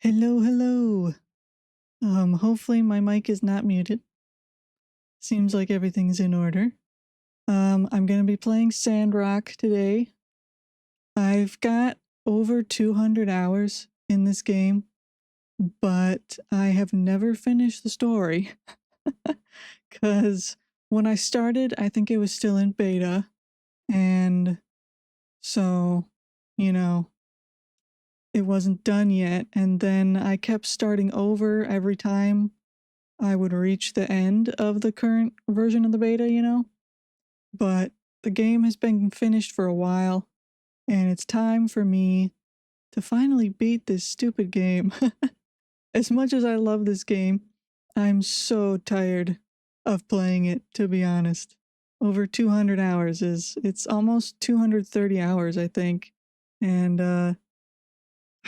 Hello, hello. Hopefully my mic is not muted. Seems like everything's in order. I'm gonna be playing Sandrock today. I've got over 200 hours in this game, but I have never finished the story. Cause when I started, I think it was still in beta, and so, you know, it wasn't done yet, and then I kept starting over every time I would reach the end of the current version of the beta, you know? But the game has been finished for a while, and it's time for me to finally beat this stupid game. As much as I love this game, I'm so tired of playing it, to be honest. Over 200 hours it's almost 230 hours, I think. And,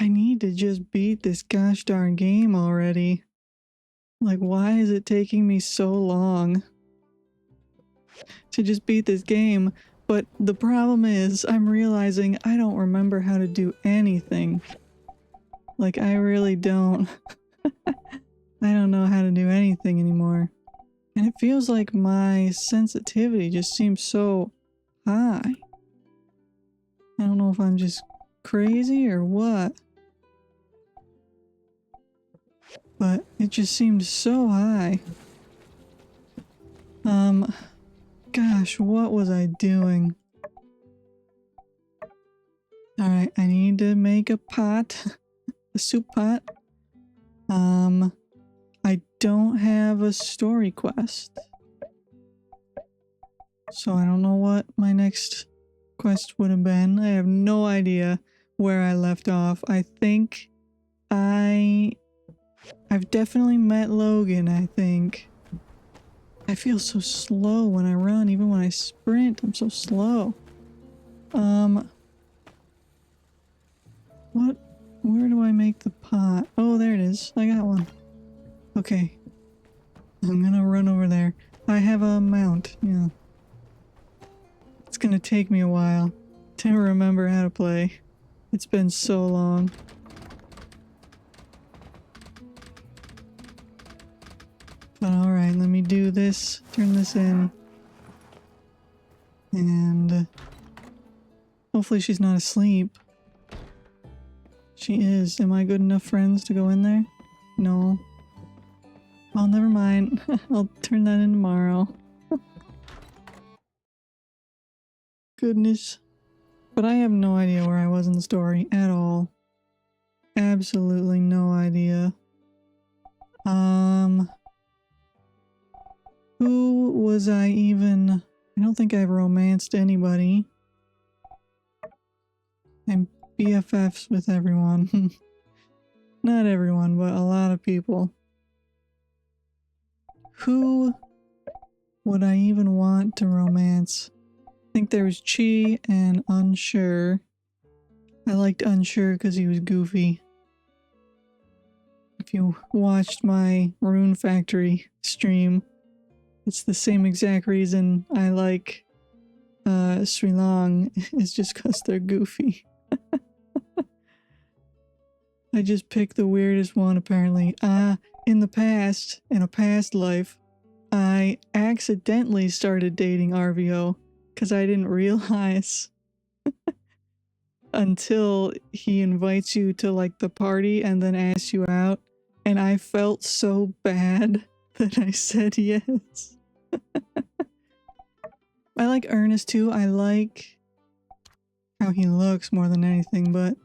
I need to just beat this gosh darn game already. Like, why is it taking me so long to just beat this game? But the problem is, I'm realizing I don't remember how to do anything. Like, I really don't. I don't know how to do anything anymore. And it feels like my sensitivity just seems so high. I don't know if I'm just crazy or what. But it just seems so high. Gosh, what was I doing? Alright, I need to make a pot. A soup pot. I don't have a story quest. So I don't know what my next quest would have been. I have no idea where I left off. I think I've definitely met Logan, I think. I feel so slow when I run, even when I sprint, I'm so slow. Where do I make the pot? Oh, there it is. I got one. Okay. I'm gonna run over there. I have a mount, yeah. It's gonna take me a while to remember how to play. It's been so long. But alright, let me do this. Turn this in. And hopefully she's not asleep. She is. Am I good enough friends to go in there? No. Well, never mind. I'll turn that in tomorrow. Goodness. But I have no idea where I was in the story at all. Absolutely no idea. Who was I even? I don't think I've romanced anybody. I'm BFFs with everyone. Not everyone, but a lot of people. Who would I even want to romance? I think there was Chi and Unsure. I liked Unsure because he was goofy. If you watched my Rune Factory stream, it's the same exact reason I like Sri Long. It's just because they're goofy. I just picked the weirdest one apparently. In the past, in a past life, I accidentally started dating RVO because I didn't realize until he invites you to like the party and then asks you out, and I felt so bad that I said yes. I like Ernest too. I like how he looks more than anything, but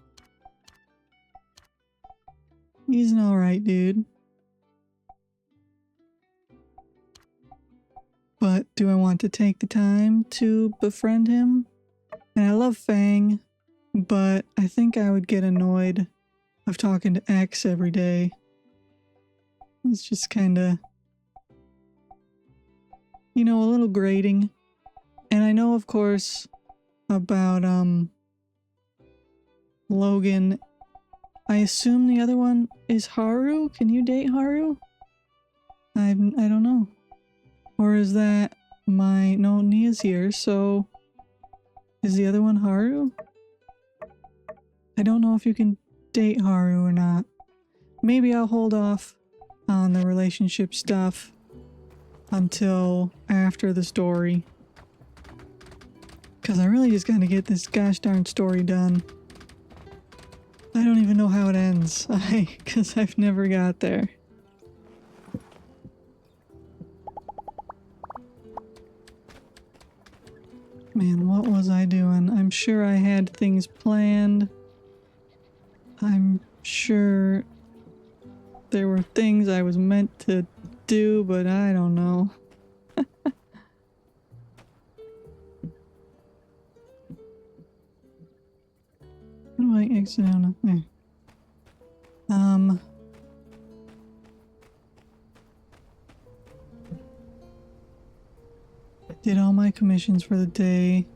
he's an alright dude. But do I want to take the time to befriend him? And I love Fang, but I think I would get annoyed of talking to X every day. It's just kinda, you know, a little grating. And I know, of course, about, Logan. I assume the other one is Haru? Can you date Haru? I don't know. Or is that no, Nia's here, so is the other one Haru? I don't know if you can date Haru or not. maybe I'll hold off on the relationship stuff until after the story. Because I really just gotta get this gosh darn story done. I don't even know how it ends. Because I've never got there. Man, what was I doing? I'm sure I had things planned. I'm sure there were things I was meant to do, but I don't know. How do I exit out of there? Did all my commissions for the day.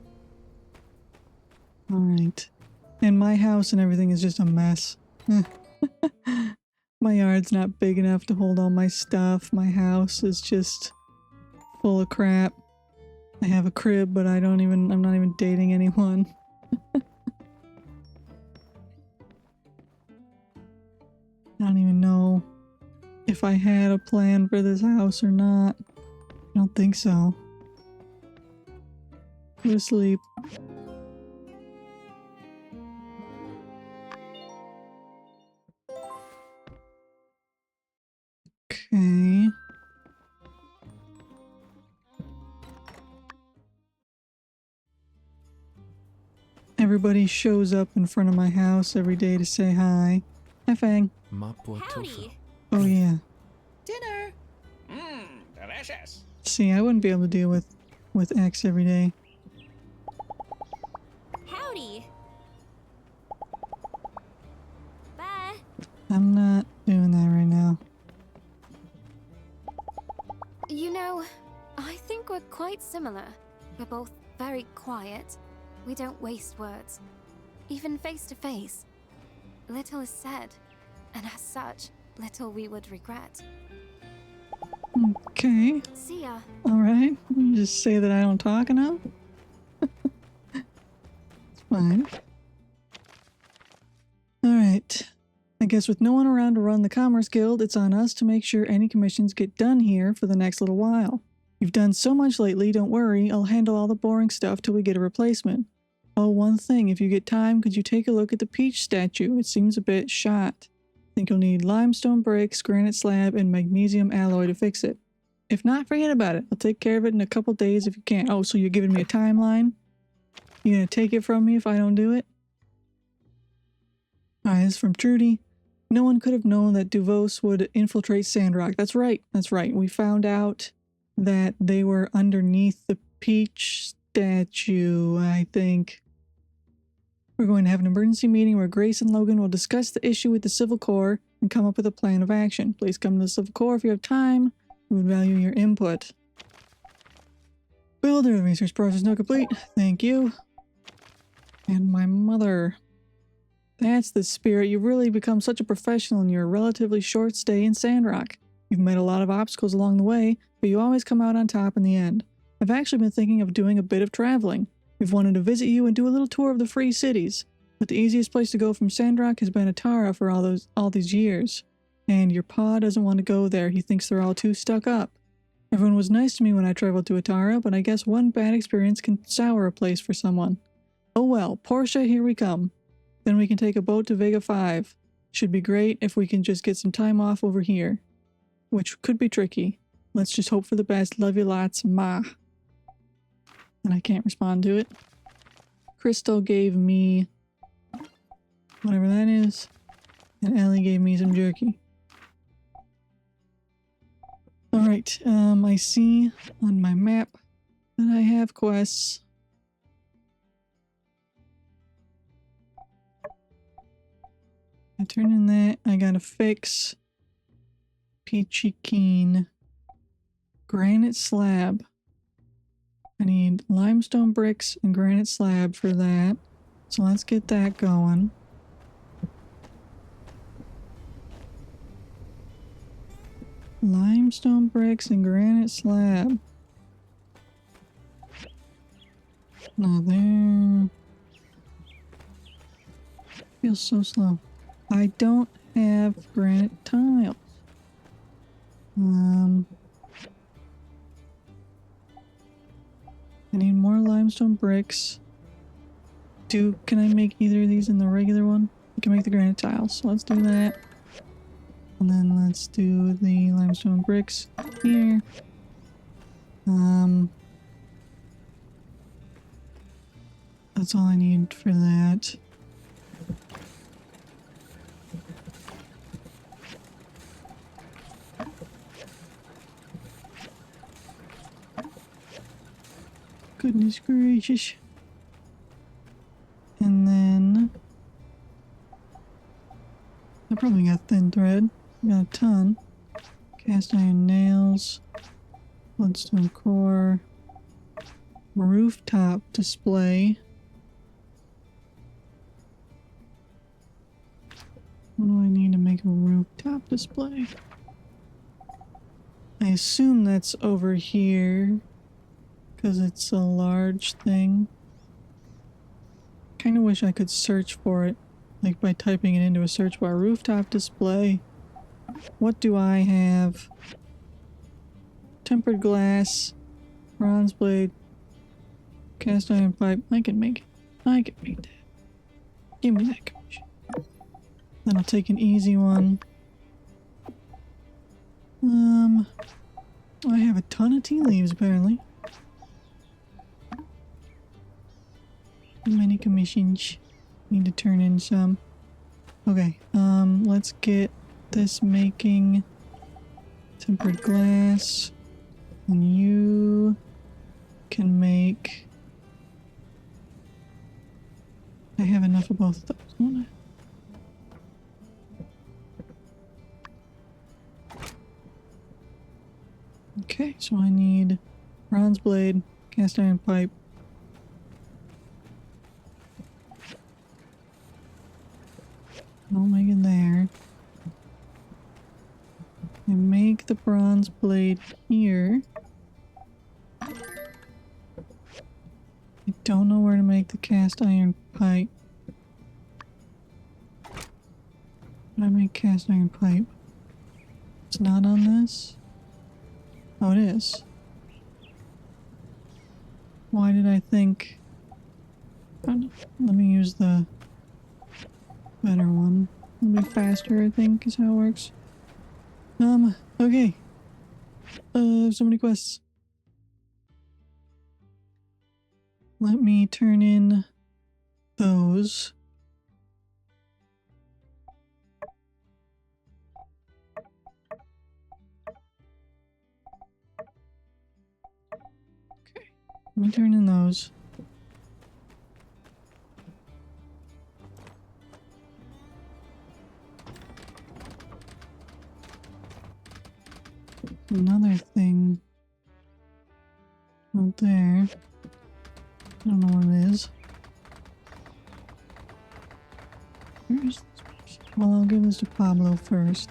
Alright. And my house and everything is just a mess. My yard's not big enough to hold all my stuff. My house is just full of crap. I have a crib, but I'm not even dating anyone. I don't even know if I had a plan for this house or not. I don't think so. Go to sleep. Okay. Everybody shows up in front of my house every day to say hi. Hi, Fang. Howdy. Oh, yeah. Dinner. Delicious. See, I wouldn't be able to deal with X every day. Howdy. Bye. I'm not doing that right now. You know, I think we're quite similar. We're both very quiet. We don't waste words. Even face to face. Little is said, and as such, little we would regret. Okay. See ya. Alright. You just say that I don't talk enough? It's fine. Alright. I guess with no one around to run the Commerce Guild, it's on us to make sure any commissions get done here for the next little while. You've done so much lately, don't worry, I'll handle all the boring stuff till we get a replacement. Oh, one thing, if you get time, could you take a look at the Peach statue? It seems a bit shot. I think you'll need limestone bricks, granite slab, and magnesium alloy to fix it. If not, forget about it. I'll take care of it in a couple days if you can't. Oh, so you're giving me a timeline? You gonna take it from me if I don't do it? Alright, this is from Trudy. No one could have known that Duvos would infiltrate Sandrock. That's right. That's right. We found out that they were underneath the Peach statue, I think. We're going to have an emergency meeting where Grace and Logan will discuss the issue with the Civil Corps and come up with a plan of action. Please come to the Civil Corps if you have time. We would value your input. Builder, the research process now complete. Thank you. And my mother. That's the spirit. You've really become such a professional in your relatively short stay in Sandrock. You've met a lot of obstacles along the way, but you always come out on top in the end. I've actually been thinking of doing a bit of traveling. We've wanted to visit you and do a little tour of the free cities, but the easiest place to go from Sandrock has been Atara for all these years. And your pa doesn't want to go there. He thinks they're all too stuck up. Everyone was nice to me when I traveled to Atara, but I guess one bad experience can sour a place for someone. Oh well, Portia, here we come. Then we can take a boat to Vega 5. Should be great if we can just get some time off over here. Which could be tricky. Let's just hope for the best. Love you lots, Ma. And I can't respond to it. Crystal gave me whatever that is. And Ellie gave me some jerky. Alright, I see on my map that I have quests. I turn in that. I gotta fix Peachy Keen. Granite slab. I need limestone bricks and granite slab for that. So let's get that going. Limestone bricks and granite slab. Not there. Feels so slow. I don't have granite tiles. I need more limestone bricks. Can I make either of these in the regular one? I can make the granite tiles, so let's do that. And then let's do the limestone bricks here. That's all I need for that. Goodness gracious. And then I probably got thin thread. Got a ton. Cast iron nails. Bloodstone core. Rooftop display. What do I need to make a rooftop display? I assume that's over here because it's a large thing. Kind of wish I could search for it, like by typing it into a search bar. Rooftop display. What do I have? Tempered glass, bronze blade, cast iron pipe. I can make it. I can make that. Give me that commission. Then I'll take an easy one. I have a ton of tea leaves apparently. Many commissions. Need to turn in some. Okay, let's get this making tempered glass. And you can make... I have enough of both of those, don't I? Okay, so I need bronze blade, cast iron pipe. I'll make it there. And make the bronze blade here. I don't know where to make the cast iron pipe. But I make cast iron pipe. It's not on this? Oh, it is. Why did I think... Let me use the better one. It'll be faster, I think, is how it works. Okay. So many quests. Let me turn in those. Okay. Let me turn in those. Another thing out there. I don't know what it is. Where is this person? Well, I'll give this to Pablo first.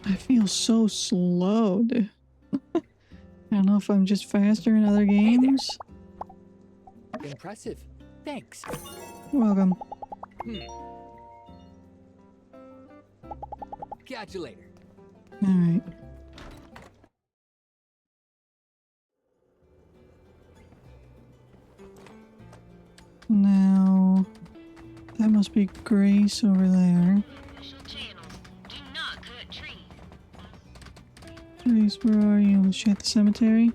I feel so slow, dude. I don't know if I'm just faster in other games. Impressive. Thanks. You're welcome. Catch you later. Alright. Now, that must be Grace over there. Grace, where are you? Is she at the cemetery?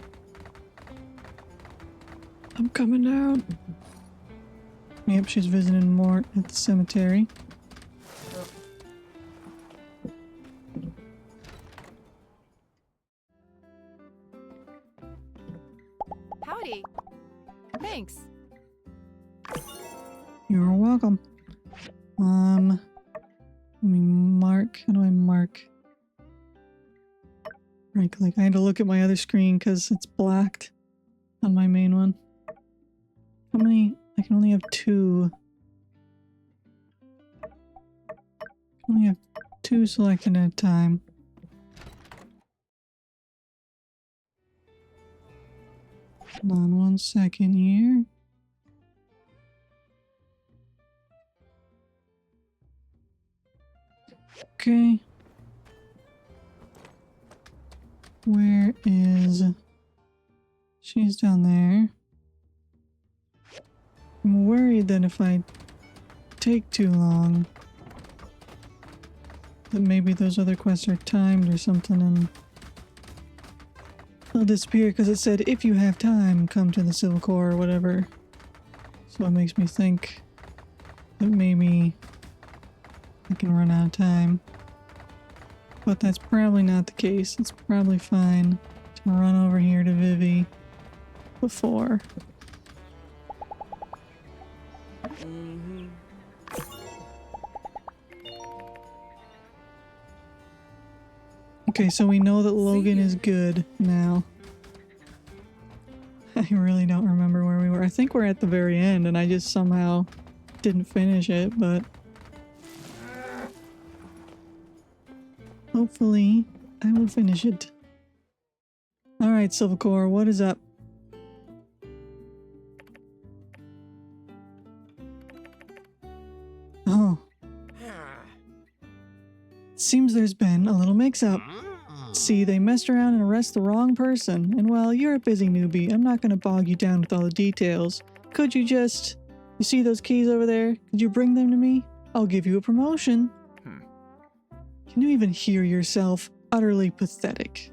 I'm coming out. Yep, she's visiting Mort at the cemetery. Howdy. Thanks. You're welcome. Let me mark. How do I mark? Right click. I had to look at my other screen because it's blocked on my main one. How many? I can only have 2. I can only have 2 selected at a time. Hold on 1 second here. Okay. Where is... She's down there. I'm worried that if I take too long, that maybe those other quests are timed or something and they'll disappear because it said, if you have time, come to the Civil Corps or whatever. So it makes me think that maybe I can run out of time. But that's probably not the case. It's probably fine to run over here to Vivi before. Okay, so we know that Logan is good now. I really don't remember where we were. I think we're at the very end and I just somehow didn't finish it, but hopefully I will finish it. Alright, Civil Corps, what is up? Oh. Seems there's been a little mix-up. See, they messed around and arrested the wrong person. And while you're a busy newbie, I'm not gonna bog you down with all the details. Could you just... You see those keys over there? Could you bring them to me? I'll give you a promotion. Can you even hear yourself? Utterly pathetic.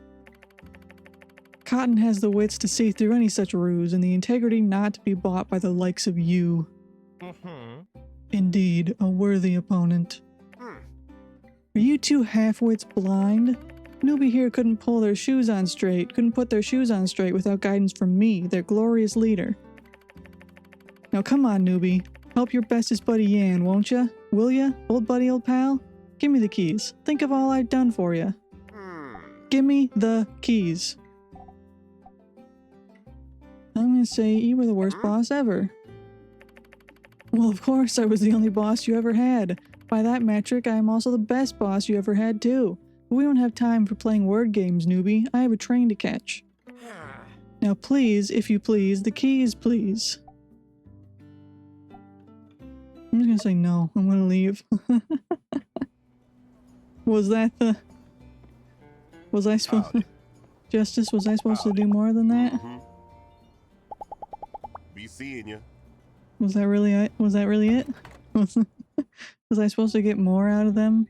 Cotton has the wits to see through any such ruse and the integrity not to be bought by the likes of you. Indeed, a worthy opponent. Are you two half-wits blind? Newbie here couldn't pull their shoes on straight, couldn't put their shoes on straight without guidance from me, their glorious leader. Now come on, newbie. Help your bestest buddy Yan, won't ya? Will ya, old buddy, old pal? Give me the keys. Think of all I've done for ya. Give me the keys. I'm gonna say you were the worst boss ever. Well, of course, I was the only boss you ever had. By that metric, I am also the best boss you ever had, too. But we don't have time for playing word games, newbie. I have a train to catch. Now please, if you please, the keys, please. I'm just gonna say no. I'm gonna leave. Was that the... Was I supposed to... Justice, was I supposed to do more than that? Be seeing you. Was that really it? Was that really it? Was I supposed to get more out of them?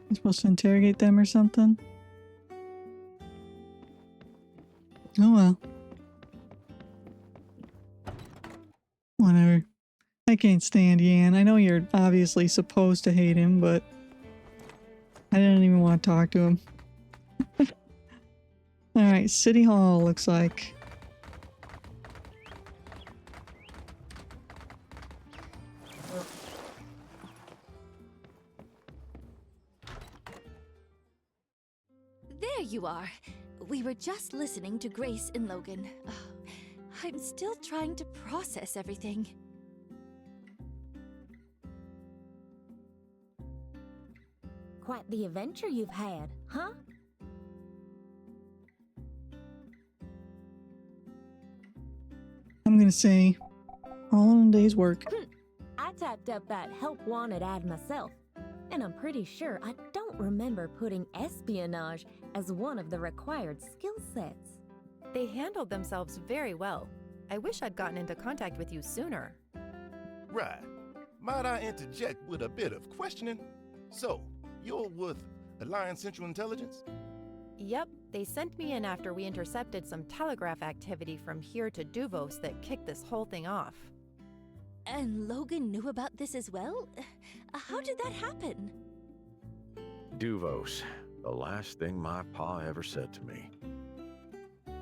I'm supposed to interrogate them or something? Oh well. Whatever. I can't stand Yan. I know you're obviously supposed to hate him, but I didn't even want to talk to him. Alright, City Hall looks like. There you are. We were just listening to Grace and Logan. I'm still trying to process everything. Quite the adventure you've had, huh? I'm gonna say, all in a day's work. I typed up that help wanted ad myself, and I'm pretty sure I don't remember putting espionage as one of the required skill sets. They handled themselves very well. I wish I'd gotten into contact with you sooner. Right. Might I interject with a bit of questioning? So, you're with Alliance Central Intelligence? Yep, they sent me in after we intercepted some telegraph activity from here to Duvos that kicked this whole thing off. And Logan knew about this as well? How did that happen? Duvos. The last thing my pa ever said to me.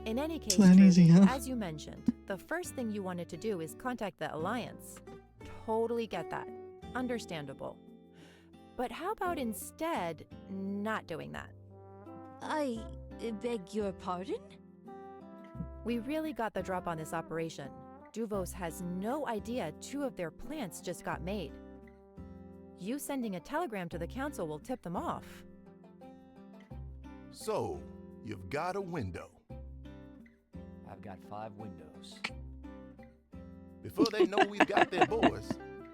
In any case, It's not easy, huh? as you mentioned, the first thing you wanted to do is contact the Alliance. Totally get that. Understandable. But how about instead not doing that? I beg your pardon? We really got the drop on this operation. Duvos has no idea 2 of their plants just got made. You sending a telegram to the council will tip them off. So, you've got a window. I've got 5 windows. Before they know we've got their boys,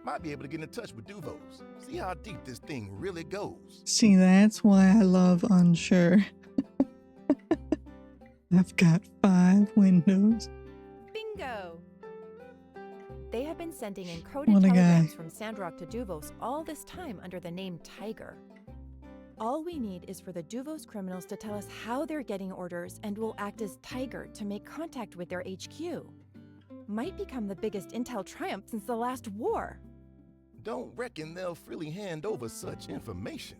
Might be able to get in touch with Duvos. See how deep this thing really goes. See, that's why I love Unsure. I've got 5 windows. Bingo! They have been sending encoded What a guy. telegrams from Sandrock to Duvos all this time under the name Tiger. All we need is for the Duvos criminals to tell us how they're getting orders, and we'll act as Tiger to make contact with their HQ. Might become the biggest intel triumph since the last war. Don't reckon they'll freely hand over such information.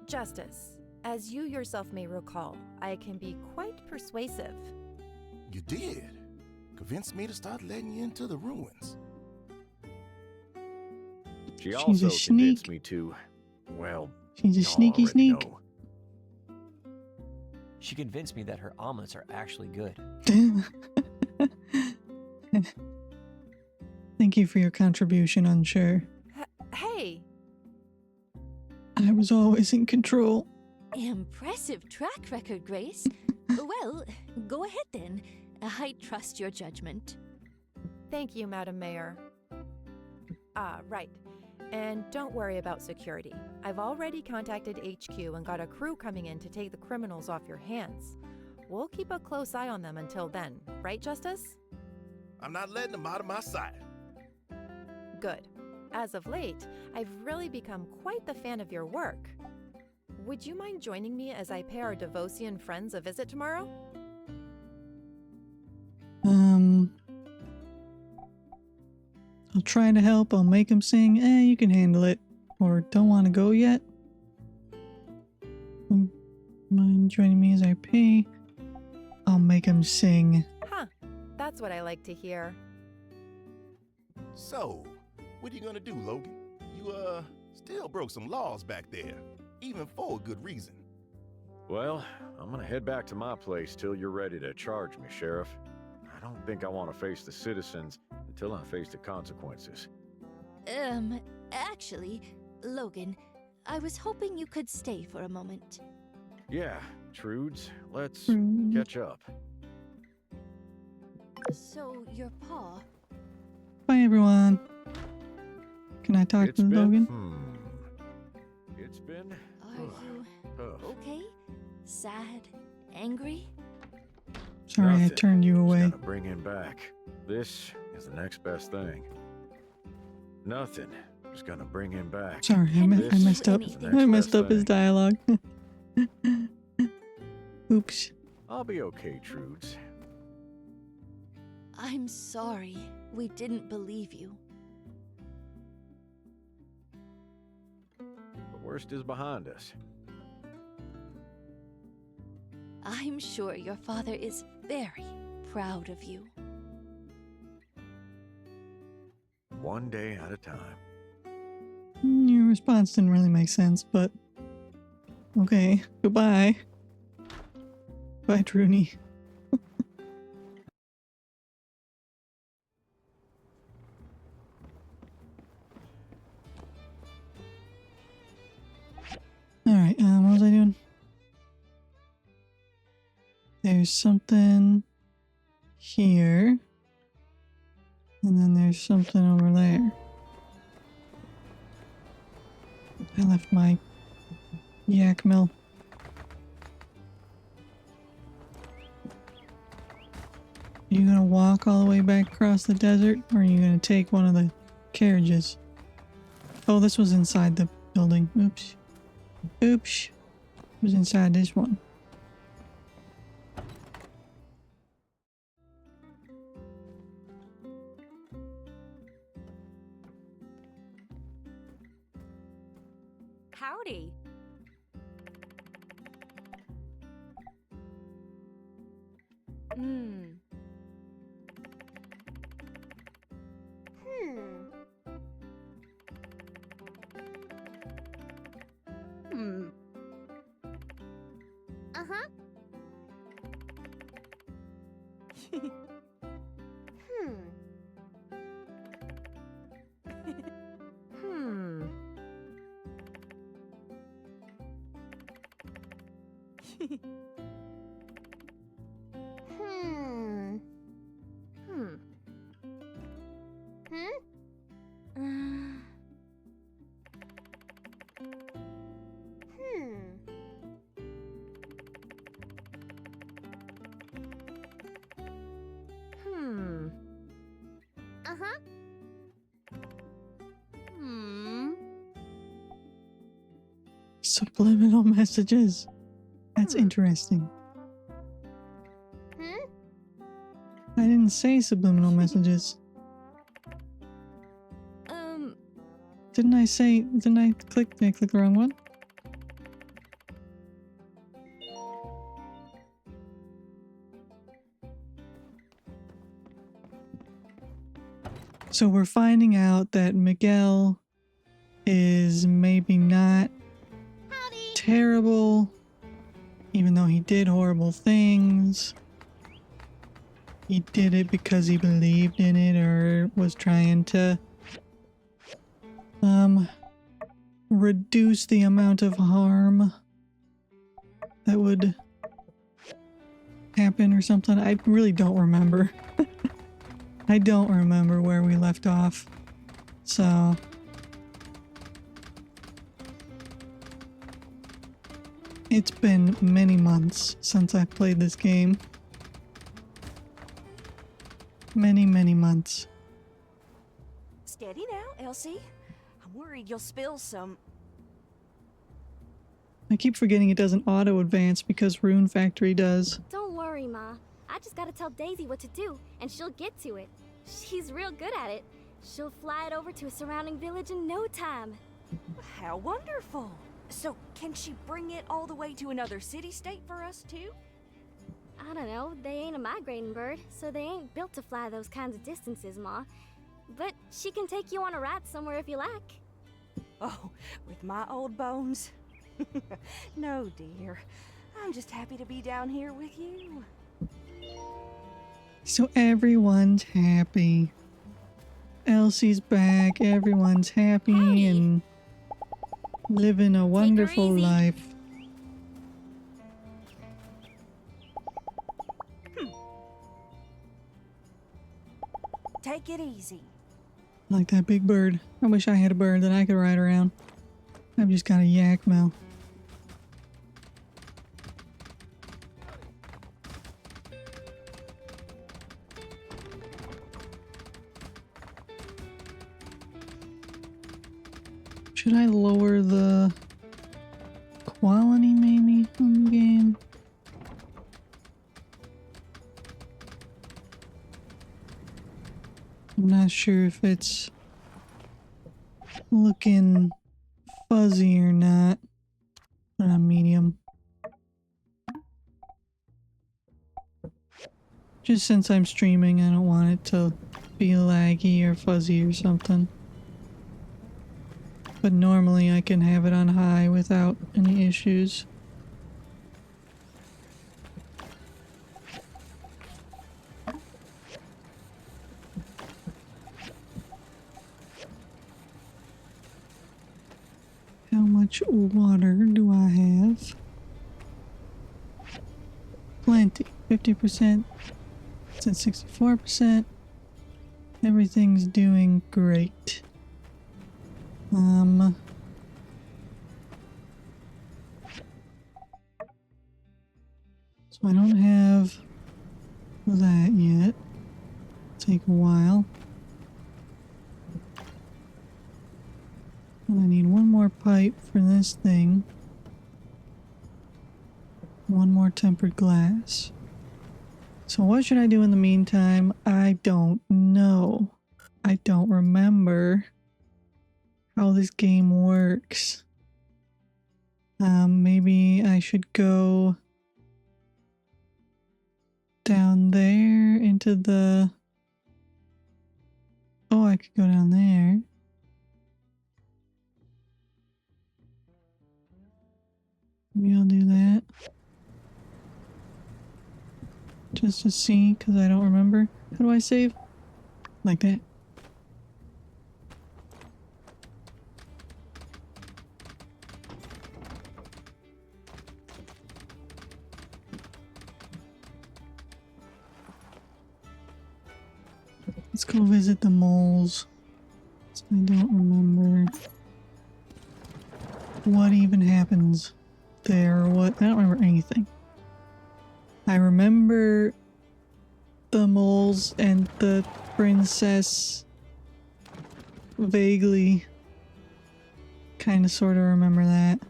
Justice, as you yourself may recall, I can be quite persuasive. You did. Convinced me to start letting you into the ruins. She She's a also sneak. convinced me to, well, She's a y'all sneaky already sneak. know. She convinced me that her omelets are actually good. Thank you for your contribution, Unsure. Hey! I was always in control. Impressive track record, Grace. Well, go ahead then. I trust your judgment. Thank you, Madam Mayor. Right. And don't worry about security. I've already contacted HQ and got a crew coming in to take the criminals off your hands. We'll keep a close eye on them until then, right, Justice? I'm not letting them out of my sight. Good. As of late, I've really become quite the fan of your work. Would you mind joining me as I pay our Devosian friends a visit tomorrow? I'll try to help. I'll make him sing. You can handle it. Or don't want to go yet? Mind joining me as I pay? I'll make him sing. Huh. That's what I like to hear. So, what are you gonna do, Logan? You, still broke some laws back there, even for a good reason. Well, I'm gonna head back to my place till you're ready to charge me, Sheriff. I don't think I want to face the citizens until I face the consequences. Actually, Logan, I was hoping you could stay for a moment. Yeah, Trudes, let's Mm. catch up. So, your paw... Bye, everyone. Can I talk to Logan? It's been Are you tough. okay? Sad? Angry? Sorry, I Nothing. turned you Just away. gotta bring him back. This is the next best thing. Nothing. Just gonna bring him back. Sorry, I This messed up. is the I next messed best up his thing. dialogue. Oops. I'll be okay, Trudes. I'm sorry. We didn't believe you. The worst is behind us. I'm sure your father is very proud of you. One day at a time. Your response didn't really make sense, but okay. Goodbye. Bye, Trudy. Alright, what was I doing? There's something here. And then there's something over there. I left my yak mill. Are you gonna walk all the way back across the desert, or are you gonna take one of the carriages? Oh, this was inside the building. Oops. Oops. It was inside this one. Howdy. Hmm. Uh-huh. Hmm. Hmm. Hmm. Hmm? Subliminal messages. That's interesting. Hmm? I didn't say subliminal messages. Didn't I click the wrong one? So we're finding out that Miguel is maybe not terrible, even though he did horrible things. He did it because he believed in it or was trying to reduce the amount of harm that would happen or something. I really don't remember. I don't remember where we left off. So it's been many months since I played this game. Many, many months. Steady now, Elsie. I'm worried you'll spill some. I keep forgetting it doesn't auto advance because Rune Factory does. Don't worry, Ma. I just gotta tell Daisy what to do, and she'll get to it. She's real good at it. She'll fly it over to a surrounding village in no time. How wonderful. So, can she bring it all the way to another city-state for us, too? I don't know, they ain't a migrating bird, so they ain't built to fly those kinds of distances, Ma. But she can take you on a ride somewhere if you like. Oh, with my old bones? No, dear. I'm just happy to be down here with you. So everyone's happy. Elsie's back, everyone's happy Howdy. and living a wonderful easy. life. Take it easy. Like that big bird. I wish I had a bird that I could ride around. I've just got a yak mouth. Should I lower the quality maybe on the game? I'm not sure if it's looking fuzzy or not. But on medium. Just since I'm streaming, I don't want it to be laggy or fuzzy or something. But normally I can have it on high without any issues. How much water do I have? Plenty. 50%. It's at 64%. Everything's doing great. So I don't have that yet. Take a while. And I need one more pipe for this thing. One more tempered glass. So what should I do in the meantime? I don't know. I don't remember how this game works. Maybe I should go down there into the... Oh, I could go down there. Maybe I'll do that. Just to see, because I don't remember. How do I save? Like that. Let's go visit the moles. I don't remember what even happens there or what. I don't remember anything. I remember the moles and the princess vaguely. Kind of sort of remember that.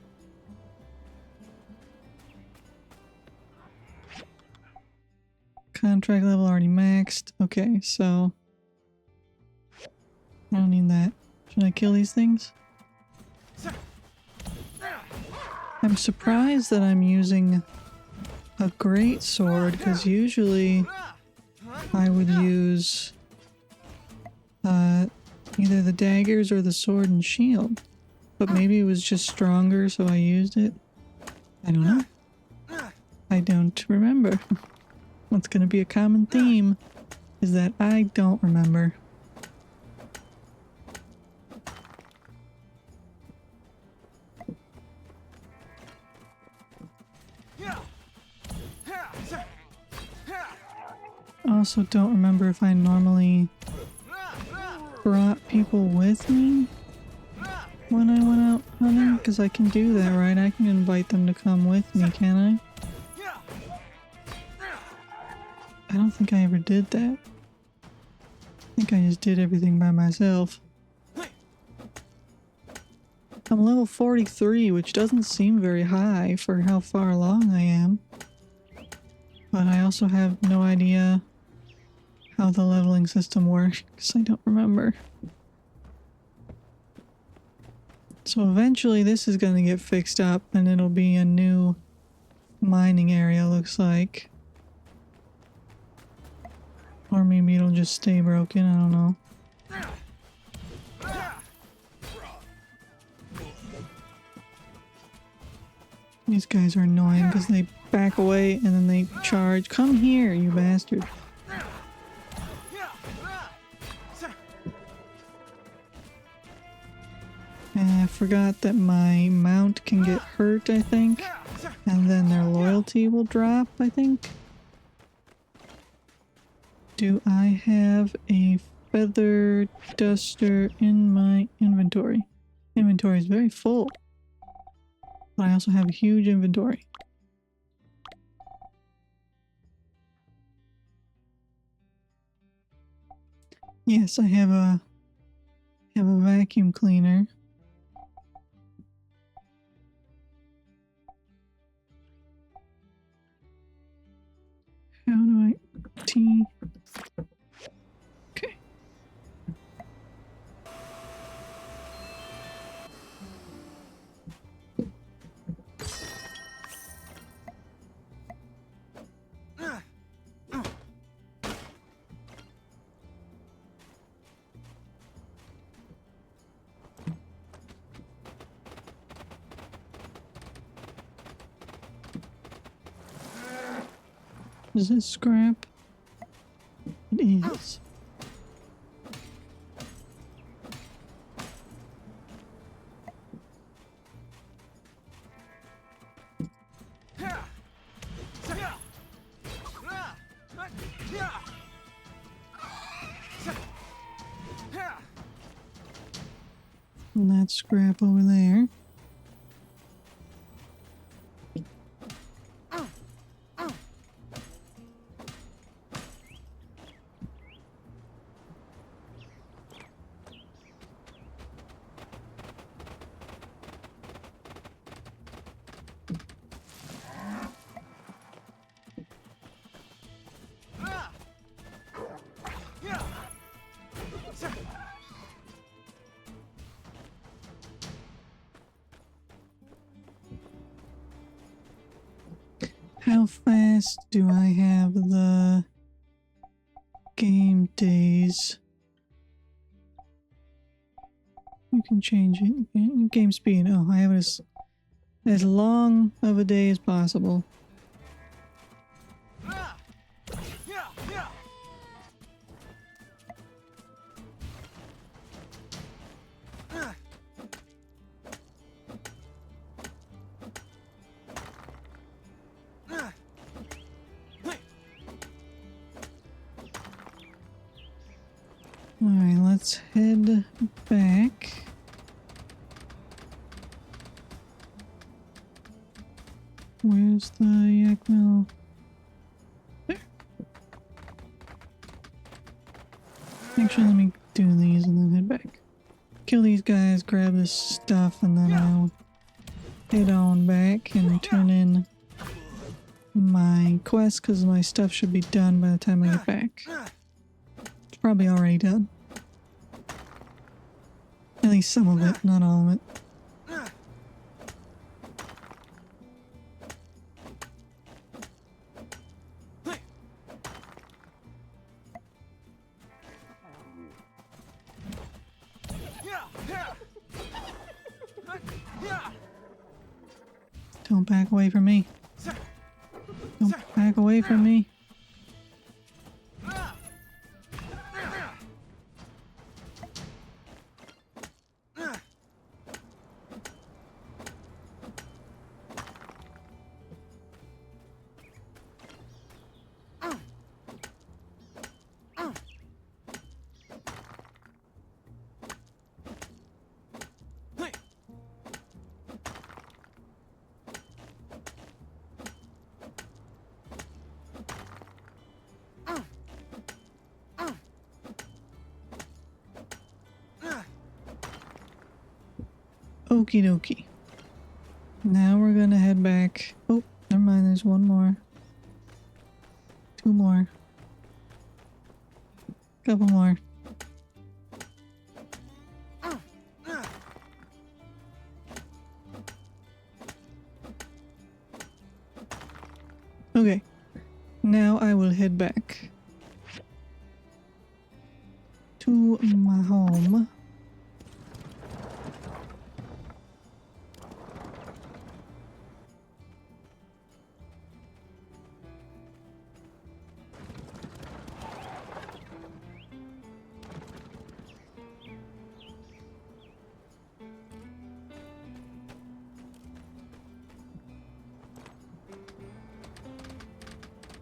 Contract level already maxed. Okay, so I don't need that. Should I kill these things? I'm surprised that I'm using a great sword, because usually I would use either the daggers or the sword and shield. But maybe it was just stronger, so I used it. I don't know. I don't remember. What's going to be a common theme is that I don't remember. Also don't remember if I normally brought people with me when I went out hunting, because I can do that, right? I can invite them to come with me, can I? I don't think I ever did that. I think I just did everything by myself. I'm level 43, which doesn't seem very high for how far along I am. But I also have no idea how the leveling system works, because I don't remember. So eventually this is going to get fixed up and it'll be a new mining area, looks like. Or maybe it'll just stay broken, I don't know. These guys are annoying because they back away and then they charge. Come here, you bastard. And I forgot that my mount can get hurt, I think. And then their loyalty will drop, I think. Do I have a feather duster in my inventory? Inventory is very full. But I also have a huge inventory. Yes, I have a vacuum cleaner. How do I T? Okay. Is this scrap? It is. And that's scrap over there. How fast do I have the game days? You can change it. Game speed. Oh, I have it as long of a day as possible. Alright, let's head back. Where's the yak mill? There. Actually, let me do these and then head back. Kill these guys, grab this stuff, and then I'll head on back and turn in my quest because my stuff should be done by the time I get back. It's probably already done. At least some of it, not all of it. Don't back away from me. Don't back away from me. Okie dokie. Now we're gonna head back. Oh, never mind, there's one more. Two more. Couple more. Okay. Now I will head back to my home.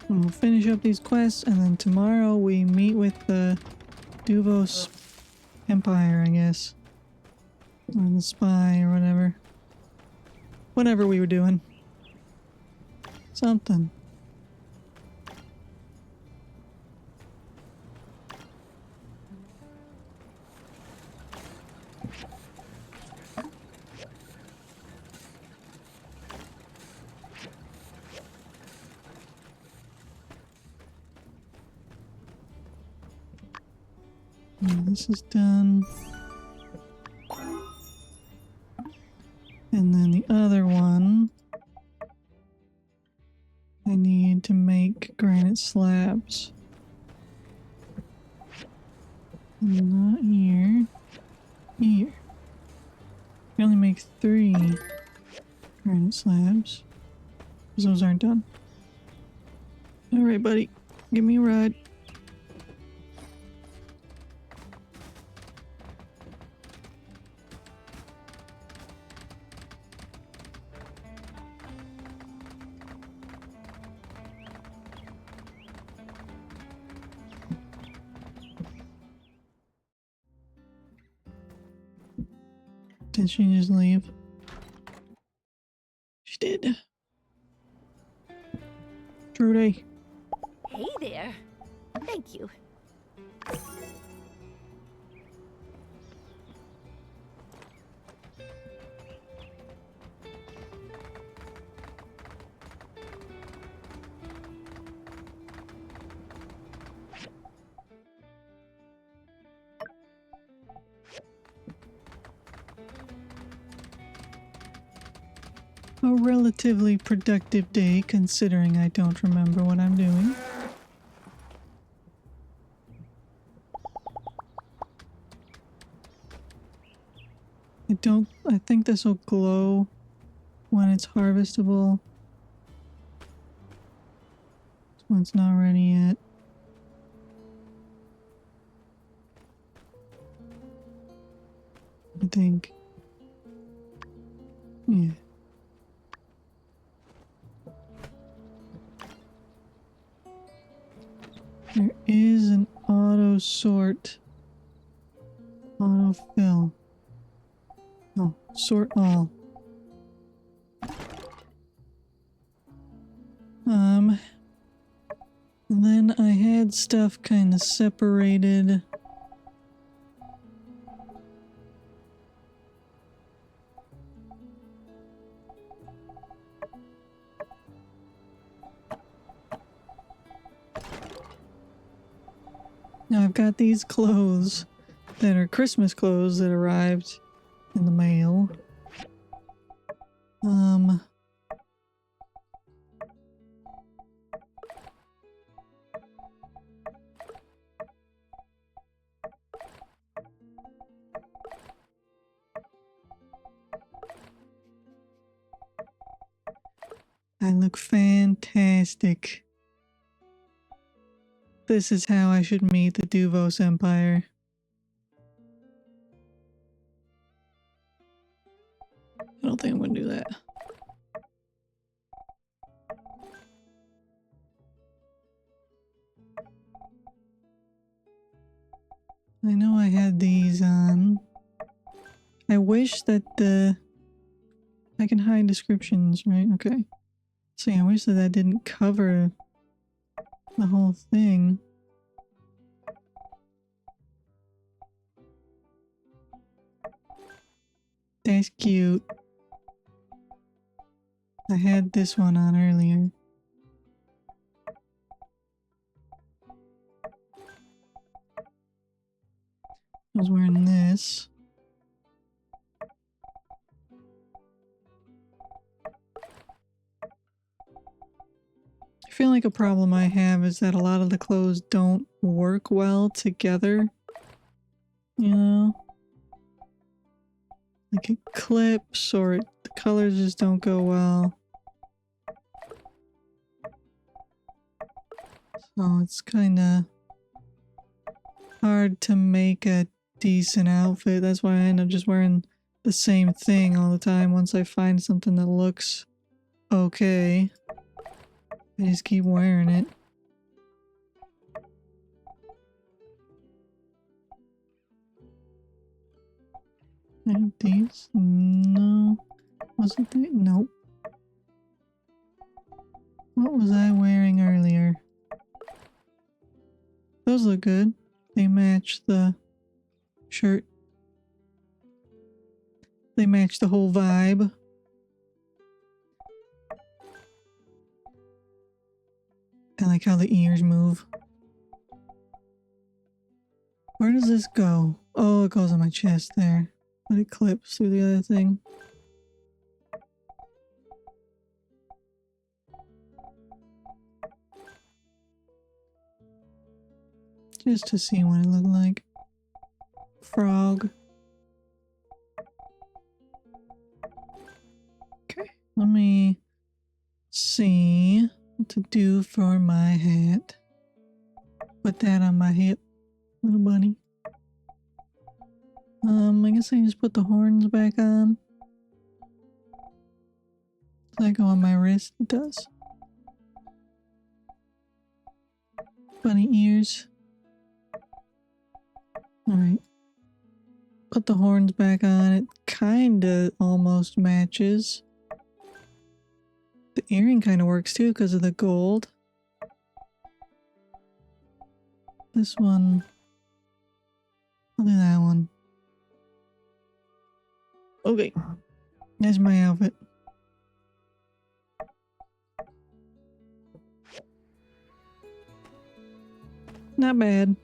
And we'll finish up these quests, and then tomorrow we meet with the Duvos Empire, I guess. Or the spy, or whatever. Whatever we were doing. Something. This is done. And then the other one, I need to make granite slabs. Not here. Here. I can only make 3 granite slabs, because those aren't done. Alright, buddy. Give me a ride. Did she just leave? She did. Trudy. Hey there. Thank you. A relatively productive day, considering I don't remember what I'm doing. I think this will glow when it's harvestable. This one's not ready yet. I think. Yeah. There is an auto sort. Auto fill. No, sort all. And then I had stuff kind of separated. Now I've got these clothes that are Christmas clothes that arrived in the mail. I look fantastic. This is how I should meet the Duvos Empire. I don't think I'm gonna do that. I know I had these on. I wish that I can hide descriptions, right? Okay. So yeah, I wish that that didn't cover the whole thing. That's cute. I had this one on earlier. I was wearing this. I feel like a problem I have is that a lot of the clothes don't work well together. You know? Like it clips or the colors just don't go well. So it's kinda hard to make a decent outfit. That's why I end up just wearing the same thing all the time. Once I find something that looks okay, I just keep wearing it. I have these? No. Wasn't they? Nope. What was I wearing earlier? Those look good. They match the shirt. They match the whole vibe. I like how the ears move. Where does this go? Oh, it goes on my chest there. But it clips through the other thing. Just to see what it looked like. Frog. Okay, let me see what to do for my hat. Put that on my hip, little bunny. I guess I can just put the horns back on. Does that go on my wrist? It does. Bunny ears. Alright. Put the horns back on. It kinda almost matches. The earring kinda works too because of the gold. This one. I'll do that one. Okay. There's my outfit. Not bad.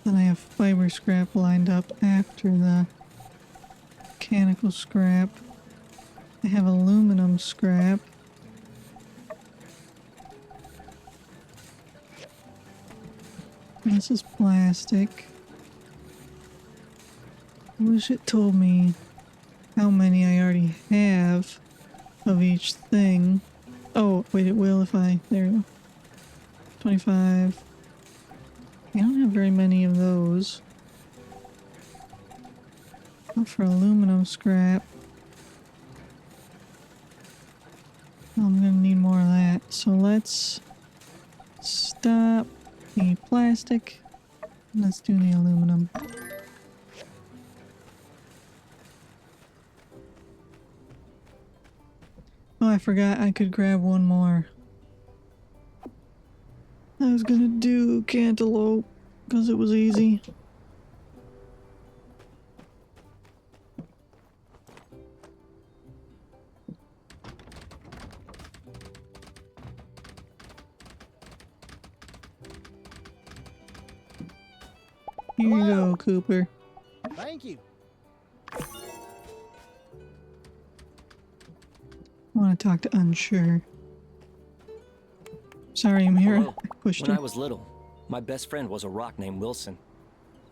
Then I have fiber scrap lined up after the mechanical scrap. I have aluminum scrap. This is plastic. I wish it told me how many I already have of each thing. Oh, wait, it will if I... There we go. 25. I don't have very many of those. Not for aluminum scrap. I'm gonna need more of that. So let's stop the plastic. Let's do the aluminum. Oh, I forgot I could grab one more. I was gonna do cantaloupe because it was easy. Here you go, Cooper. Thank you. I want to talk to Unsure. Sorry, Amira. Hello. I pushed When her. I was little, my best friend was a rock named Wilson.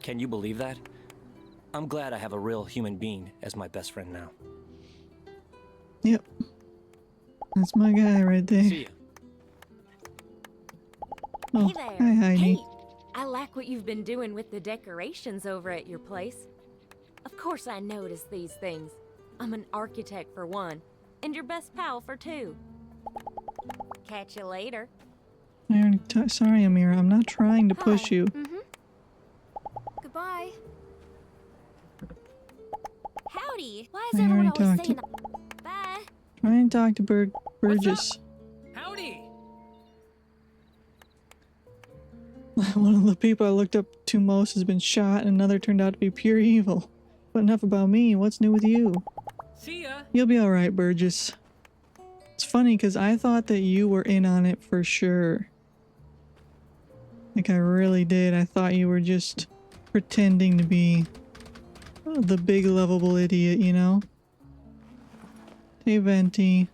Can you believe that? I'm glad I have a real human being as my best friend now. Yep. That's my guy right there. See ya. Oh, Hey there. hi, Heidi. Hey, I like what you've been doing with the decorations over at your place. Of course I notice these things. I'm an architect for one, and your best pal for two. Catch you later. I already sorry, Amira. I'm not trying to push Hi. you. Goodbye. Howdy. Why is I everyone already always talked saying to- that? Bye. Try and talk to Burgess. Howdy! One of the people I looked up to most has been shot, and another turned out to be pure evil. But enough about me. What's new with you? See ya! You'll be alright, Burgess. It's funny because I thought that you were in on it for sure. Like, I really did. I thought you were just pretending to be the big lovable idiot, you know? Hey, Venti.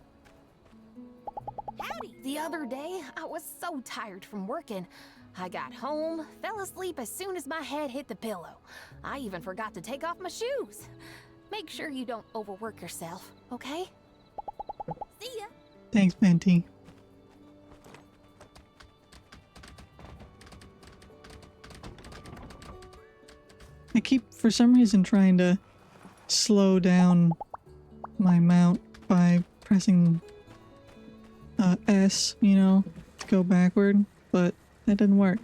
Howdy! The other day, I was so tired from working. I got home, fell asleep as soon as my head hit the pillow. I even forgot to take off my shoes. Make sure you don't overwork yourself, okay? See ya! Thanks, Venti. I keep, for some reason, trying to slow down my mount by pressing S, you know, to go backward, but that didn't work.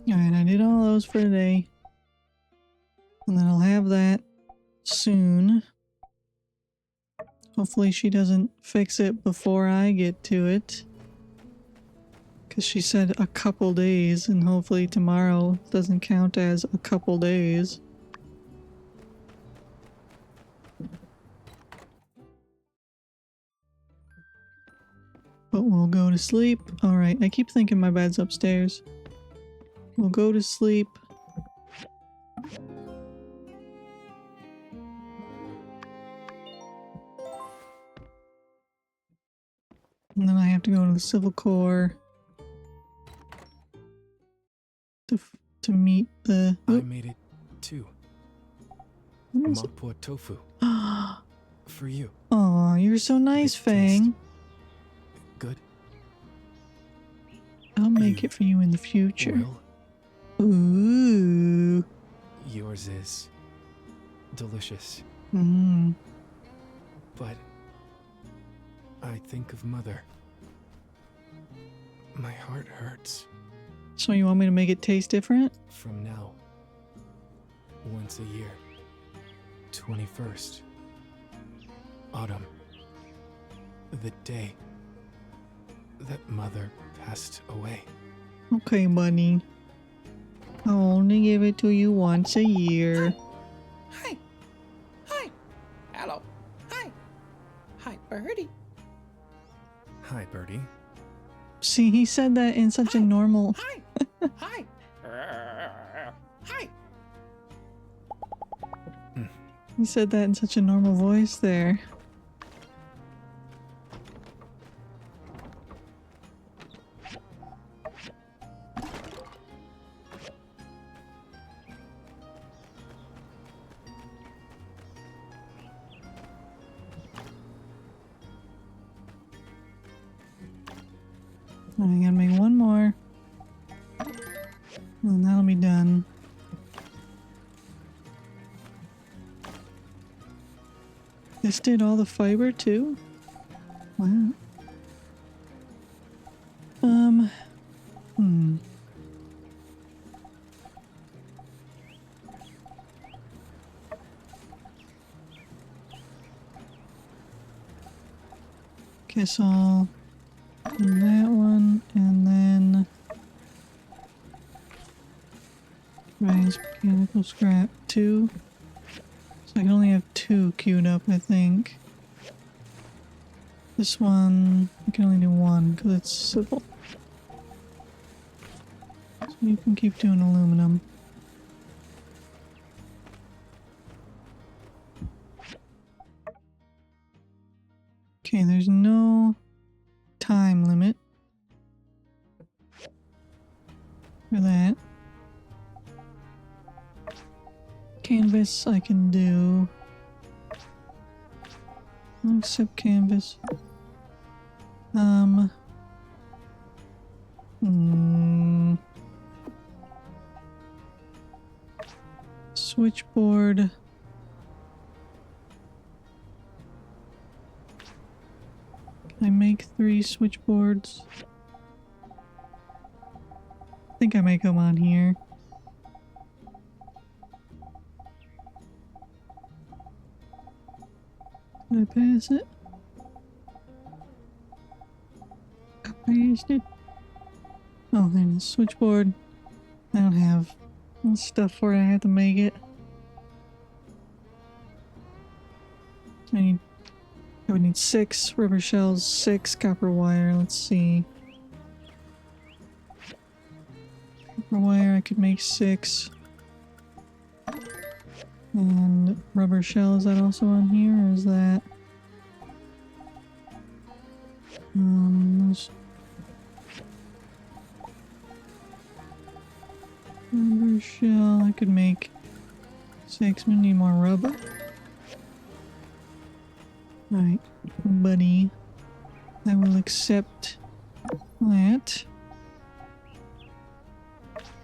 Alright, I did all those for today. And then I'll have that soon. Hopefully she doesn't fix it before I get to it. Because she said a couple days, and hopefully tomorrow doesn't count as a couple days. But we'll go to sleep. Alright, I keep thinking my bed's upstairs. We'll go to sleep. And then I have to go to the Civil Corps to meet the... I made it too. What is it? Mopua tofu. For you. Aw, you're so nice, Fang. Good. I'll make it for you in the future. Will. Ooh. Yours is delicious. Mmm. But I think of Mother. My heart hurts. So you want me to make it taste different? From now, once a year, 21st, autumn, the day that Mother passed away. Okay, buddy. I'll only give it to you once a year. Hi. Hi. Hello. Hi. Hi, Birdie. Hi, Birdie. See, he said that in such a normal... Hi. Hi. Hi. He said that in such a normal voice there. I gotta make one more. And that'll be done. This did all the fiber too? Wow. Guess I'll do that one, and then raise mechanical scrap 2. So I can only have 2 queued up, I think. This one, I can only do 1 because it's civil. So you can keep doing aluminum. Okay, there's no time limit for that. Canvas I can do. I'll accept canvas. Switchboard. Can I make 3 switchboards? I think I make them on here. Did I pass it? I passed it. Oh, then the switchboard. I don't have stuff for it. I have to make it. I would need 6 rubber shells, 6 copper wire. Let's see. Copper wire, I could make 6. And rubber shell, is that also on here, or is that... rubber shell, I could make 6. We need more rubber. Alright, buddy. I will accept that.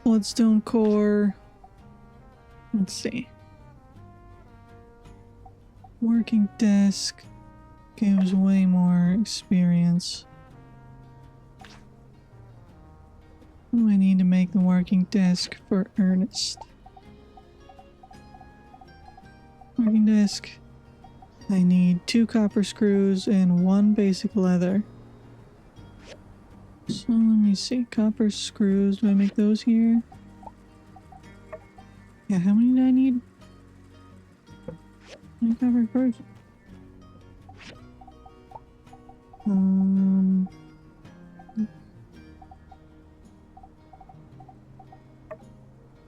Bloodstone core. Let's see. Working desk gives way more experience. What do I need to make the working desk for Ernest? Working desk. I need 2 copper screws and 1 basic leather. So let me see. Copper screws. Do I make those here? Yeah, how many do I need? How many copper screws?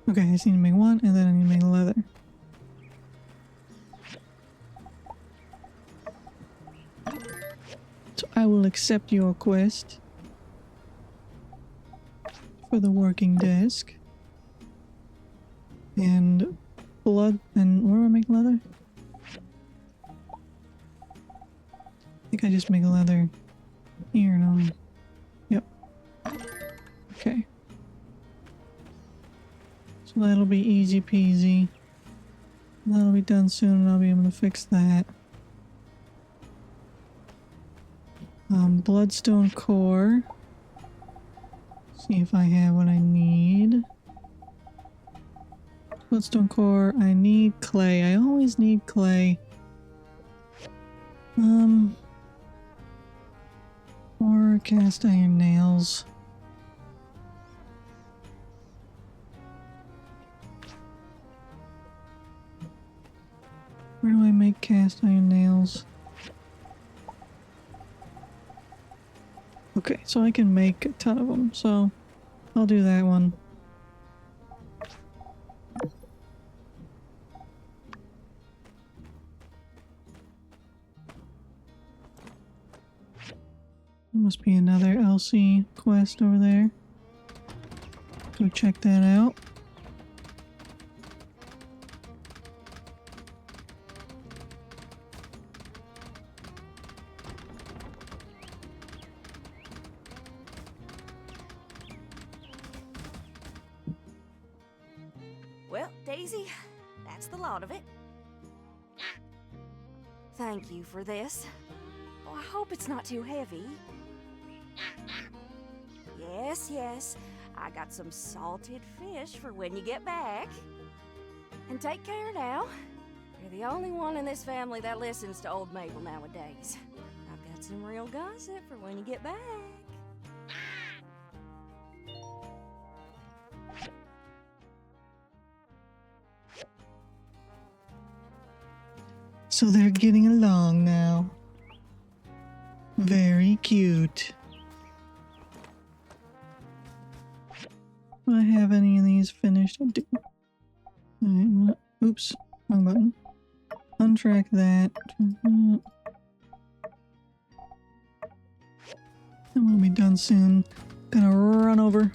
Okay, I just need to make 1 and then I need to make leather. So I will accept your quest for the working desk. And blood, and where do I make leather? I think I just make leather here, no? Yep. Okay. So that'll be easy peasy. That'll be done soon and I'll be able to fix that. Bloodstone core. See if I have what I need. Bloodstone core, I need clay. I always need clay. Or cast iron nails. Where do I make cast iron nails? Okay, so I can make a ton of them, so I'll do that one. Must be another LC quest over there. Go check that out. Well, Daisy, that's the lot of it. Thank you for this. Oh, I hope it's not too heavy. Yes, yes, I got some salted fish for when you get back. And take care now. You're the only one in this family that listens to old Mabel nowadays. I've got Got some real gossip for when you get back. So they're getting along now. Very cute. Do I have any of these finished? I do. Alright, oops, wrong button. Untrack that. And we'll be done soon. Gonna run over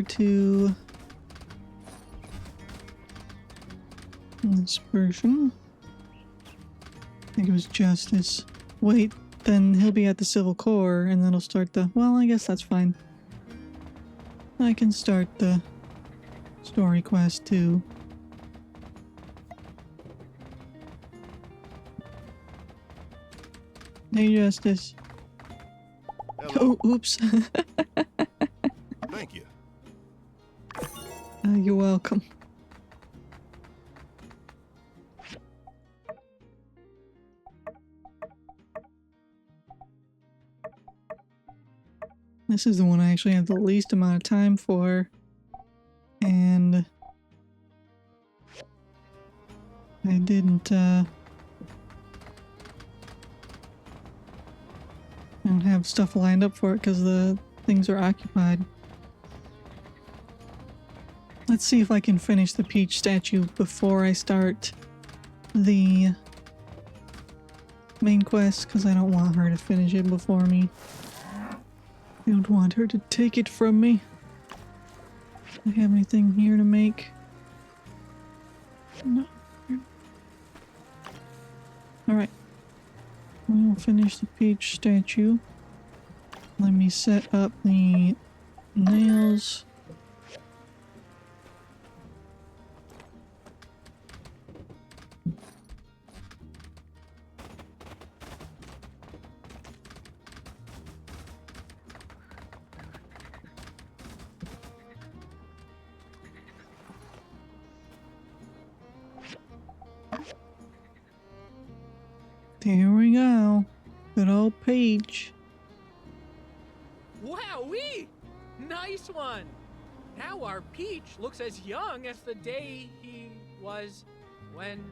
to this version. I think it was Justice. Wait, then he'll be at the Civil Corps and then he'll start the... Well, I guess that's fine. I can start the story quest too. Hey, Justice. Hello. Oh, oops. Thank you. You're welcome. This is the one I actually have the least amount of time for. And I didn't, I don't have stuff lined up for it because the things are occupied. Let's see if I can finish the Peach statue before I start the main quest, because I don't want her to finish it before me. I don't want her to take it from me. Do I have anything here to make? No. Alright. We'll finish the Peach statue. Let me set up the nails. Here we go. Good old Peach. Wowee! Nice one! Now our Peach looks as young as the day he was when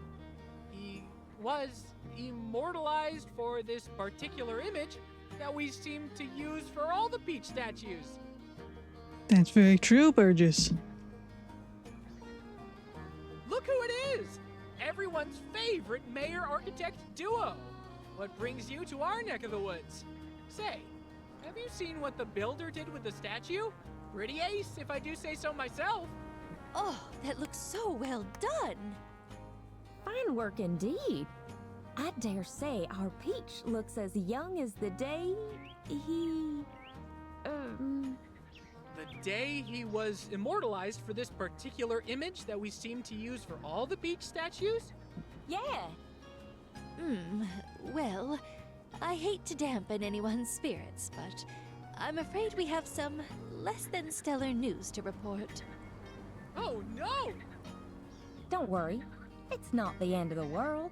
he was immortalized for this particular image that we seem to use for all the Peach statues. That's very true, Burgess. Look who it is! Everyone's favorite mayor-architect duo. What brings you to our neck of the woods? Say, have you seen what the builder did with the statue? Pretty ace, if I do say so myself. Oh, that looks so well done. Fine work indeed. I dare say our Peach looks as young as the day he... The day he was immortalized for this particular image that we seem to use for all the Peach statues? Yeah. Well, I hate to dampen anyone's spirits, but I'm afraid we have some less than stellar news to report. Oh no! Don't worry. It's not the end of the world.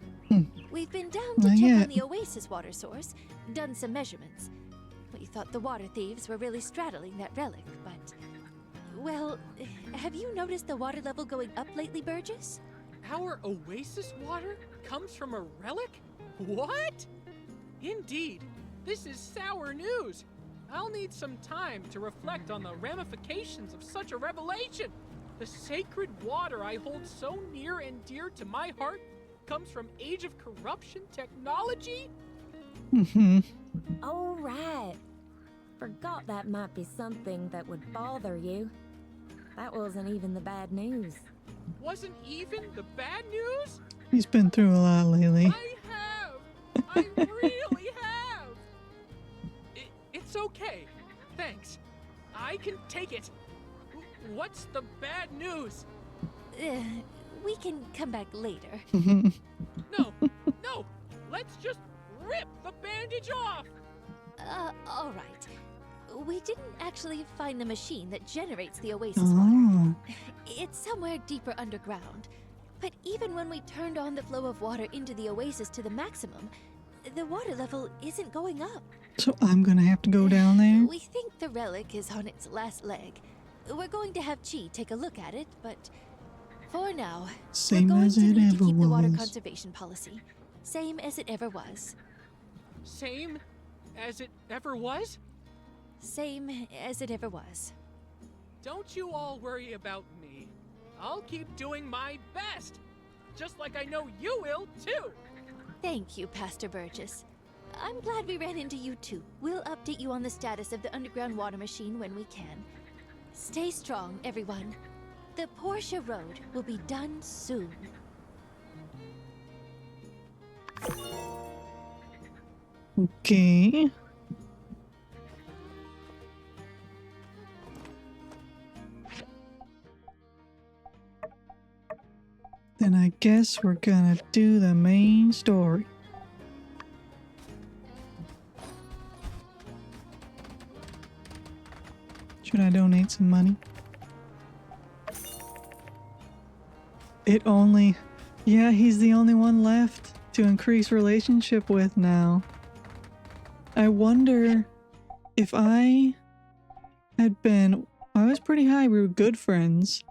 We've been down to Not check yet. on the Oasis water source, done some measurements. We thought the water thieves were really straddling that relic, but... Well, have you noticed the water level going up lately, Burgess? Our Oasis water comes from a relic? What? Indeed, this is sour news. I'll need some time to reflect on the ramifications of such a revelation. The sacred water I hold so near and dear to my heart comes from Age of Corruption technology? All right. Forgot that might be something that would bother you. That wasn't even the bad news. Wasn't even the bad news? He's been through a lot lately. I have! I really have! It's okay. Thanks. I can take it. What's the bad news? We can come back later. No, no! Let's just rip the bandage off! All right. We didn't actually find the machine that generates the Oasis Oh. water. It's somewhere deeper underground. But even when we turned on the flow of water into the Oasis to the maximum, the water level isn't going up. So I'm gonna have to go down there? We think the relic is on its last leg. We're going to have Chi take a look at it, but for now, Same we're going as to it need to ever keep the water was. conservation policy. Same as it ever was. Same as it ever was? Same as it ever was. Don't you all worry about me. I'll keep doing my best. Just like I know you will, too. Thank you, Pastor Burgess. I'm glad we ran into you too. We'll update you on the status of the underground water machine when we can. Stay strong, everyone. The Portia Road will be done soon. Okay. Then I guess we're gonna do the main story. Should I donate some money? It only... Yeah, he's the only one left to increase relationship with now. I wonder if I had been... I was pretty high, we were good friends.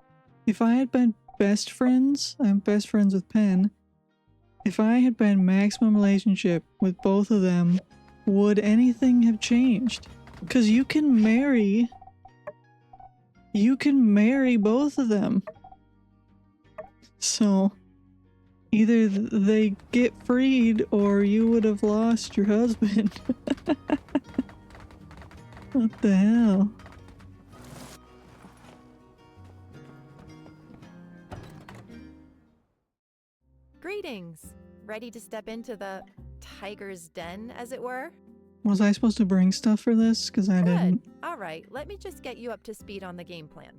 If I had been best friends, I'm best friends with Penn. If I had been maximum relationship with both of them, would anything have changed? Because you can marry both of them. So, either they get freed or you would have lost your husband. What the hell? Greetings! Ready to step into the tiger's den, as it were? Was I supposed to bring stuff for this? Because I didn't. Alright, let me just get you up to speed on the game plan.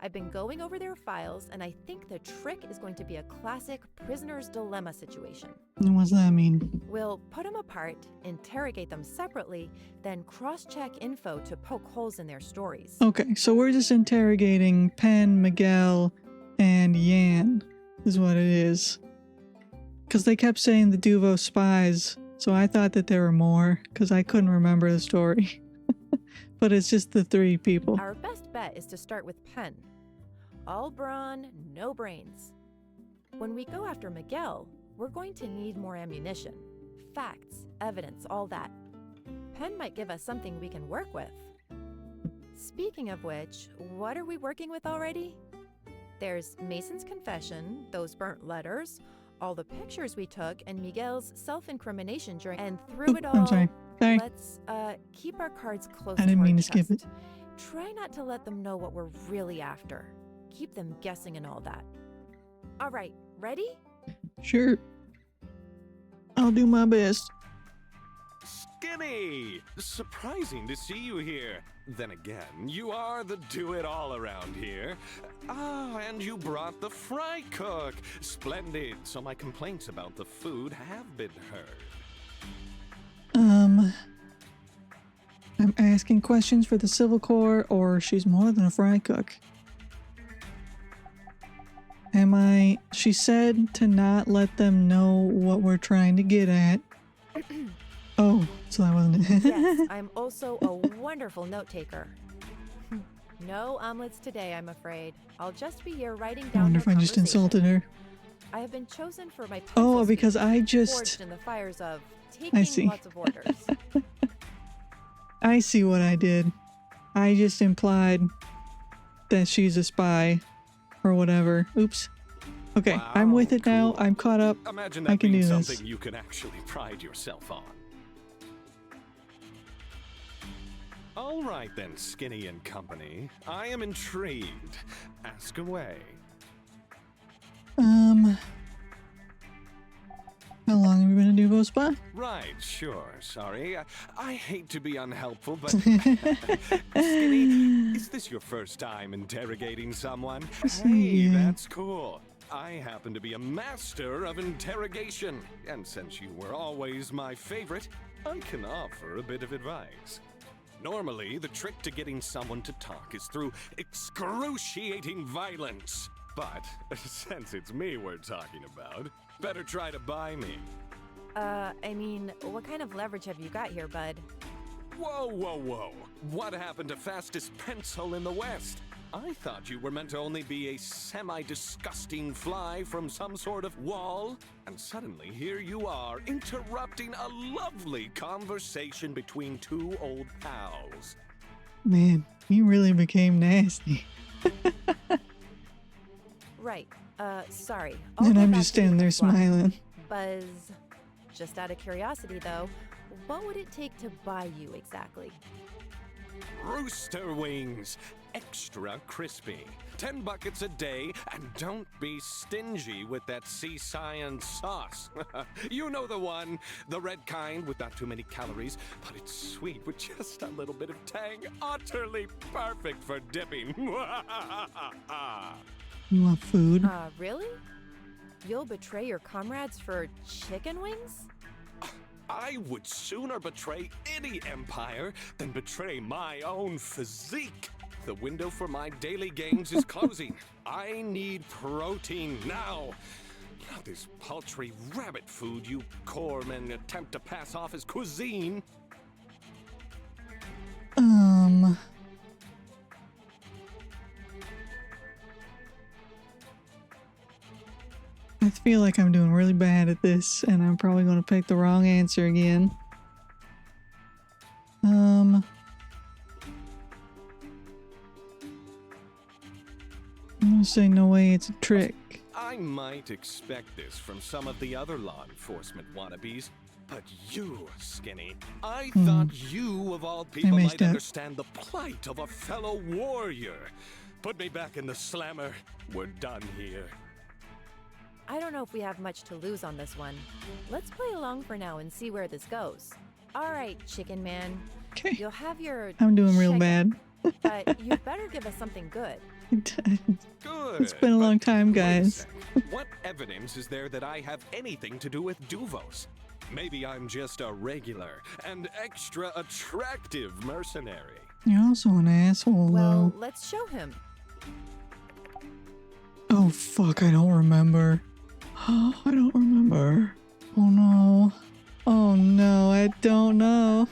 I've been going over their files, and I think the trick is going to be a classic prisoner's dilemma situation. And what's that mean? We'll put them apart, interrogate them separately, then cross-check info to poke holes in their stories. Okay, so we're just interrogating Penn, Miguel, and Yan, is what it is. Because they kept saying the Duvo spies, so I thought that there were more, because I couldn't remember the story. But it's just the three people. Our best bet is to start with Penn. All brawn, no brains. When we go after Miguel, we're going to need more ammunition. Facts, evidence, all that. Penn might give us something we can work with. Speaking of which, what are we working with already? There's Mason's confession, those burnt letters, all the pictures we took, and Miguel's self-incrimination during... And through it all, I'm sorry. Sorry. let's keep our cards close I didn't to our mean to skip it. chest. Try not to let them know what we're really after. Keep them guessing and all that. All right, ready? Sure. I'll do my best. Skinny! Surprising to see you here. Then again, you are the do-it-all around here. Ah, and you brought the fry cook. Splendid. So my complaints about the food have been heard. I'm asking questions for the Civil Corps, or she's more than a fry cook. She said to not let them know what we're trying to get at. Oh, so that wasn't it. Yes, I'm also a wonderful note taker. No omelets today, I'm afraid. I'll just be here writing I down wonder their if I just conversation. insulted her. I have been chosen for my Oh, pencil because speech, I just... forged in the fires of I taking see. lots of orders. I see what I did. I just implied that she's a spy or whatever. Oops. Okay, Wow, I'm with it now. cool. I'm caught up. Imagine I that can being do this. something you can actually pride yourself on. All right then, Skinny and company. I am intrigued. Ask away. How long have you been a Duvo spy? Right, sure. Sorry. I hate to be unhelpful, but... Skinny, is this your first time interrogating someone? Hey, Yeah. that's cool. I happen to be a master of interrogation. And since you were always my favorite, I can offer a bit of advice. Normally, the trick to getting someone to talk is through excruciating violence. But since it's me we're talking about, better try to buy me. I mean, what kind of leverage have you got here, bud? Whoa, whoa, whoa. What happened to fastest pencil in the West? I thought you were meant to only be a semi-disgusting fly from some sort of wall. And suddenly here you are, interrupting a lovely conversation between two old pals. Man, he really became nasty. Right. Sorry. And I'm just standing there smiling. Buzz. Just out of curiosity, though, what would it take to buy you exactly? Rooster wings, extra crispy. 10 buckets a day, and don't be stingy with that sea science sauce. You know the one, the red kind with not too many calories, but it's sweet with just a little bit of tang. Utterly perfect for dipping. You want food? Really? You'll betray your comrades for chicken wings? I would sooner betray any empire than betray my own physique. The window for my daily gains is closing. I need protein now. Not this paltry rabbit food you corpsmen attempt to pass off as cuisine. I feel like I'm doing really bad at this, and I'm probably going to pick the wrong answer again. I'm going to say no way, it's a trick. I might expect this from some of the other law enforcement wannabes, but you, Skinny, I thought you, of all people, might understand the plight of a fellow warrior. Put me back in the slammer. We're done here. I don't know if we have much to lose on this one. Let's play along for now and see where this goes. All right, Chicken Man. Okay. You'll have your I'm doing real bad. But you better give us something good. Good. It's been a long time, guys. What evidence is there that I have anything to do with Duvos? Maybe I'm just a regular and extra attractive mercenary. You're also an asshole, Well, though. let's show him. Oh, fuck, I don't remember. Oh, I don't remember. Oh, no. Oh, no, I don't know.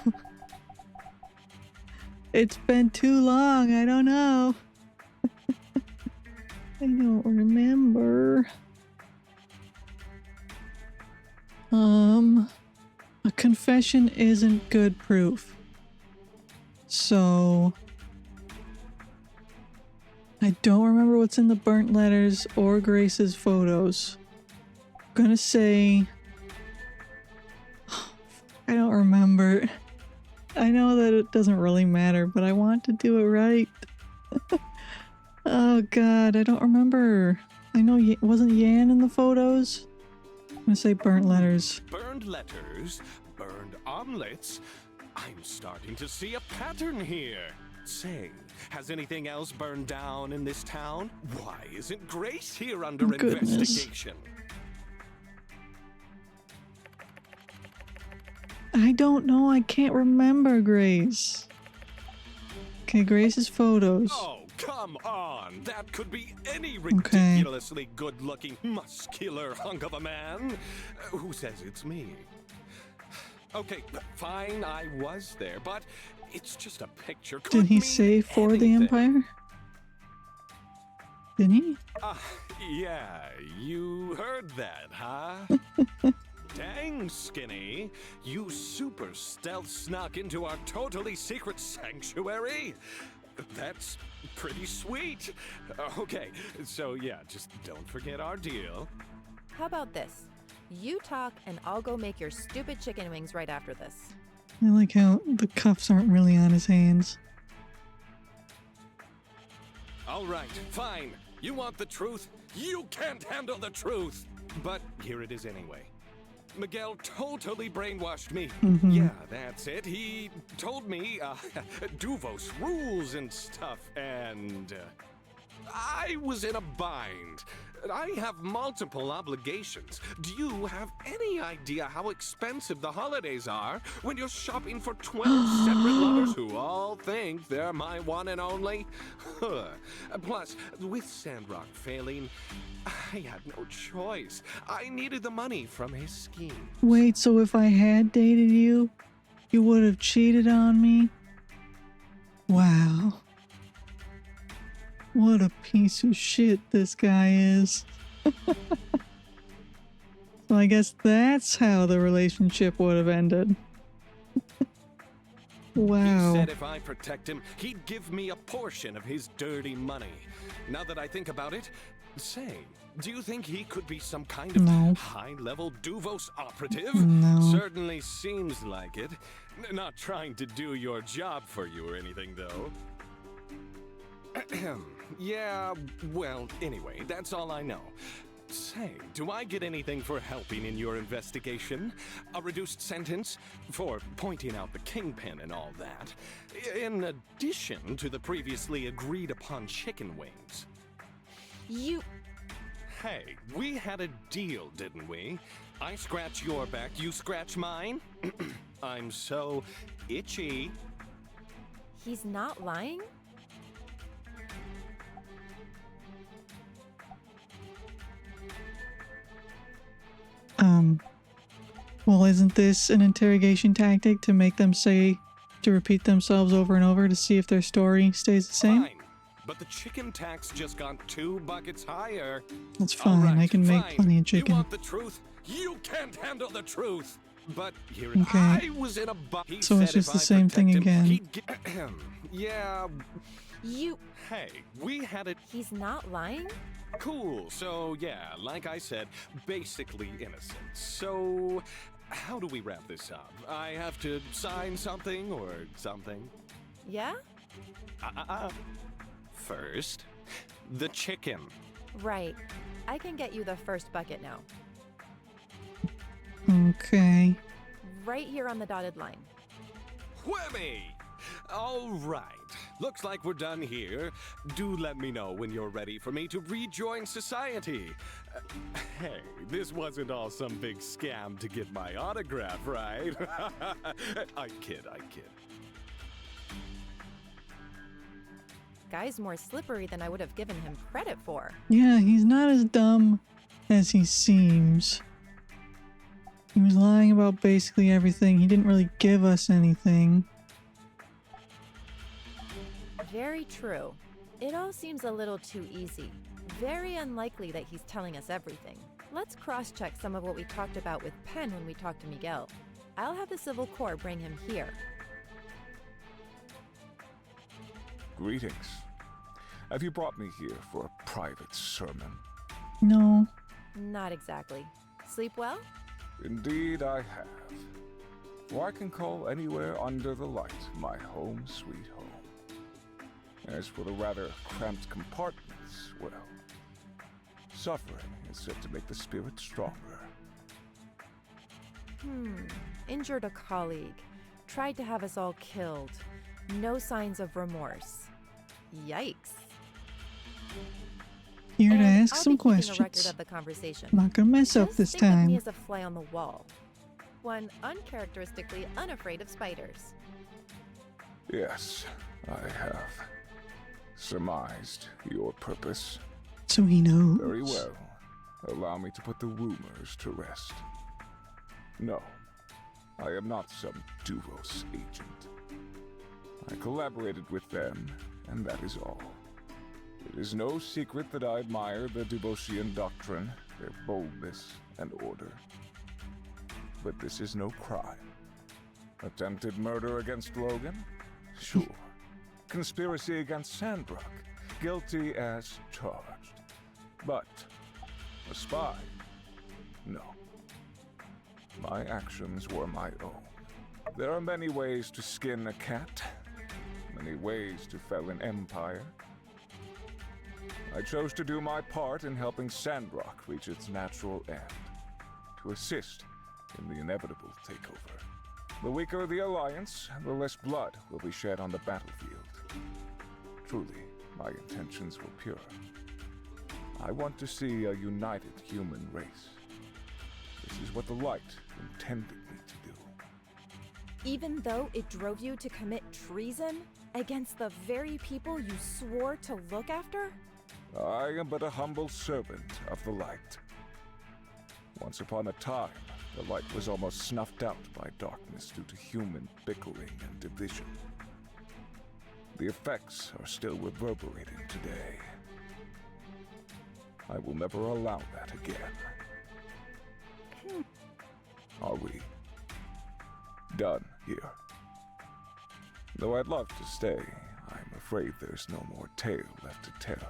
It's been too long, I don't know. I don't remember. A confession isn't good proof. So I don't remember what's in the burnt letters or Grace's photos. I'm gonna say I don't remember. I know that it doesn't really matter, but I want to do it right. Oh god, I don't remember. I know wasn't Yan in the photos? I'm gonna say burnt letters. Burned letters? Burned omelets? I'm starting to see a pattern here. Say, has anything else burned down in this town? Why isn't Grace here under investigation? I don't know. I can't remember Grace. Okay, Grace's photos. Oh, come on. That could be any ridiculously good-looking, muscular hunk of a man. Who says it's me? Okay, fine, I was there, but it's just a picture. Did he say for the Empire? Didn't he? Yeah, you heard that, huh? Dang, Skinny. You super stealth snuck into our totally secret sanctuary? That's pretty sweet. Okay, so yeah, just don't forget our deal. How about this? You talk and I'll go make your stupid chicken wings right after this. I like how the cuffs aren't really on his hands. All right, fine. You want the truth? You can't handle the truth! But here it is anyway. Miguel totally brainwashed me. Yeah, that's it. He told me, Duvos rules and stuff, and... I was in a bind. I have multiple obligations. Do you have any idea how expensive the holidays are when you're shopping for 12 separate lovers who all think they're my one and only? Plus, with Sandrock failing, I had no choice. I needed the money from his scheme. Wait, so if I had dated you, you would have cheated on me? Wow. What a piece of shit this guy is. So I guess that's how the relationship would have ended. Wow. He said if I protect him, he'd give me a portion of his dirty money. Now that I think about it, say, do you think he could be some kind of high-level Duvos operative? No. Certainly seems like it. Not trying to do your job for you or anything, though. Yeah, well, anyway, that's all I know. Say, do I get anything for helping in your investigation? A reduced sentence for pointing out the kingpin and all that, in addition to the previously agreed upon chicken wings. Hey, we had a deal, didn't we? I scratch your back, you scratch mine? I'm so itchy. He's not lying? Well, isn't this an interrogation tactic to make them to repeat themselves over and over to see if their story stays the same? Fine, but the chicken tax just got 2 buckets higher. That's fine, I can make plenty of chicken. You want the truth? You can't handle the truth. But here Okay. I was in a So it's just the same thing again. Yeah. Hey, we had it. He's not lying? Cool. So, yeah, like I said, basically innocent. So, how do we wrap this up? I have to sign something or something? Yeah? First, the chicken. Right. I can get you the first bucket now. Okay. Right here on the dotted line. Whammy! All right. Looks like we're done here. Do let me know when you're ready for me to rejoin society. Hey, this wasn't all some big scam to get my autograph, right? I kid. Guy's more slippery than I would have given him credit for. Yeah, he's not as dumb as he seems. He was lying about basically everything. He didn't really give us anything. Very true. It all seems a little too easy. Very unlikely that he's telling us everything. Let's cross-check some of what we talked about with Penn when we talked to Miguel. I'll have the Civil Corps bring him here. Greetings. Have you brought me here for a private sermon? No. Not exactly. Sleep well? Indeed I have. For I can call anywhere under the light my home sweet home. As for the rather cramped compartments, well, suffering is said to make the spirit stronger. Injured a colleague. Tried to have us all killed. No signs of remorse. Yikes. Here to And ask I'll some be keeping a record questions. of the conversation. Not gonna mess up Just this think of me time. as a fly on the wall. One uncharacteristically unafraid of spiders. Yes, I have surmised your purpose. So he knows. Very well. Allow me to put the rumors to rest. No, I am not some Duvos agent. I collaborated with them, and that is all. It is no secret that I admire the Duvosian doctrine, their boldness and order. But this is no crime. Attempted murder against Logan? Sure. Conspiracy against Sandrock? Guilty as charged. But a spy? No. My actions were my own. There are many ways to skin a cat, many ways to fell an empire. I chose to do my part in helping Sandrock reach its natural end, to assist in the inevitable takeover. The weaker the alliance, the less blood will be shed on the battlefield. Truly, my intentions were pure. I want to see a united human race. This is what the light intended me to do. Even though it drove you to commit treason against the very people you swore to look after? I am but a humble servant of the light. Once upon a time, the light was almost snuffed out by darkness due to human bickering and division. The effects are still reverberating today. I will never allow that again. Are we done here? Though I'd love to stay, I'm afraid there's no more tale left to tell.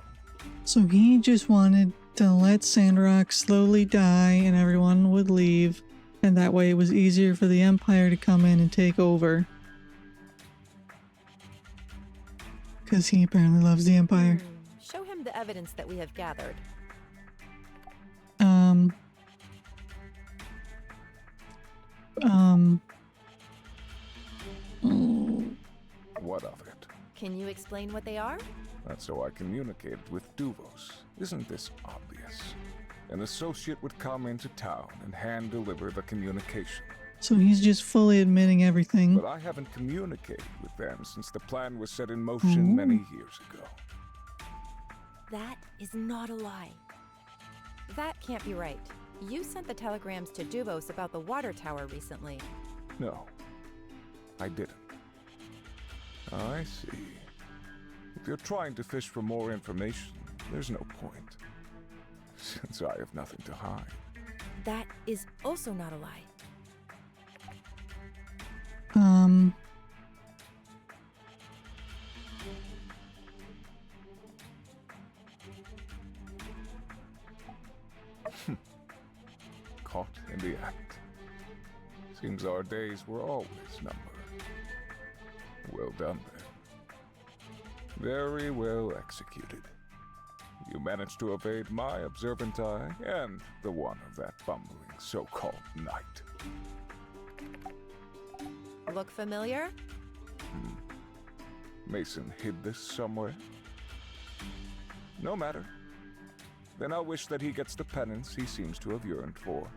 So he just wanted to let Sandrock slowly die and everyone would leave, and that way it was easier for the Empire to come in and take over. Because he apparently loves the Empire. Show him the evidence that we have gathered. What of it? Can you explain what they are? That's how I communicated with Duvos. Isn't this obvious? An associate would come into town and hand-deliver the communication. So he's just fully admitting everything. But I haven't communicated with them since the plan was set in motion many years ago. That is not a lie. That can't be right. You sent the telegrams to Duvos about the water tower recently. No, I didn't. I see. If you're trying to fish for more information, there's no point, since I have nothing to hide. That is also not a lie. Caught in the act. Seems our days were always numbered. Well done, then. Very well executed. You managed to evade my observant eye and the one of that bumbling so-called knight. Look familiar? Mason hid this somewhere? No matter. Then I'll wish that he gets the penance he seems to have yearned for.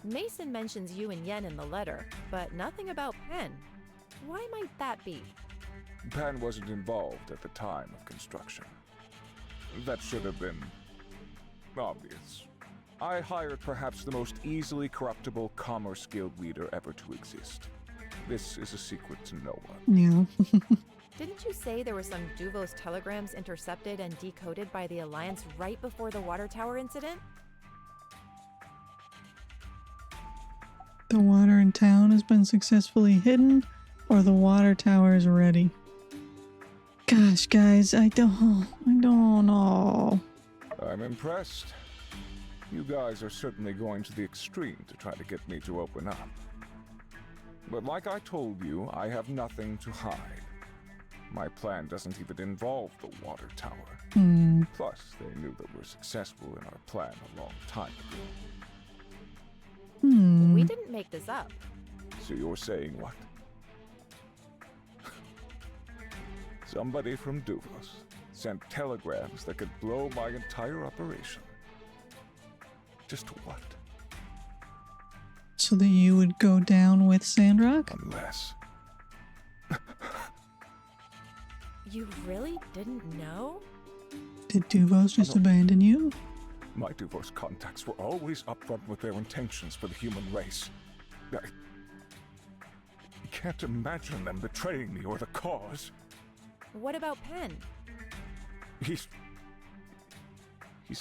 Mason mentions you and Yen in the letter, but nothing about Pen. Why might that be? Pan wasn't involved at the time of construction. That should have been obvious. I hired perhaps the most easily corruptible Commerce Guild leader ever to exist. This is a secret to no one. Yeah. Didn't you say there were some Duvos telegrams intercepted and decoded by the Alliance right before the water tower incident? The water in town has been successfully hidden, or the water tower is ready. Gosh, guys, I don't know. I'm impressed. You guys are certainly going to the extreme to try to get me to open up. But like I told you, I have nothing to hide. My plan doesn't even involve the water tower. Plus, they knew that we're successful in our plan a long time ago. We didn't make this up. So you're saying what? Somebody from Duvos sent telegrams that could blow my entire operation. Just what? So that you would go down with Sandrock? Unless... You really didn't know? Did Duvos just abandon you? My Duvos contacts were always upfront with their intentions for the human race. I can't imagine them betraying me or the cause. What about Pen? He's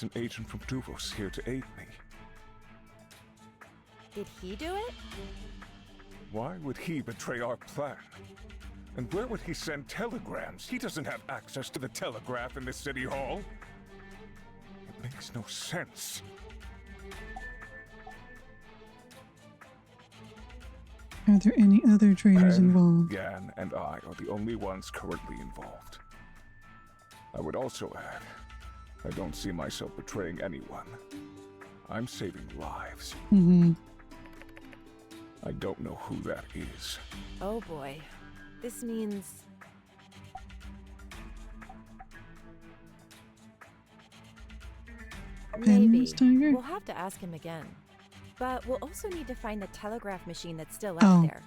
an agent from Duvos here to aid me. Did he do it? Why would he betray our plan? And where would he send telegrams? He doesn't have access to the telegraph in the city hall. It makes no sense. Are there any other traitors involved? Yan and I are the only ones currently involved. I would also add, I don't see myself betraying anyone. I'm saving lives. I don't know who that is. Oh boy. This means... Maybe. Miss Tiger? We'll have to ask him again. But we'll also need to find the telegraph machine that's still Oh, out there.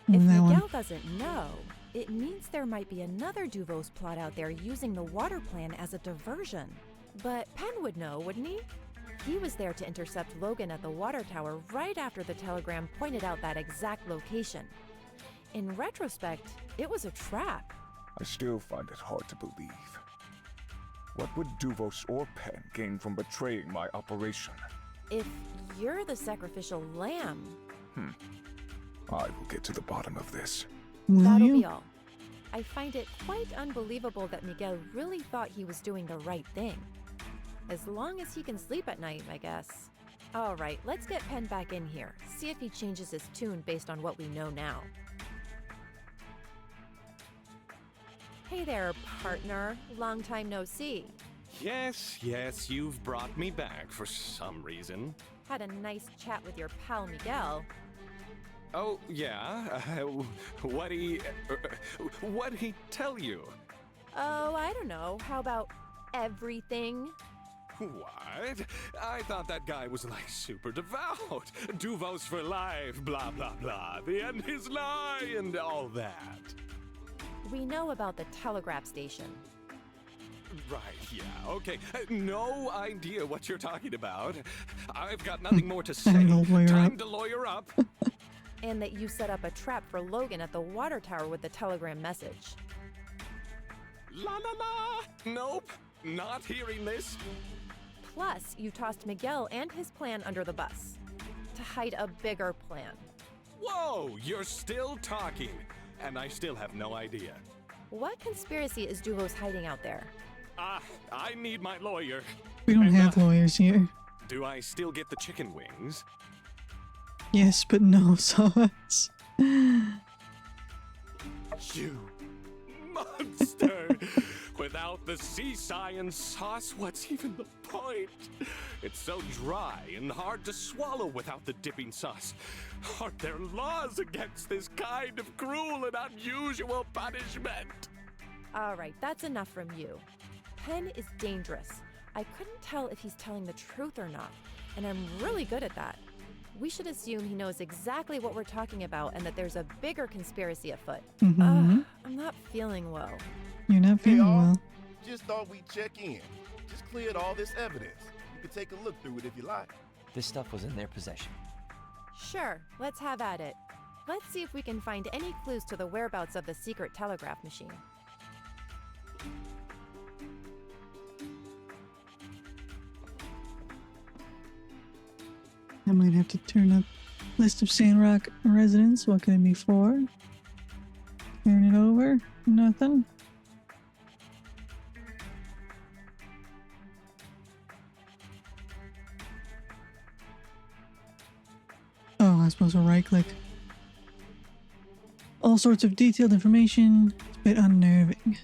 If that one. Miguel doesn't know, it means there might be another Duvos plot out there using the water plan as a diversion. But Penn would know, wouldn't he? He was there to intercept Logan at the water tower right after the telegram pointed out that exact location. In retrospect, it was a trap. I still find it hard to believe. What would Duvos or Penn gain from betraying my operation? If you're the sacrificial lamb, I will get to the bottom of this. Will that'll you? be all. I find it quite unbelievable that Miguel really thought he was doing the right thing. As long as he can sleep at night, I guess. All right, let's get Penn back in here. See if he changes his tune based on what we know now. Hey there, partner. Long time no see. Yes, you've brought me back for some reason. Had a nice chat with your pal Miguel. Oh, yeah? What'd he tell you? Oh, I don't know. How about everything? What? I thought that guy was like super devout. Duvos for life, blah, blah, blah. The end is nigh and all that. We know about the telegraph station. Right, yeah, okay. No idea what you're talking about. I've got nothing more to say. Time to lawyer up. And that you set up a trap for Logan at the water tower with the telegram message. La la la! Nope, not hearing this. Plus, you tossed Miguel and his plan under the bus to hide a bigger plan. Whoa, you're still talking, and I still have no idea. What conspiracy is Duvos hiding out there? I need my lawyer. We don't have lawyers here. Do I still get the chicken wings? Yes, but no sauce. You monster! Without the sea science sauce, what's even the point? It's so dry and hard to swallow without the dipping sauce. Aren't there laws against this kind of cruel and unusual punishment? All right, that's enough from you. Penn is dangerous. I couldn't tell if he's telling the truth or not, and I'm really good at that. We should assume he knows exactly what we're talking about and that there's a bigger conspiracy afoot. I'm not feeling well. You're not feeling well. Just thought we'd check in. Just cleared all this evidence. You could take a look through it if you like. This stuff was in their possession. Sure, let's have at it. Let's see if we can find any clues to the whereabouts of the secret telegraph machine. I might have to turn up list of Sandrock residents. What can it be for? Turn it over. Nothing. Oh, I'm supposed to right click. All sorts of detailed information. It's a bit unnerving.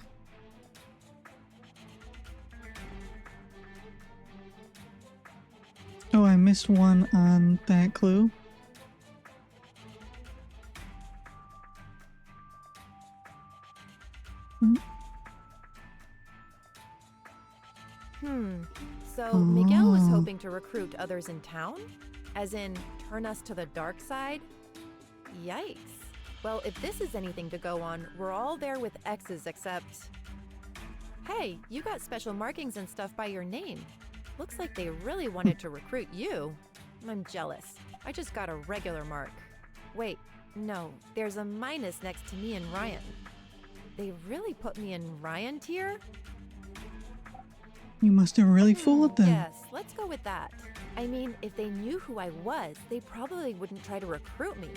Oh, I missed one on that clue. So Miguel was hoping to recruit others in town? As in, turn us to the dark side? Yikes. Well, if this is anything to go on, we're all there with X's except... Hey, you got special markings and stuff by your name. Looks like they really wanted to recruit you. I'm jealous. I just got a regular mark. Wait, no, there's a minus next to me and Ryan. They really put me in Ryan tier? You must have really fooled them. Yes, let's go with that. I mean, if they knew who I was, they probably wouldn't try to recruit me,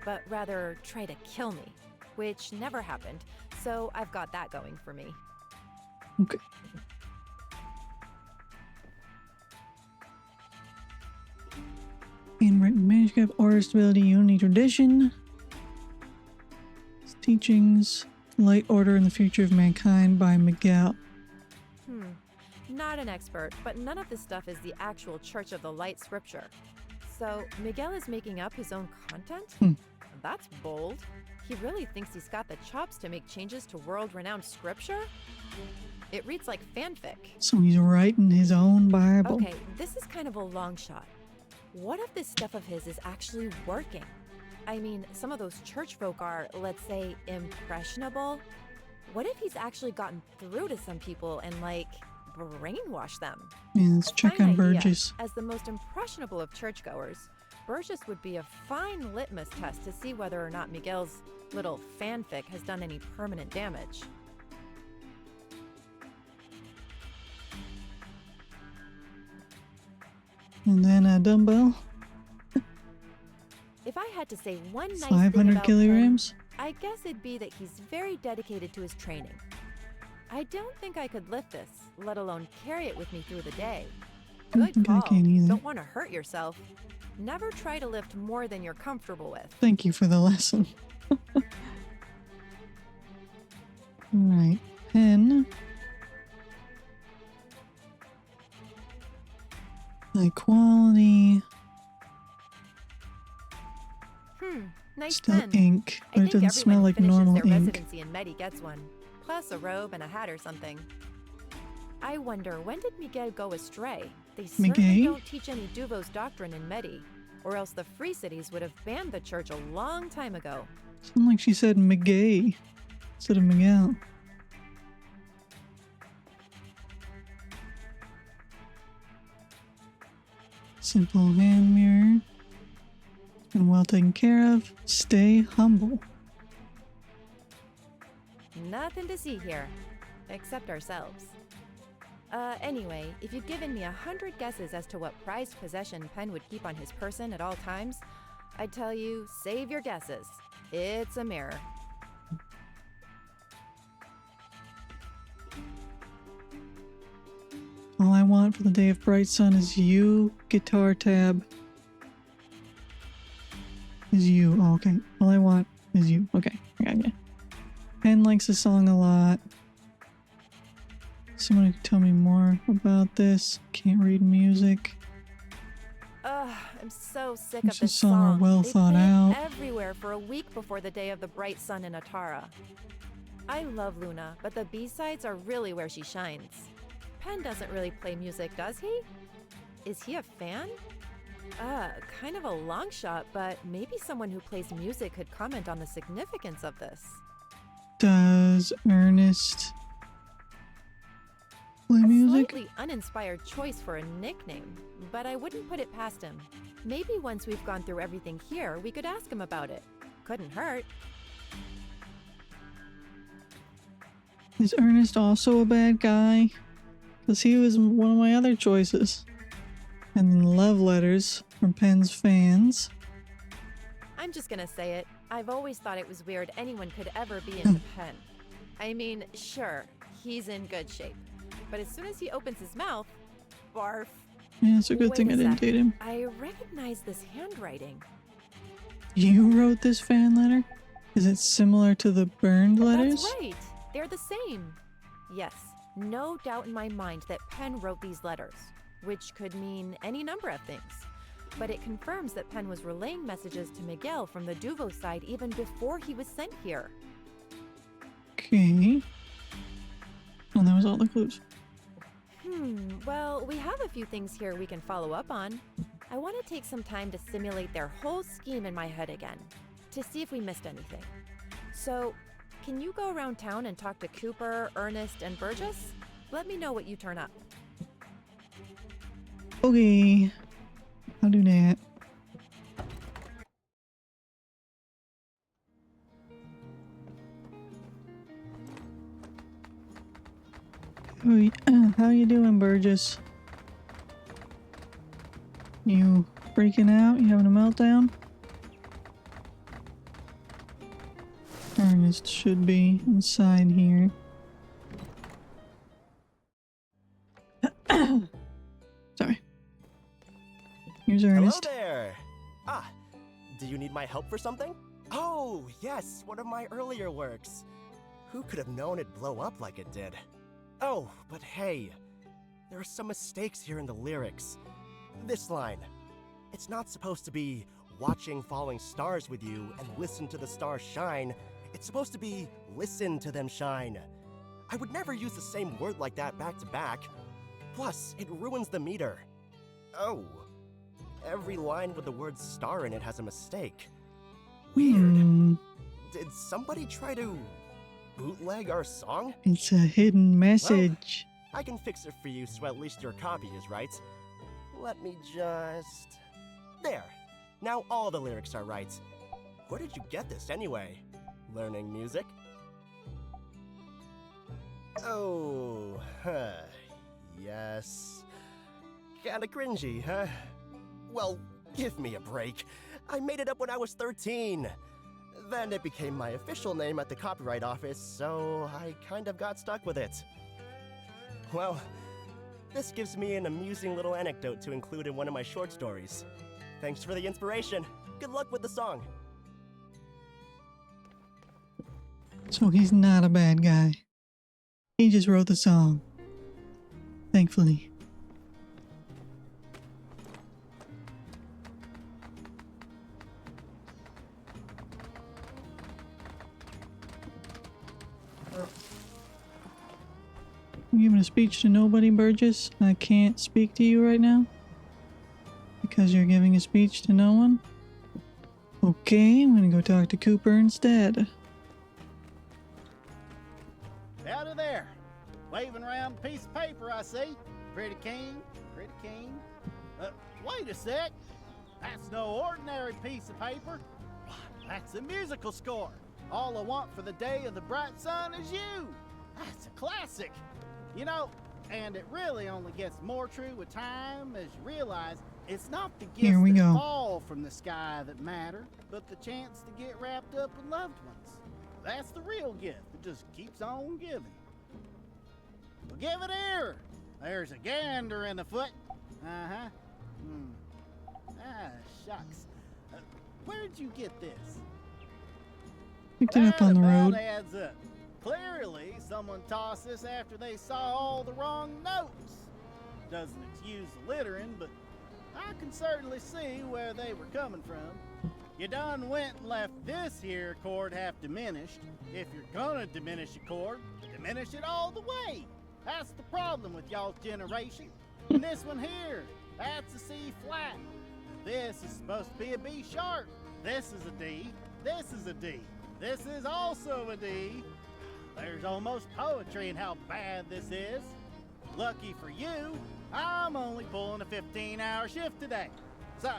but rather try to kill me, which never happened, so I've got that going for me. Okay. Handwritten manuscript, order, stability, unity, tradition. Teachings, Light Order and the Future of Mankind by Miguel. Not an expert, but none of this stuff is the actual Church of the Light scripture. So Miguel is making up his own content? That's bold. He really thinks he's got the chops to make changes to world-renowned scripture? It reads like fanfic. So he's writing his own Bible. Okay, this is kind of a long shot. What if this stuff of his is actually working? I mean, some of those church folk are, let's say, impressionable. What if he's actually gotten through to some people and, like, brainwashed them? Yeah, let's check on Burgess. As the most impressionable of churchgoers, Burgess would be a fine litmus test to see whether or not Miguel's little fanfic has done any permanent damage. And then a dumbbell. If I had to say one nice 500 thing about kilograms. Him, I guess it'd be that he's very dedicated to his training. I don't think I could lift this, let alone carry it with me through the day. Good call. Don't want to hurt yourself. Never try to lift more than you're comfortable with. Thank you for the lesson. Right, pen. High quality. Nice Still pen. ink, I but it think doesn't smell everyone like finishes normal their ink. residency in Medi gets one, plus a robe and a hat or something. I wonder, when did Miguel go astray? They certainly Miguel? don't teach any Duvos doctrine in Medi, or else the Free Cities would have banned the church a long time ago. Sounded like she said McGay instead of Miguel. Simple hand mirror. And well taken care of. Stay humble. Nothing to see here, except ourselves. Anyway, if you'd given me 100 guesses as to what prized possession Penn would keep on his person at all times, I'd tell you, save your guesses. It's a mirror. All I want for the day of bright sun is you, guitar tab. Is you. Oh, okay. All I want is you. Okay, I got you. Penn likes the song a lot. Someone can tell me more about this. Can't read music. Ugh, I'm so sick This of this is song song. well They thought play it out. everywhere for a week before the day of the bright sun in Atara. I love Luna, but the B-sides are really where she shines. Penn doesn't really play music, does he? Is he a fan? Kind of a long shot, but maybe someone who plays music could comment on the significance of this. Does Ernest play music? Slightly uninspired choice for a nickname, but I wouldn't put it past him. Maybe once we've gone through everything here, we could ask him about it. Couldn't hurt. Is Ernest also a bad guy? Because he was one of my other choices. And then love letters from Penn's fans. I'm just gonna say it. I've always thought it was weird anyone could ever be into Penn. I mean, sure, he's in good shape. But as soon as he opens his mouth, barf. Yeah, it's a good Wait thing I didn't sec. date him. I recognize this handwriting. You wrote this fan letter? Is it similar to the burned letters? That's right. They're the same. Yes, no doubt in my mind that Penn wrote these letters, which could mean any number of things. But it confirms that Penn was relaying messages to Miguel from the Duvo side even before he was sent here. Okay. And that was all the clues. Well, we have a few things here we can follow up on. I want to take some time to simulate their whole scheme in my head again, to see if we missed anything. So, can you go around town and talk to Cooper, Ernest, and Burgess? Let me know what you turn up. Okay. I'll do that. How you doing, Burgess? You freaking out? You having a meltdown? Ernest should be inside here. Sorry. Here's Ernest. Hello there! Ah, do you need my help for something? Oh, yes, one of my earlier works. Who could have known it'd blow up like it did? Oh, but hey, there are some mistakes here in the lyrics. This line, it's not supposed to be watching falling stars with you and listen to the stars shine. It's supposed to be listen to them shine. I would never use the same word like that back to back. Plus, it ruins the meter. Oh. Every line with the word star in it has a mistake. Weird. Did somebody try to bootleg our song? It's a hidden message. Well, I can fix it for you so at least your copy is right. Let me just... There. Now all the lyrics are right. Where did you get this anyway? Learning music? Oh, yes. Kinda cringy, huh? Well, give me a break. I made it up when I was 13. Then it became my official name at the Copyright Office, so I kind of got stuck with it. Well, this gives me an amusing little anecdote to include in one of my short stories. Thanks for the inspiration. Good luck with the song. So he's not a bad guy. He just wrote the song. Thankfully. You giving a speech to nobody, Burgess? I can't speak to you right now? Because you're giving a speech to no one? Okay, I'm gonna go talk to Cooper instead. Howdy there. Waving around a piece of paper, I see. Pretty keen, pretty keen. Wait a sec. That's no ordinary piece of paper. Why, that's a musical score. All I want for the day of the bright sun is you. That's a classic. You know, and it really only gets more true with time as you realize it's not the gifts that fall from the sky that matter, but the chance to get wrapped up with loved ones. That's the real gift that just keeps on giving. Well, give it here. There's a gander in the foot. Uh-huh. Ah, shucks. Where'd you get this? Picked it up on the road. Adds up. Clearly, someone tossed this after they saw all the wrong notes. Doesn't excuse the littering, but I can certainly see where they were coming from. You done went and left this here chord half diminished. If you're gonna diminish a chord, diminish it all the way. That's the problem with y'all's generation. And this one here, that's a C flat. This is supposed to be a B sharp. This is a D. This is a D. This is also a D. There's almost poetry in how bad this is. Lucky for you, I'm only pulling a 15-hour shift today. So,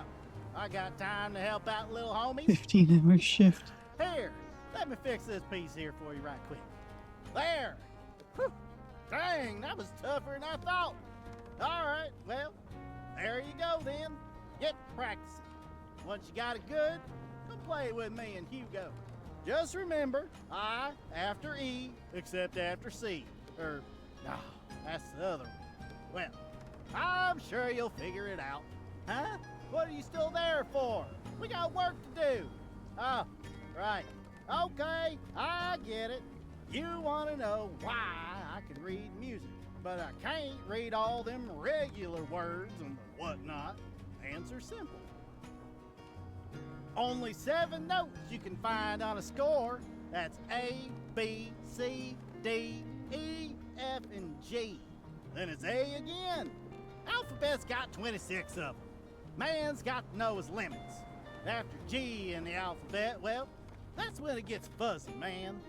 I got time to help out little homies. 15-hour shift. Here, let me fix this piece here for you right quick. There. Whew. Dang, that was tougher than I thought. All right, well, there you go then. Get practicing. Once you got it good, come play with me and Hugo. Just remember, I after E, except after C. No, that's the other one. Well, I'm sure you'll figure it out. Huh? What are you still there for? We got work to do. Oh, right. Okay, I get it. You want to know why I can read music, but I can't read all them regular words and whatnot. Answer simple. Only 7 notes you can find on a score. That's A, B, C, D, E, F, and G. Then it's A again. Alphabet's got 26 of them. Man's got to know his limits. After G in the alphabet, well, that's when it gets fuzzy, man.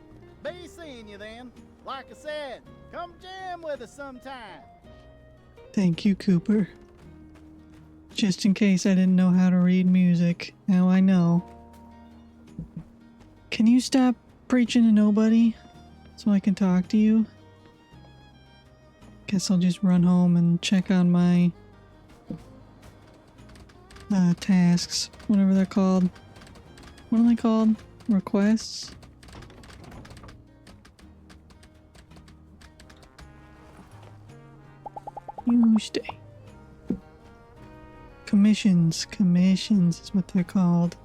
Be seeing you then. Like I said, come jam with us sometime. Thank you, Cooper. Just in case I didn't know how to read music. Now I know. Can you stop preaching to nobody so I can talk to you? Guess I'll just run home and check on my tasks, whatever they're called. What are they called? Requests? You stay. Commissions is what they're called.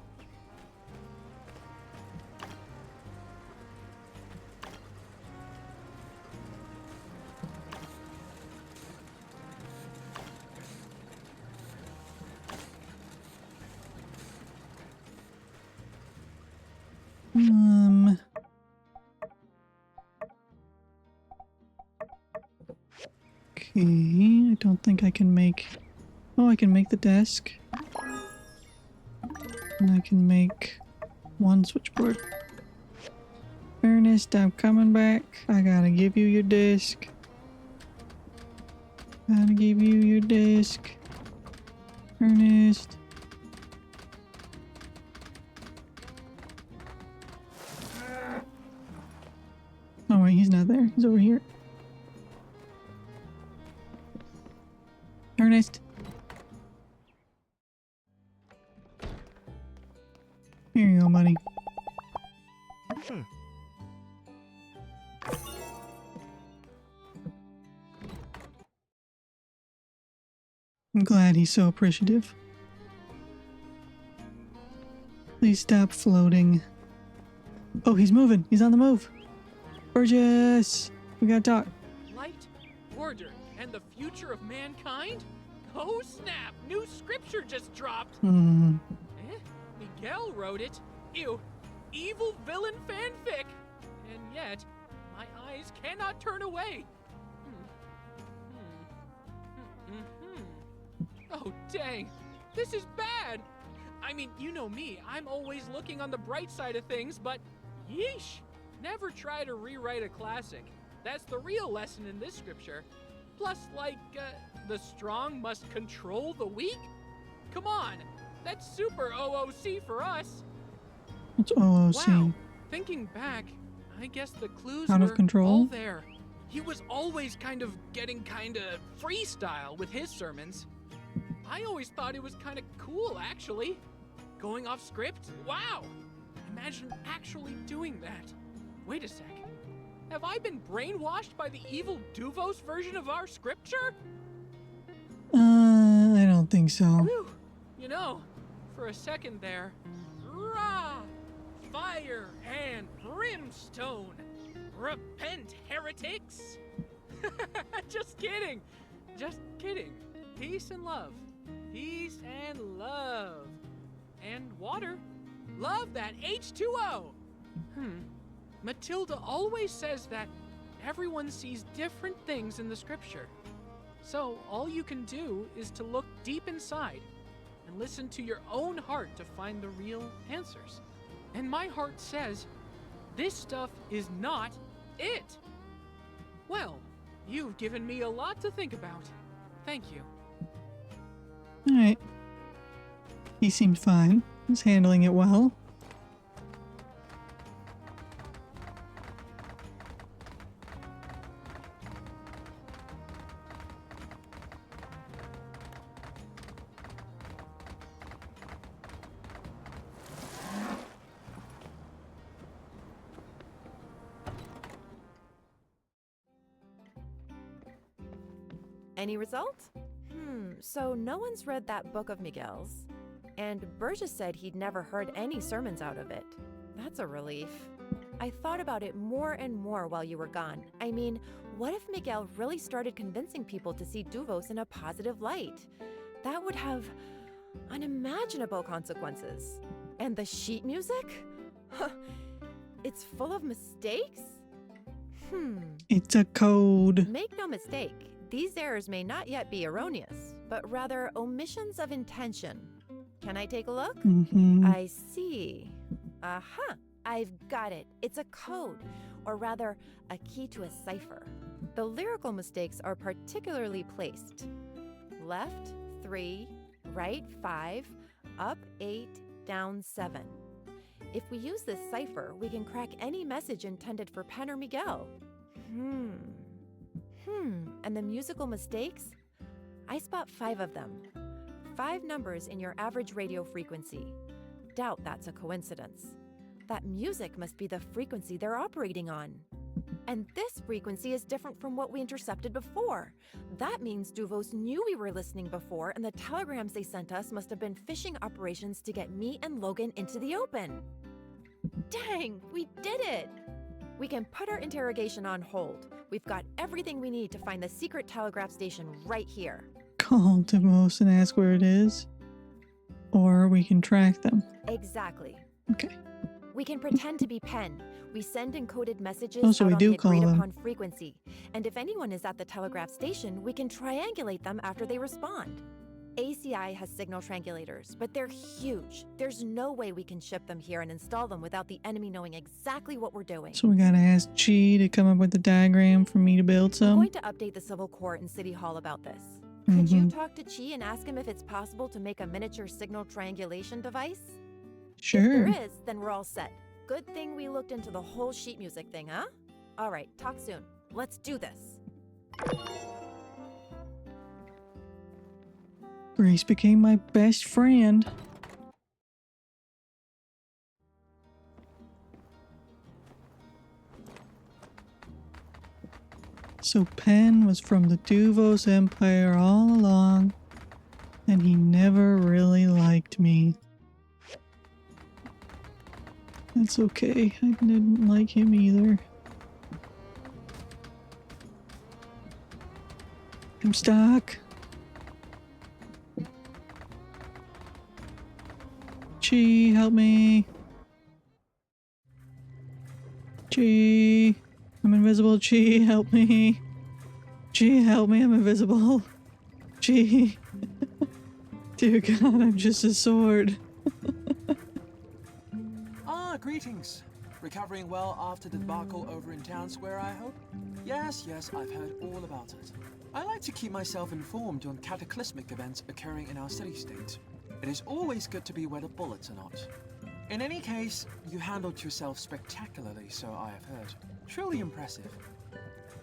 I don't think I can make... Oh, I can make the desk. And I can make one switchboard. Ernest, I'm coming back. I gotta give you your disc. Gotta give you your disc. Ernest. Oh wait, he's not there. He's over here. Ernest. Here you go, buddy. I'm glad he's so appreciative. Please stop floating. Oh, he's moving. He's on the move. Burgess! We gotta talk. Light, order, and the future of mankind? Oh snap! New scripture just dropped! Hmm. Miguel wrote it. Ew. Evil villain fanfic! And yet, my eyes cannot turn away. Oh, dang. This is bad. I mean, you know me. I'm always looking on the bright side of things, but yeesh. Never try to rewrite a classic. That's the real lesson in this scripture. Plus, like, the strong must control the weak? Come on. That's super OOC for us. What's OOC? Wow. Thinking back, I guess the clues Out were of control? all there. He was always getting freestyle with his sermons. I always thought it was kind of cool, actually. Going off script? Wow! Imagine actually doing that. Wait a sec. Have I been brainwashed by the evil Duvos version of our scripture? I don't think so. Whew. You know, for a second there, rah! Fire and brimstone! Repent, heretics! Just kidding! Just kidding. Peace and love. Peace and love. And water. Love that H2O! Matilda always says that everyone sees different things in the scripture. So all you can do is to look deep inside and listen to your own heart to find the real answers. And my heart says, this stuff is not it. Well, you've given me a lot to think about. Thank you. Alright. He seemed fine. He's handling it well. Any results? So no one's read that book of Miguel's. And Burgess said he'd never heard any sermons out of it. That's a relief. I thought about it more and more while you were gone. I mean, what if Miguel really started convincing people to see Duvos in a positive light? That would have unimaginable consequences. And the sheet music? It's full of mistakes? It's a code. Make no mistake. These errors may not yet be erroneous, but rather omissions of intention. Can I take a look? I see. Aha! I've got it. It's a code, or rather, a key to a cipher. The lyrical mistakes are particularly placed. Left 3, right 5, up 8, down 7. If we use this cipher, we can crack any message intended for Pen or Miguel. And the musical mistakes? I spot 5 of them. 5 numbers in your average radio frequency. Doubt that's a coincidence. That music must be the frequency they're operating on. And this frequency is different from what we intercepted before. That means Duvos knew we were listening before, and the telegrams they sent us must have been phishing operations to get me and Logan into the open. Dang, we did it! We can put our interrogation on hold. We've got everything we need to find the secret telegraph station right here. Call Duvos and ask where it is. Or we can track them. Exactly. Okay. We can pretend to be Pen. We send encoded messages Oh, so out we on do the call agreed them. upon frequency. And if anyone is at the telegraph station, we can triangulate them after they respond. ACI has signal triangulators, but they're huge. There's no way we can ship them here and install them without the enemy knowing exactly what we're doing. So we gotta ask Chi to come up with a diagram for me to build I'm some. going to update the civil court and city hall about this. Could you talk to Chi and ask him if it's possible to make a miniature signal triangulation device? Sure. If there is, then we're all set. Good thing we looked into the whole sheet music thing, huh? All right, talk soon. Let's do this. Grace became my best friend. So Pen was from the Duvos Empire all along, and he never really liked me. That's okay, I didn't like him either. I'm stuck. Chi, help me. Chi, I'm invisible. Chi, help me. Chi, help me, I'm invisible. Chi. Dear God, I'm just a sword. Greetings. Recovering well after the debacle over in Town Square, I hope? Yes, I've heard all about it. I like to keep myself informed on cataclysmic events occurring in our city-state. It is always good to be where the bullets are not. In any case, you handled yourself spectacularly, so I have heard. Truly impressive.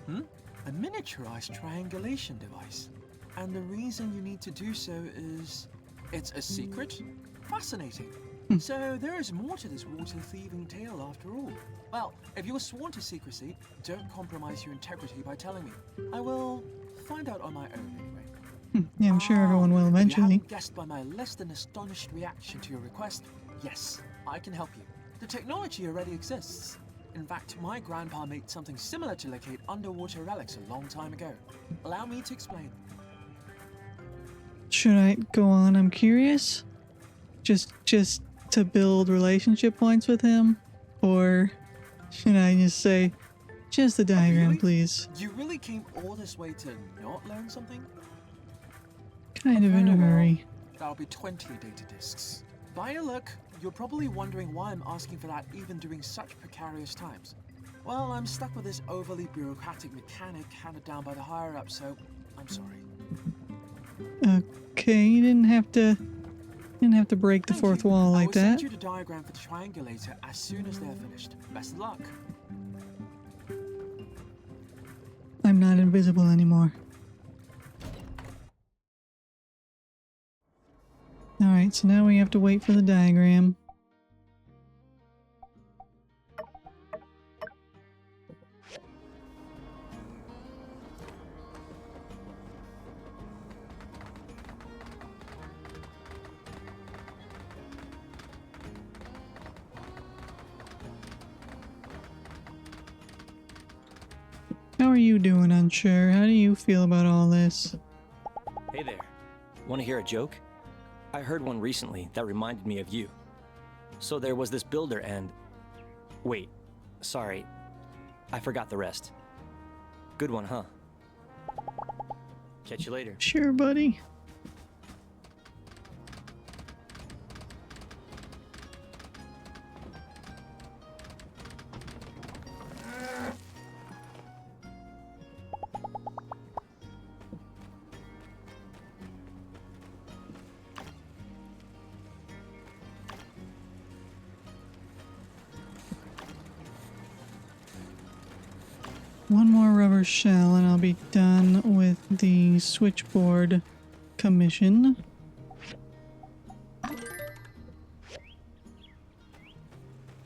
A miniaturized triangulation device. And the reason you need to do so is... it's a secret? Fascinating. So there is more to this water-thieving tale after all. Well, if you were sworn to secrecy, don't compromise your integrity by telling me. I will find out on my own anyway. Yeah, I'm sure everyone will If you eventually. haven't guessed by my less than astonished reaction to your request, yes, I can help you. The technology already exists. In fact, my grandpa made something similar to locate underwater relics a long time ago. Allow me to explain. Should I go on? I'm curious. Just to build relationship points with him? Or should I just say, just the diagram, please? You really came all this way to not learn something? Kind of in a hurry. That'll be 20 data disks. By your look, you're probably wondering why I'm asking for that even during such precarious times. Well, I'm stuck with this overly bureaucratic mechanic handed down by the higher-ups, so I'm sorry. Okay, you didn't have to break the fourth wall like I will that. send you the diagram for the triangulator as soon as they're finished. Best of luck. I'm not invisible anymore. Alright, so now we have to wait for the diagram. How are you doing, Unsure? How do you feel about all this? Hey there. Want to hear a joke? I heard one recently that reminded me of you. So there was this builder and... Wait, sorry. I forgot the rest. Good one, huh? Catch you later. Sure, buddy. One more rubber shell and I'll be done with the switchboard commission.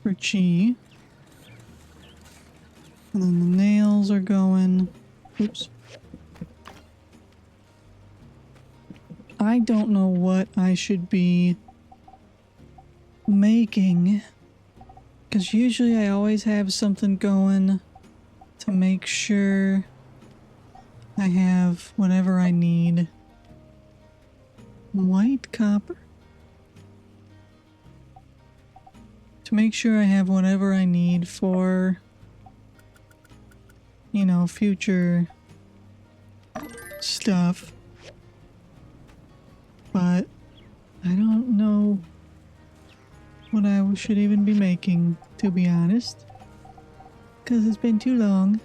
For Chi. And then the nails are going. Oops. I don't know what I should be making. Because usually I always have something going to make sure I have whatever I need. White copper. to make sure I have whatever I need for, you know, future stuff. But I don't know what I should even be making, to be honest, because it's been too long.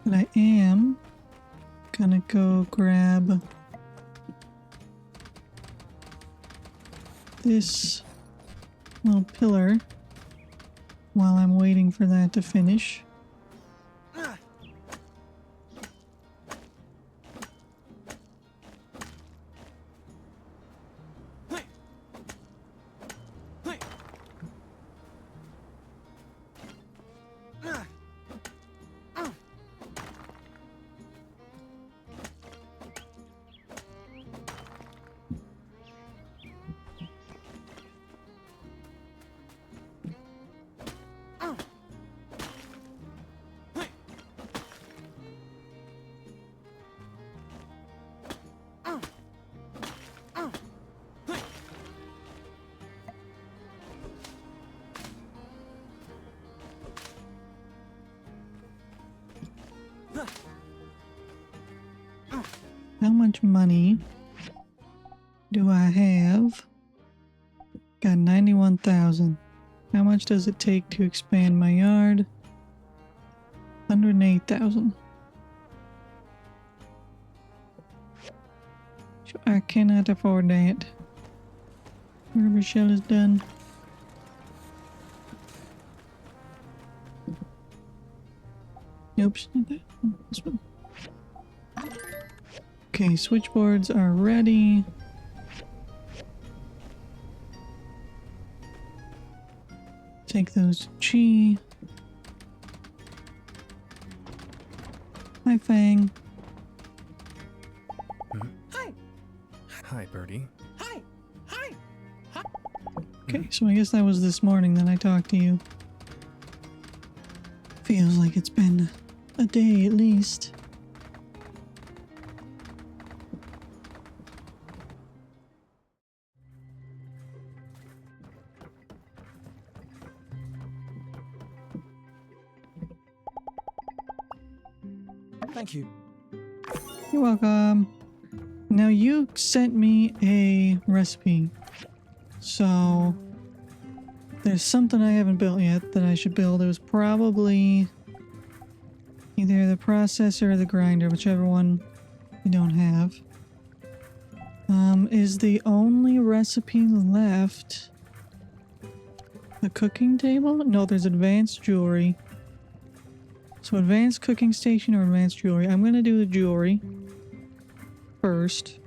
But I am gonna go grab this little pillar while I'm waiting for that to finish. How much money do I have? Got 91,000. How much does it take to expand my yard? 108,000. I cannot afford that. Rubber shell is done. Oops, not that one. This one. Okay, switchboards are ready. Take those to Chi. Hi, Fang. Hi. Hi, Birdie. Hi. Hi. Hi. Okay, so I guess that was this morning that I talked to you. Feels like it's been a day at least. Thank you. You're welcome. Now you sent me a recipe. So there's something I haven't built yet that I should build. It was probably either the processor or the grinder, whichever one you don't have. Is the only recipe left the cooking table? No, there's advanced jewelry. So advanced cooking station or advanced jewelry? I'm gonna do the jewelry first.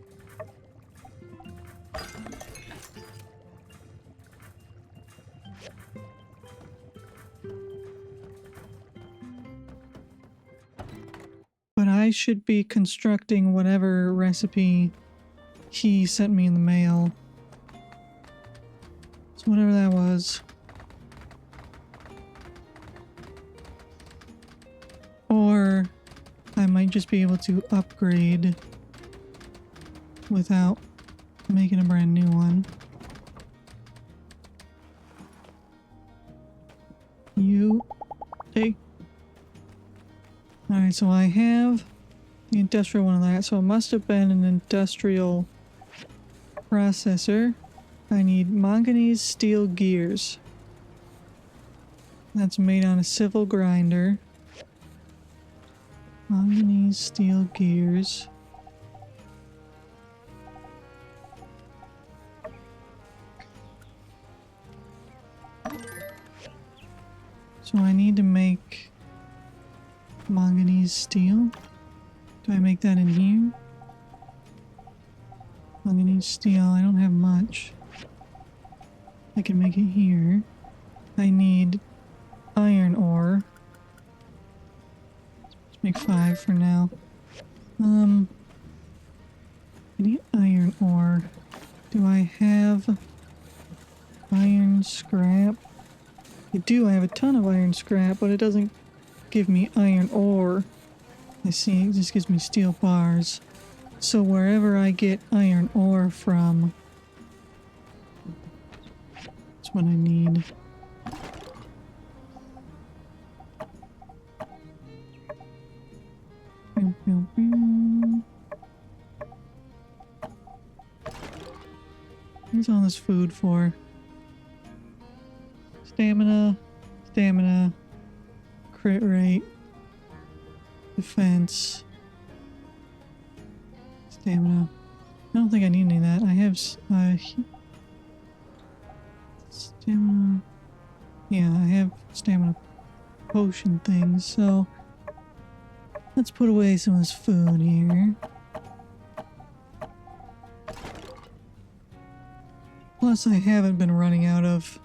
But I should be constructing whatever recipe he sent me in the mail. So whatever that was. Or I might just be able to upgrade without making a brand new one. You take. Alright, so I have the industrial one of that, so it must have been an industrial processor. I need manganese steel gears. That's made on a civil grinder. Manganese steel gears. So I need to make manganese steel. Do I make that in here? Manganese steel, I don't have much. I can make it here. I need iron ore. Let's make 5 for now. I need iron ore. Do I have iron scrap? I do, I have a ton of iron scrap, but it doesn't give me iron ore. I see, it just gives me steel bars. So wherever I get iron ore from, that's what I need. Pew, pew, pew. What's all this food for? Stamina, stamina, crit rate, defense, stamina. I don't think I need any of that. I have stamina. Yeah, I have stamina potion things, so let's put away some of this food here. Plus, I haven't been running out of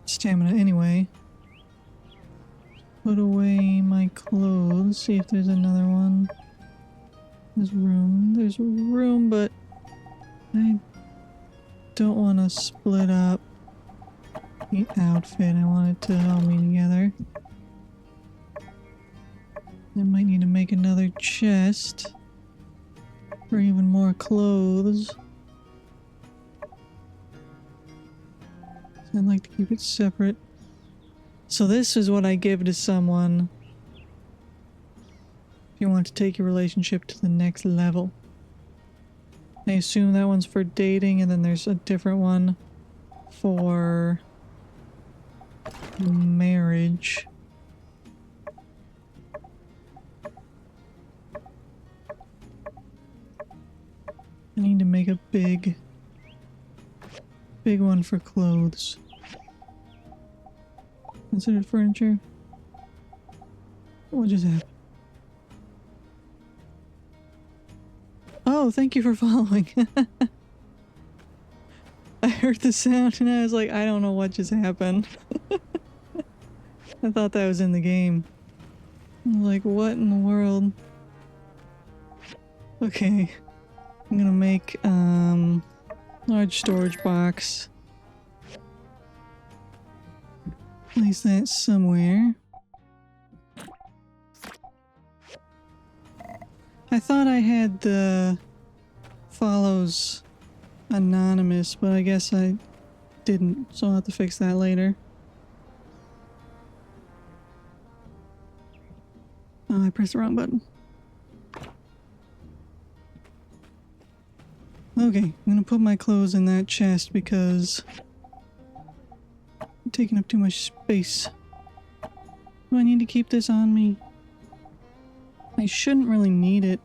stamina anyway. Put away my clothes, see if there's another one. There's room, but I don't want to split up the outfit. I want it to all be together. I might need to make another chest for even more clothes. I'd like to keep it separate. So this is what I give to someone if you want to take your relationship to the next level. I assume that one's for dating, and then there's a different one for marriage. I need to make a big one for clothes. Considered furniture? What just happened? Oh, thank you for following. I heard the sound and I was like, I don't know what just happened. I thought that was in the game. I was like, what in the world? Okay. I'm gonna make, large storage box. Place that somewhere. I thought I had the follows anonymous, but I guess I didn't, so I'll have to fix that later. Oh, I pressed the wrong button. Okay, I'm gonna put my clothes in that chest because I'm taking up too much space. Do I need to keep this on me? I shouldn't really need it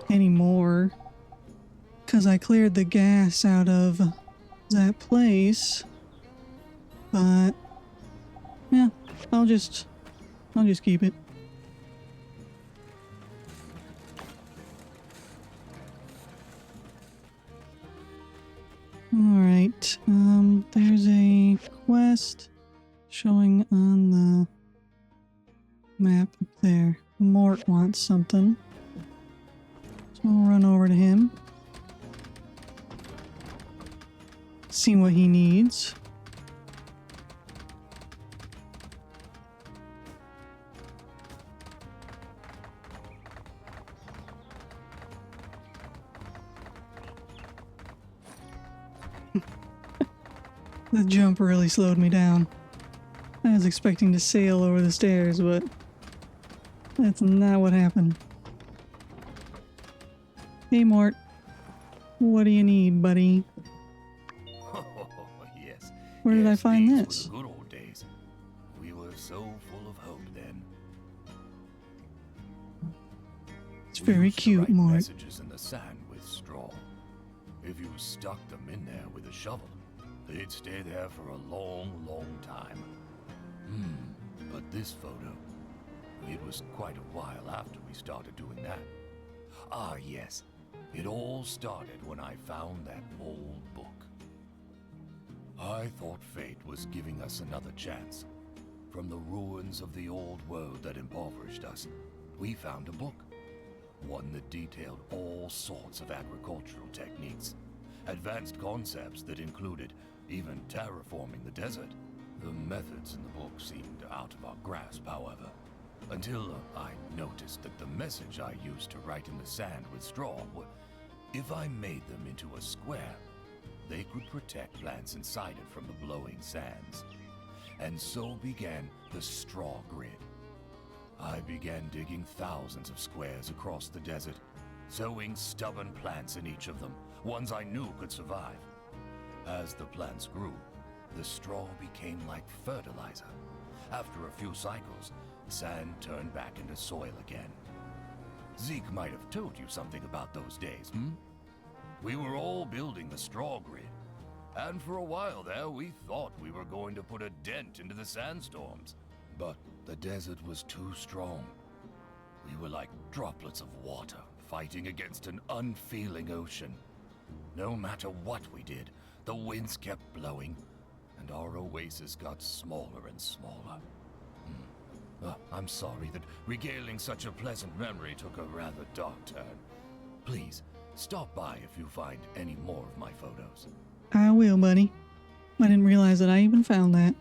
anymore because I cleared the gas out of that place. But yeah, I'll just keep it. Alright, there's a quest showing on the map up there. Mort wants something. So I'll run over to him. See what he needs. The jump really slowed me down. I was expecting to sail over the stairs, but that's not what happened. Hey, Mort. What do you need, buddy? Oh, yes. Where did I Yes, find these this? were the good old days. We were so full of hope then. It's very cute, Write Mort. messages in the sand with straw. If you stuck them in there with a shovel, they'd stay there for a long, long time. But this photo, it was quite a while after we started doing that. Ah, yes. It all started when I found that old book. I thought fate was giving us another chance. From the ruins of the old world that impoverished us, we found a book. One that detailed all sorts of agricultural techniques. Advanced concepts that included even terraforming the desert. The methods in the book seemed out of our grasp, however. Until I noticed that the message I used to write in the sand with straw, if I made them into a square, they could protect plants inside it from the blowing sands. And so began the straw grid. I began digging thousands of squares across the desert, sowing stubborn plants in each of them, ones I knew could survive. As the plants grew, the straw became like fertilizer. After a few cycles, sand turned back into soil again. Zeke might have told you something about those days, hmm? We were all building the straw grid, and for a while there we thought we were going to put a dent into the sandstorms. But the desert was too strong. We were like droplets of water fighting against an unfeeling ocean. No matter what we did, the winds kept blowing, and our oasis got smaller and smaller. I'm sorry that regaling such a pleasant memory took a rather dark turn. Please, stop by if you find any more of my photos. I will, buddy. I didn't realize that I even found that.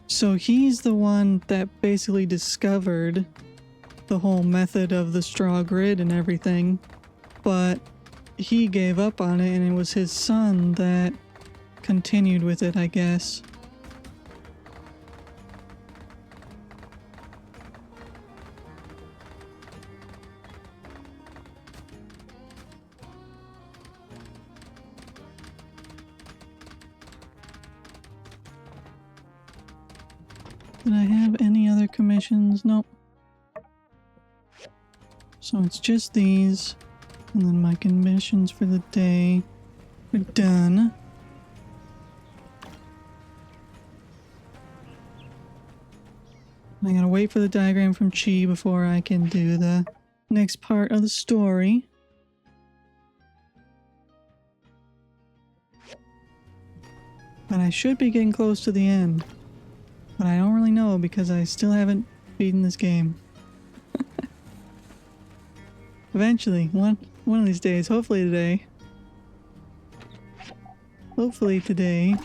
So he's the one that basically discovered the whole method of the straw grid and everything, but he gave up on it, and it was his son that continued with it, I guess. Did I have any other commissions? Nope. So it's just these, and then my commissions for the day are done. I gotta wait for the diagram from Chi before I can do the next part of the story. But I should be getting close to the end. But I don't really know because I still haven't beaten this game. Eventually, one of these days, hopefully today. Hopefully today.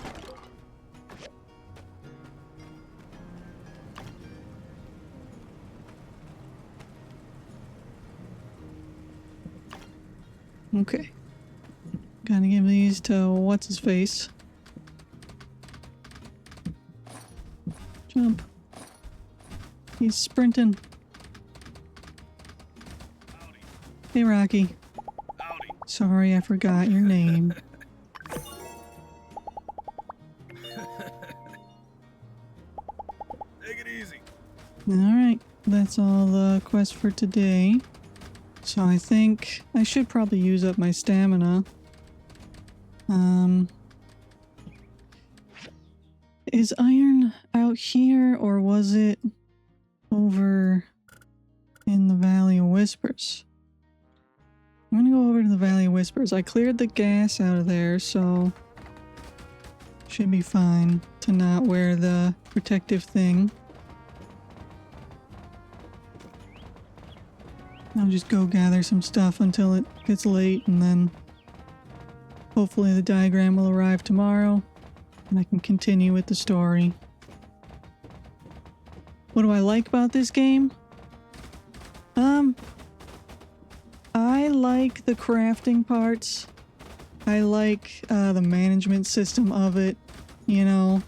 Okay. Gotta give these to what's his face. Jump. He's sprinting. Howdy. Hey, Rocky. Howdy. Sorry, I forgot your name. Take it easy. Alright, that's all the quest for today. So I think I should probably use up my stamina. Is iron out here, or was it over in the Valley of Whispers? I'm gonna go over to the Valley of Whispers. I cleared the gas out of there, so should be fine to not wear the protective thing. I'll just go gather some stuff until it gets late, and then hopefully the diagram will arrive tomorrow and I can continue with the story. What do I like about this game? I like the crafting parts. I like the management system of it, you know.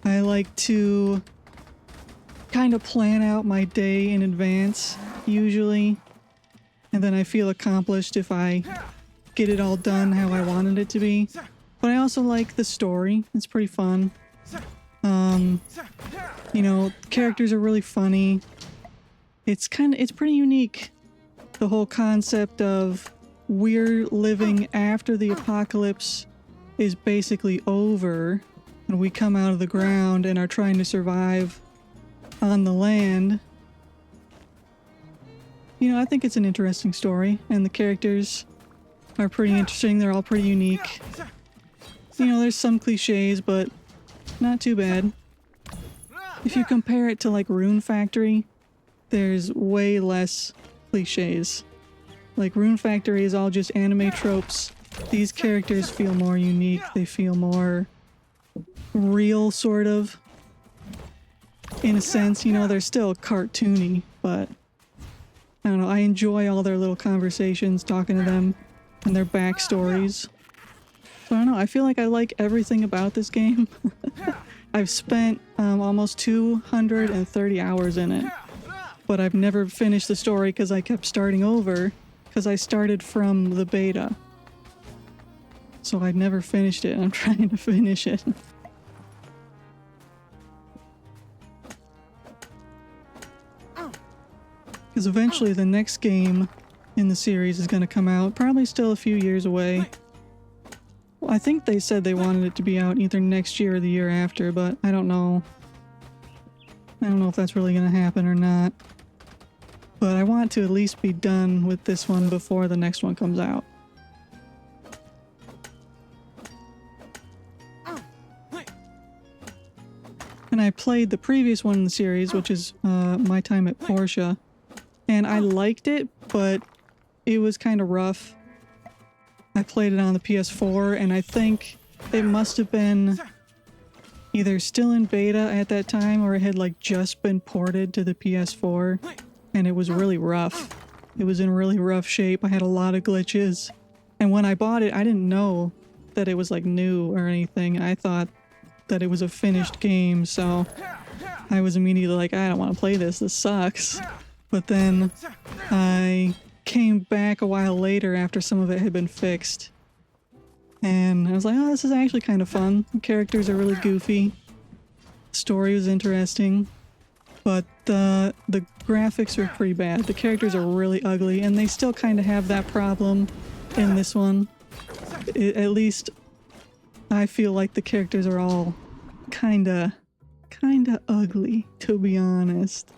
I like to kind of plan out my day in advance, usually. And then I feel accomplished if I get it all done how I wanted it to be. But I also like the story. It's pretty fun. You know, characters are really funny. It's pretty unique. The whole concept of we're living after the apocalypse is basically over, and we come out of the ground and are trying to survive on the land. You know, I think it's an interesting story, and the characters are pretty interesting. They're all pretty unique. You know, there's some cliches, but not too bad. If you compare it to like Rune Factory, there's way less cliches. Like Rune Factory is all just anime tropes. These characters feel more unique. They feel more real, sort of. in a sense, you know, they're still cartoony, but I don't know, I enjoy all their little conversations, talking to them, and their backstories. So I don't know, I feel like I like everything about this game. I've spent almost 230 hours in it, but I've never finished the story because I kept starting over, because I started from the beta. So I'd never finished it, and I'm trying to finish it. Because eventually the next game in the series is going to come out, probably still a few years away. Well, I think they said they wanted it to be out either next year or the year after, but I don't know. I don't know if that's really going to happen or not. But I want to at least be done with this one before the next one comes out. And I played the previous one in the series, which is My Time at Porsche. And I liked it, but it was kind of rough. I played it on the PS4, and I think it must have been either still in beta at that time, or it had like just been ported to the PS4, and it was really rough. It was in really rough shape. I had a lot of glitches. And when I bought it, I didn't know that it was like new or anything. I thought that it was a finished game, so I was immediately like, I don't want to play this. This sucks. But then I came back a while later after some of it had been fixed. And I was like, oh, this is actually kind of fun. The characters are really goofy. The story was interesting. But the graphics are pretty bad. The characters are really ugly, and they still kind of have that problem in this one. At least I feel like the characters are all kinda ugly, to be honest.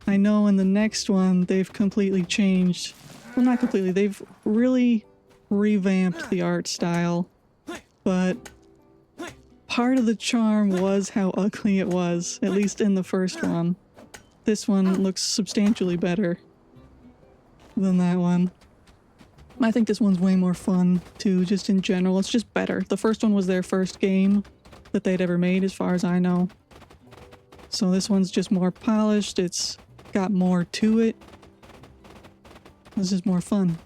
I know in the next one they've completely changed. Well, not completely. They've really revamped the art style. But part of the charm was how ugly it was, at least in the first one. This one looks substantially better than that one. I think this one's way more fun, too, just in general. It's just better. The first one was their first game that they'd ever made, as far as I know. So this one's just more polished. It's got more to it. This is more fun.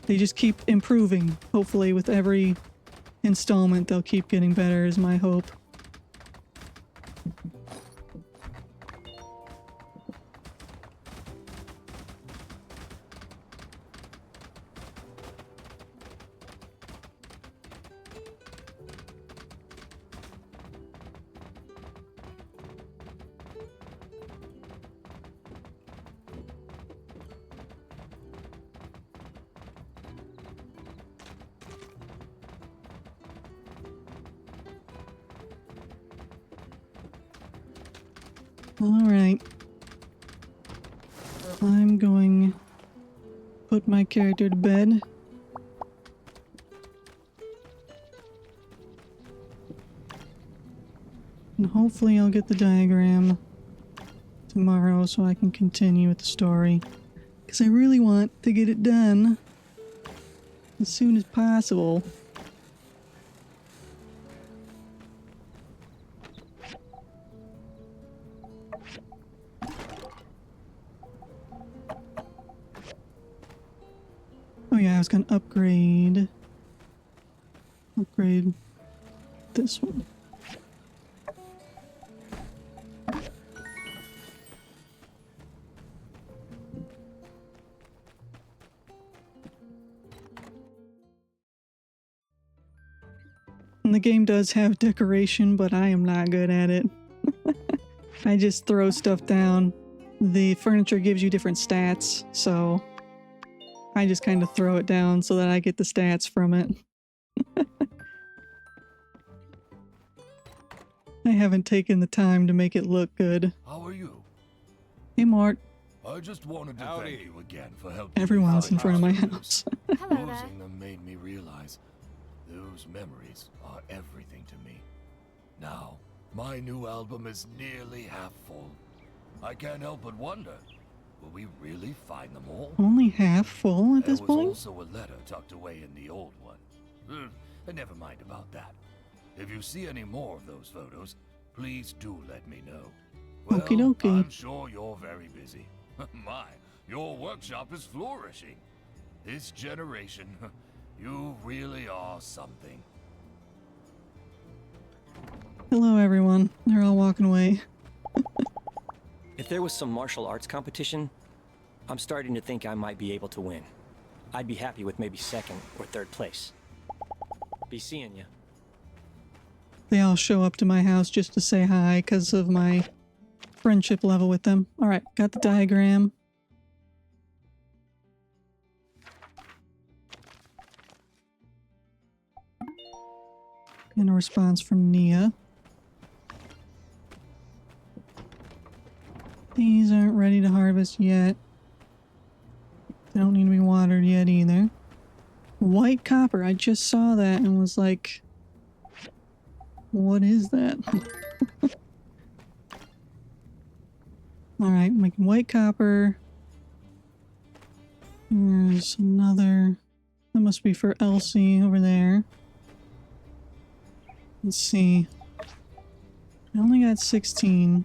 They just keep improving. Hopefully with every installment they'll keep getting better, is my hope. Alright. I'm going to put my character to bed. And hopefully I'll get the diagram tomorrow so I can continue with the story. Because I really want to get it done as soon as possible. Oh yeah, I was gonna upgrade this one. And the game does have decoration, but I am not good at it. I just throw stuff down. The furniture gives you different stats, so I just kind of throw it down so that I get the stats from it. I haven't taken the time to make it look good. How are you? Hey, Mort. I just wanted to thank you again for helping. Everyone's in front of my house. Losing them made me realize those memories are everything to me. Now, my new album is nearly half full. I can't help but wonder, will we really find them all? Only half full at this point? There was also a letter tucked away in the old one. Never mind about that. If you see any more of those photos, please do let me know. Well, Okie dokie. I'm sure you're very busy. My, your workshop is flourishing. This generation, you really are something. Hello, everyone. They're all walking away. If there was some martial arts competition, I'm starting to think I might be able to win. I'd be happy with maybe second or third place. Be seeing ya. They all show up to my house just to say hi because of my friendship level with them. Alright, got the diagram. And a response from Nia. These aren't ready to harvest yet. They don't need to be watered yet either. White copper, I just saw that and was like, what is that? Alright, making white copper. There's another. That must be for Elsie over there. Let's see. I only got 16.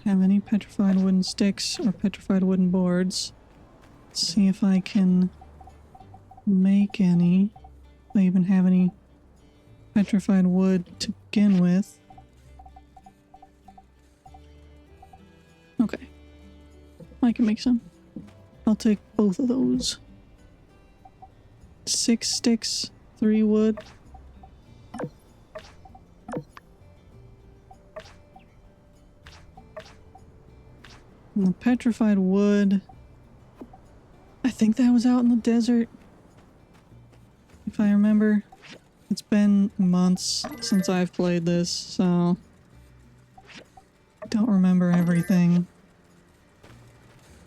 Have any petrified wooden sticks or petrified wooden boards. Let's see if I can make any. If I even have any petrified wood to begin with. Okay. I can make some. I'll take both of those. 6 sticks, 3 wood. And the petrified wood, I think that was out in the desert, if I remember. It's been months since I've played this, so I don't remember everything.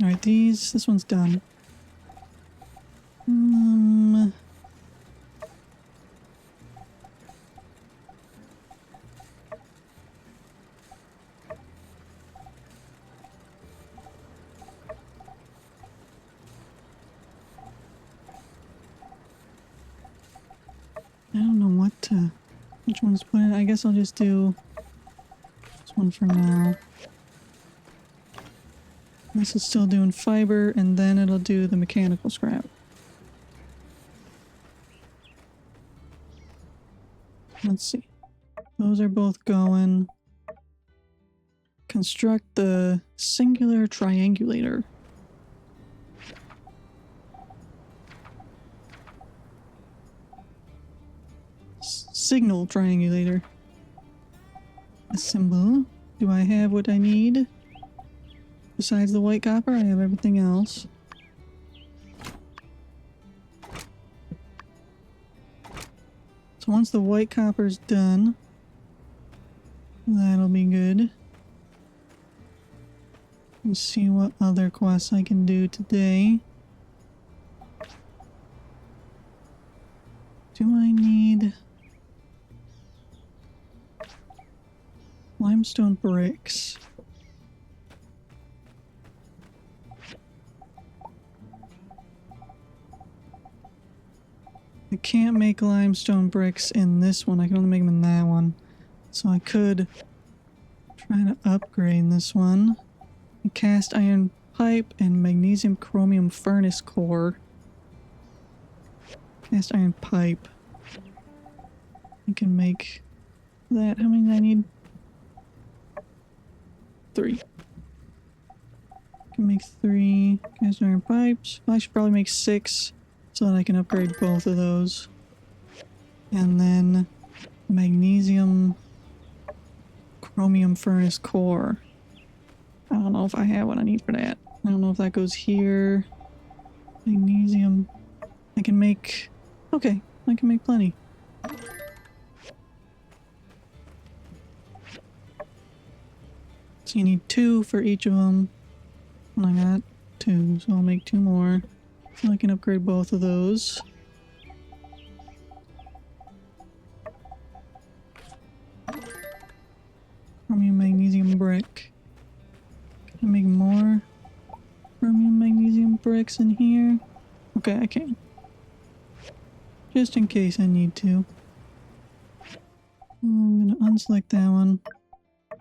Alright, this one's done. I don't know what to, which one's put in. I guess I'll just do this one for now. This is still doing fiber, and then it'll do the mechanical scrap. Let's see. Those are both going. Construct the singular triangulator. Signal triangulator. Assemble. Do I have what I need? Besides the white copper, I have everything else. So once the white copper's done, that'll be good. Let's see what other quests I can do today. Do I need limestone bricks? I can't make limestone bricks in this one. I can only make them in that one. So I could try to upgrade this one. A cast iron pipe and magnesium chromium furnace core. Cast iron pipe. I can make that. How many do I need? 3. I can make 3 cast iron pipes. I should probably make 6 so that I can upgrade both of those. And then magnesium chromium furnace core. I don't know if I have what I need for that. I don't know if that goes here. Magnesium. I can make... Okay, I can make plenty. So you need 2 for each of them. And I got 2, so I'll make 2 more. So I can upgrade both of those. Chromium magnesium brick. Can I make more chromium magnesium bricks in here? Okay, I can. Just in case I need to. I'm gonna unselect that one.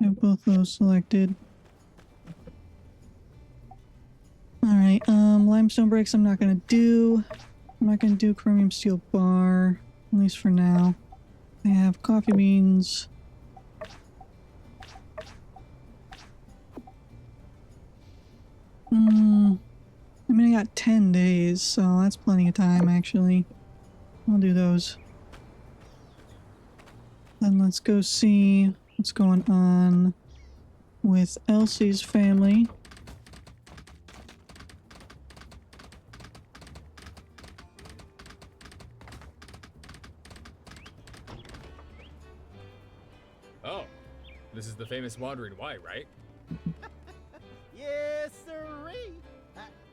have both those selected. Alright, limestone bricks I'm not gonna do. I'm not gonna do chromium steel bar, at least for now. I have coffee beans. I mean, I got 10 days, so that's plenty of time, actually. I'll do those. Then let's go see what's going on with Elsie's family. Oh, this is the famous Wandering White, right? Yes, sirree.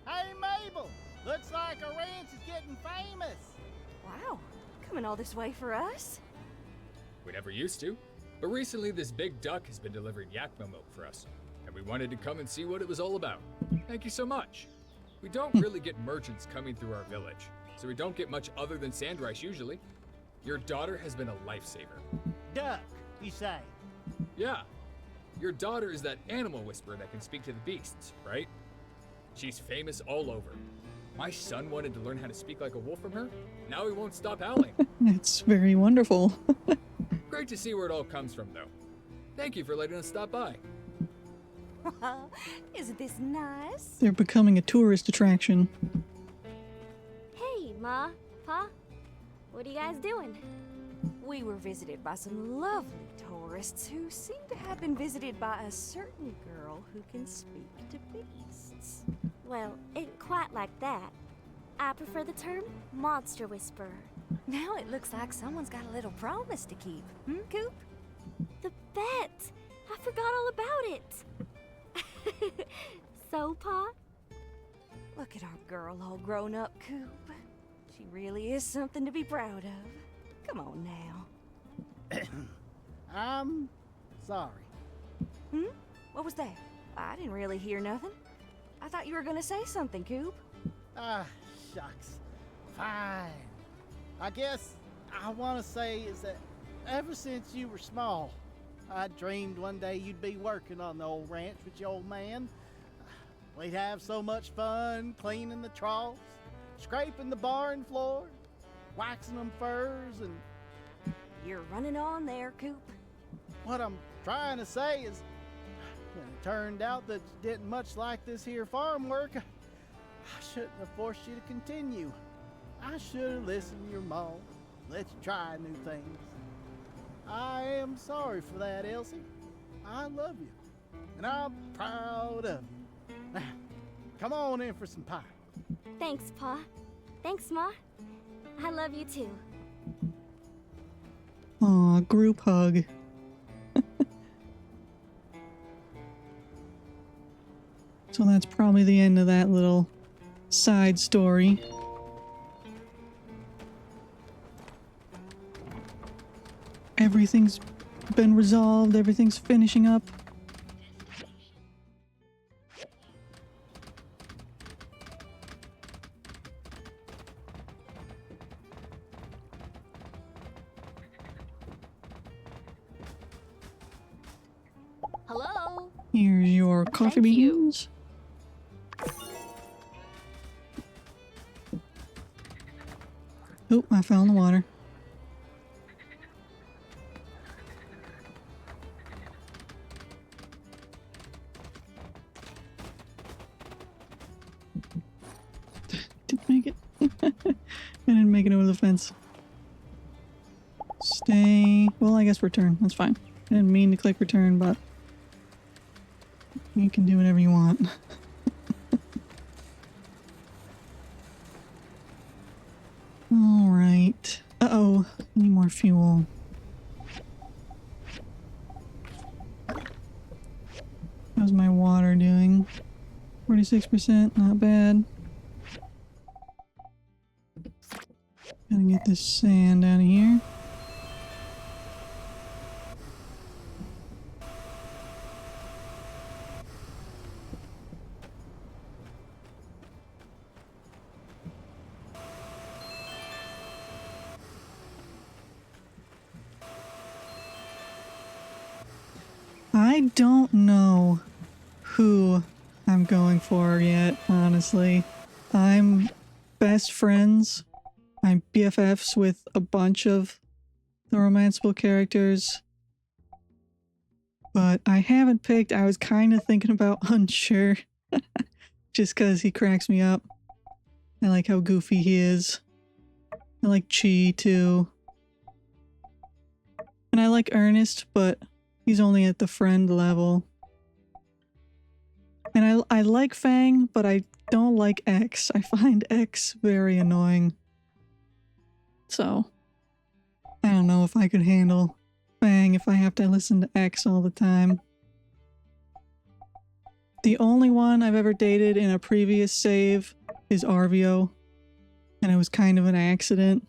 Hey, Mabel. Looks like our ranch is getting famous. Wow, coming all this way for us? We never used to, but recently this big duck has been delivering Yakima milk for us, and we wanted to come and see what it was all about. Thank you so much. We don't really get merchants coming through our village, so we don't get much other than sand rice usually. Your daughter has been a lifesaver. Duck, you say? Yeah. Your daughter is that animal whisperer that can speak to the beasts, right? She's famous all over. My son wanted to learn how to speak like a wolf from her. Now he won't stop howling. It's very wonderful. Great to see where it all comes from, though. Thank you for letting us stop by. Isn't this nice? They're becoming a tourist attraction. Hey, Ma, Pa. What are you guys doing? We were visited by some lovely tourists who seem to have been visited by a certain girl who can speak to beasts. Well, ain't quite like that. I prefer the term monster whisperer. Now it looks like someone's got a little promise to keep. Coop? The bet! I forgot all about it. So, Pa? Look at our girl all grown up, Coop. She really is something to be proud of. Come on now. I'm sorry. What was that? I didn't really hear nothing. I thought you were gonna say something, Coop. Ah, shucks. Fine. I guess I want to say is that ever since you were small, I dreamed one day you'd be working on the old ranch with your old man. We'd have so much fun cleaning the troughs, scraping the barn floor, waxing them furs, and... You're running on there, Coop. What I'm trying to say is, when it turned out that you didn't much like this here farm work, I shouldn't have forced you to continue. I should have listened to your mom, let you try new things. I am sorry for that, Elsie. I love you, and I'm proud of you. Now, come on in for some pie. Thanks, Pa. Thanks, Ma. I love you too. Aw, group hug. So that's probably the end of that little side story. Everything's been resolved, everything's finishing up. Hello? Here's your coffee Thank you. beans. Oh, I fell in the water. Didn't make it. I didn't make it over the fence. Stay. Well, I guess return. That's fine. I didn't mean to click return, but you can do whatever you want. Alright. Uh-oh. Need more fuel. How's my water doing? 46%, not bad. Gotta get this sand out of here. I I don't know who I'm going for yet, honestly. I'm best friends. I'm BFFs with a bunch of the romanceable characters. But I haven't picked. I was kind of thinking about Unsure. Just because he cracks me up. I like how goofy he is. I like Chi too. And I like Ernest, but he's only at the friend level. And I like Fang, but I don't like X. I find X very annoying. So, I don't know if I could handle Fang if I have to listen to X all the time. The only one I've ever dated in a previous save is Arvio. And it was kind of an accident.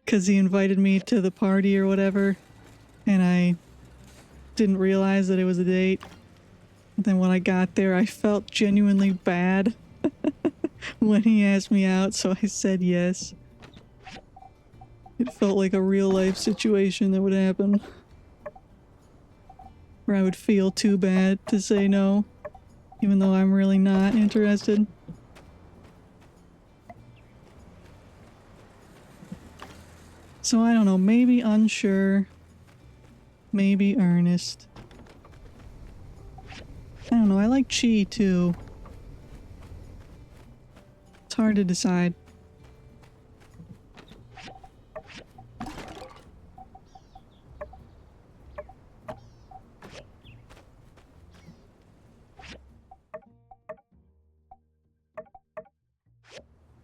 Because he invited me to the party or whatever. And I didn't realize that it was a date. And then when I got there, I felt genuinely bad when he asked me out, so I said yes. It felt like a real life situation that would happen. Where I would feel too bad to say no, even though I'm really not interested. So I don't know, maybe Unsure, maybe Ernest. I don't know, I like Chi too. It's hard to decide.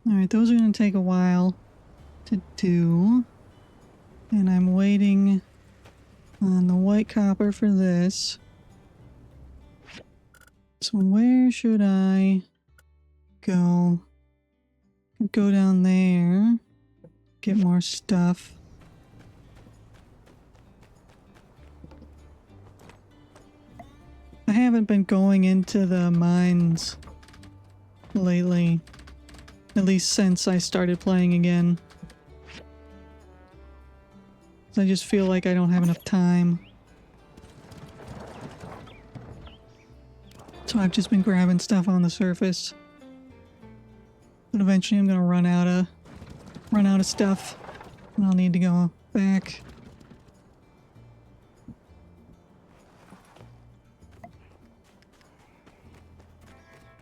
Alright, those are going to take a while to do. And I'm waiting on the white copper for this. So where should I go? Go down there. Get more stuff. I haven't been going into the mines lately. At least since I started playing again. I just feel like I don't have enough time. So I've just been grabbing stuff on the surface. But eventually I'm gonna run out of stuff. And I'll need to go back.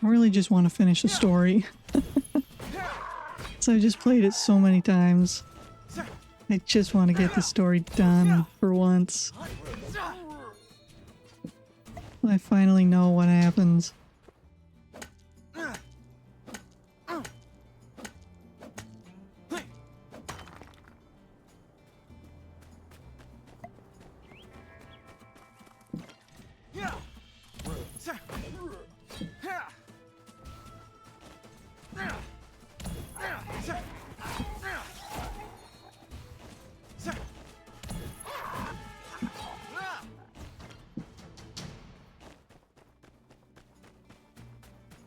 I really just want to finish the story. So I've just played it so many times. I just want to get the story done for once. I finally know what happens.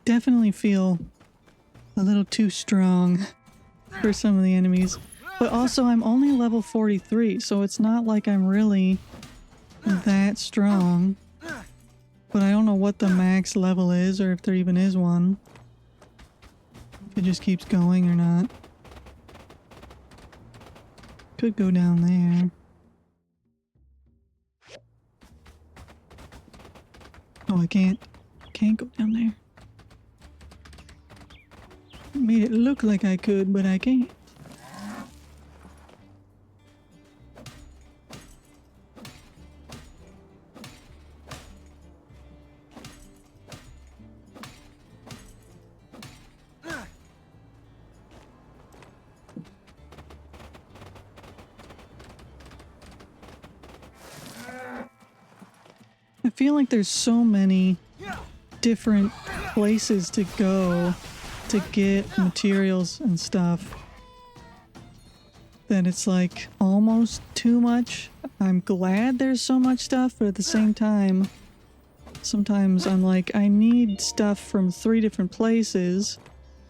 Definitely feel a little too strong for some of the enemies. But also I'm only level 43, so it's not like I'm really that strong. But I don't know what the max level is, or if there even is one. If it just keeps going or not. Could go down there. Oh, I can't go down there. Made it look like I could, but I can't. I feel like there's so many different places to go to get materials and stuff that it's like almost too much. I'm glad there's so much stuff, but at the same time, sometimes I'm like, I need stuff from 3 different places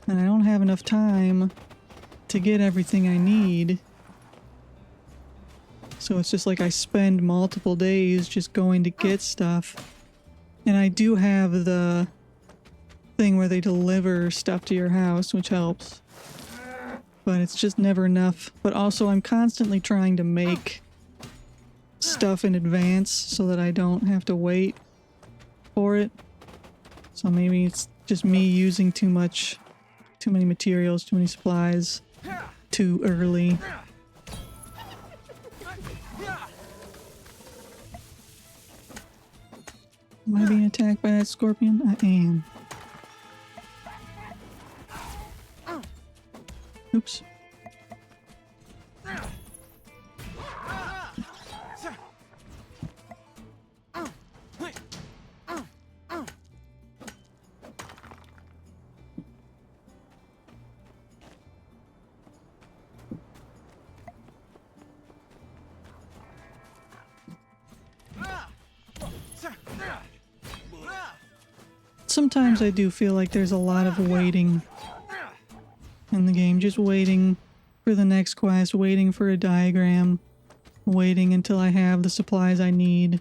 and I don't have enough time to get everything I need. So it's just like I spend multiple days just going to get stuff. And I do have the thing where they deliver stuff to your house, which helps. But it's just never enough. But also I'm constantly trying to make stuff in advance so that I don't have to wait for it. So maybe it's just me using too many materials, too many supplies, too early. Am I being attacked by that scorpion? I am. Oops. Sometimes I do feel like there's a lot of waiting in the game, just waiting for the next quest, waiting for a diagram, waiting until I have the supplies I need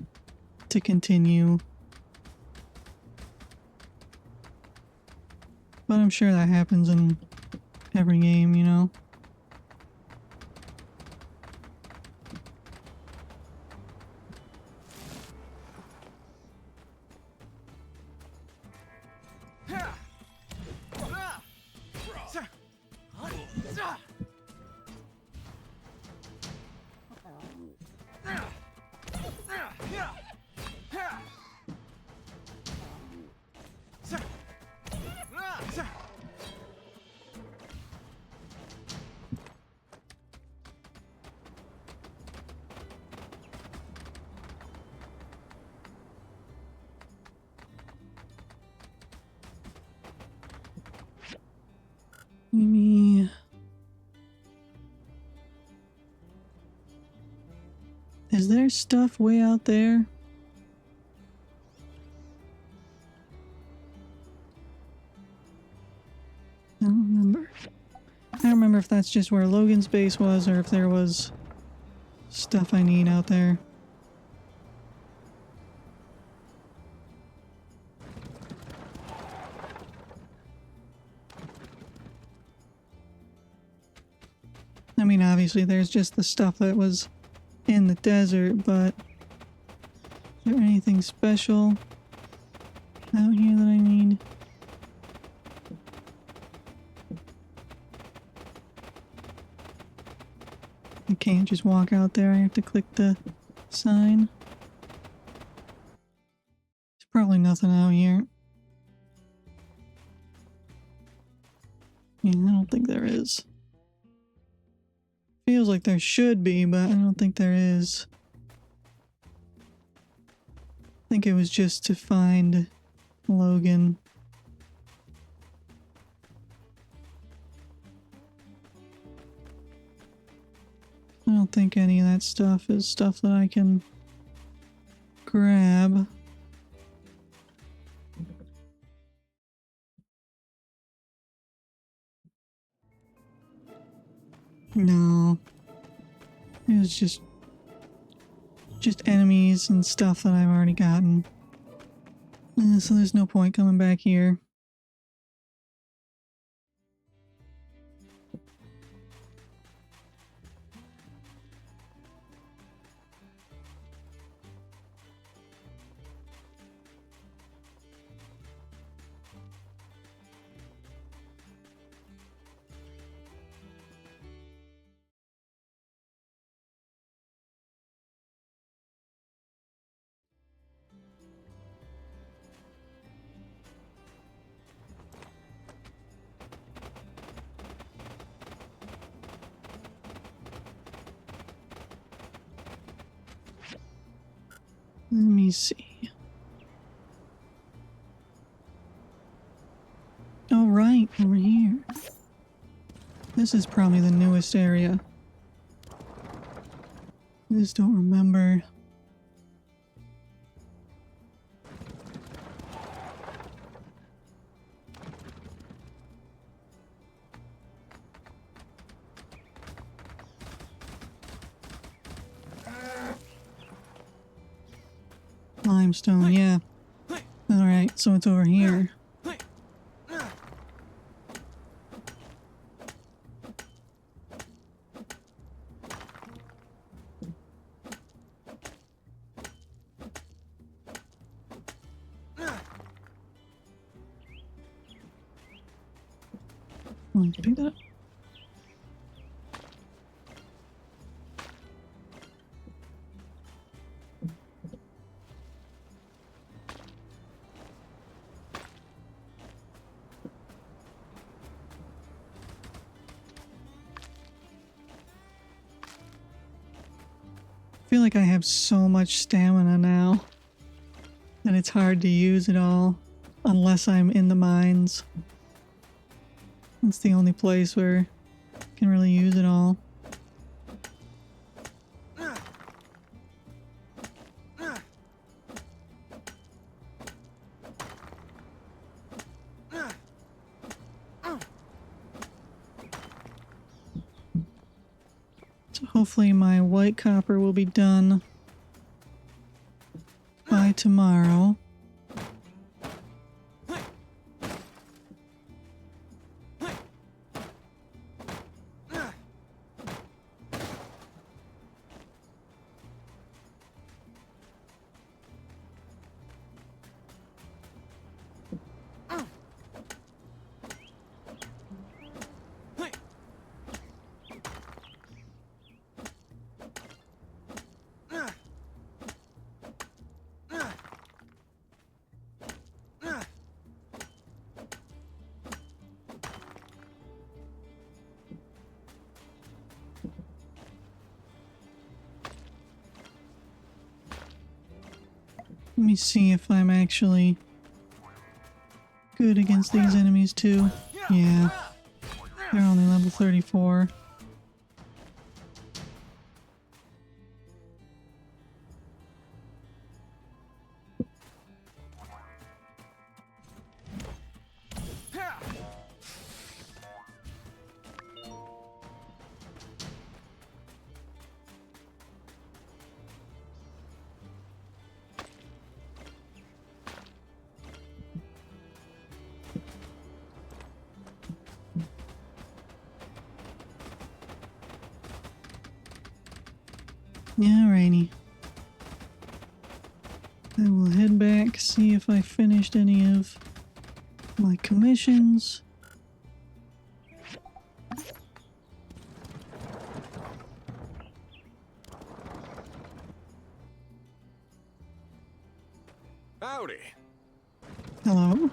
to continue. But I'm sure that happens in every game, you know? Maybe... Is there stuff way out there? I don't remember. I don't remember if that's just where Logan's base was or if there was stuff I need out there. I mean, obviously there's just the stuff that was in the desert, but is there anything special out here that I need? I can't just walk out there, I have to click the sign. There's probably nothing out here. Yeah, I don't think there is. Feels like there should be, but I don't think there is. I think it was just to find Logan. I don't think any of that stuff is stuff that I can grab. No. It was just enemies and stuff that I've already gotten. So there's no point coming back here. Let me see. Oh, right, over here. This is probably the newest area. I just don't remember. limestone, yeah. Alright, so it's over here. Pick that up. I feel like I have so much stamina now that it's hard to use it all unless I'm in the mines. It's the only place where I can really use it all. So hopefully my white copper will be done by tomorrow. Let me see if I'm actually good against these enemies too. Yeah, they're only level 34. Yeah, alrighty. I will head back, see if I finished any of my commissions. Howdy. Hello.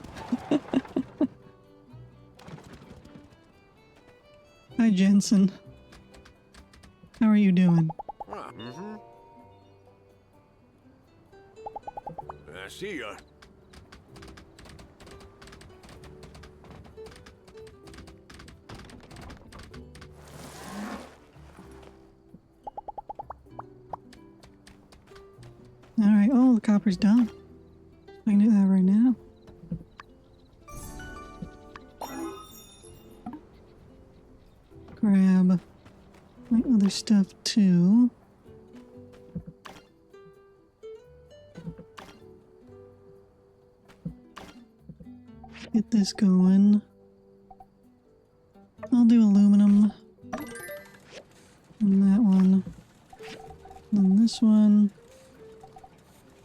Hi, Jensen. How are you doing? I see ya. Alright, oh, the copper's done. I can do that right now. Grab my other stuff too. Get this going. I'll do aluminum. And that one. And this one.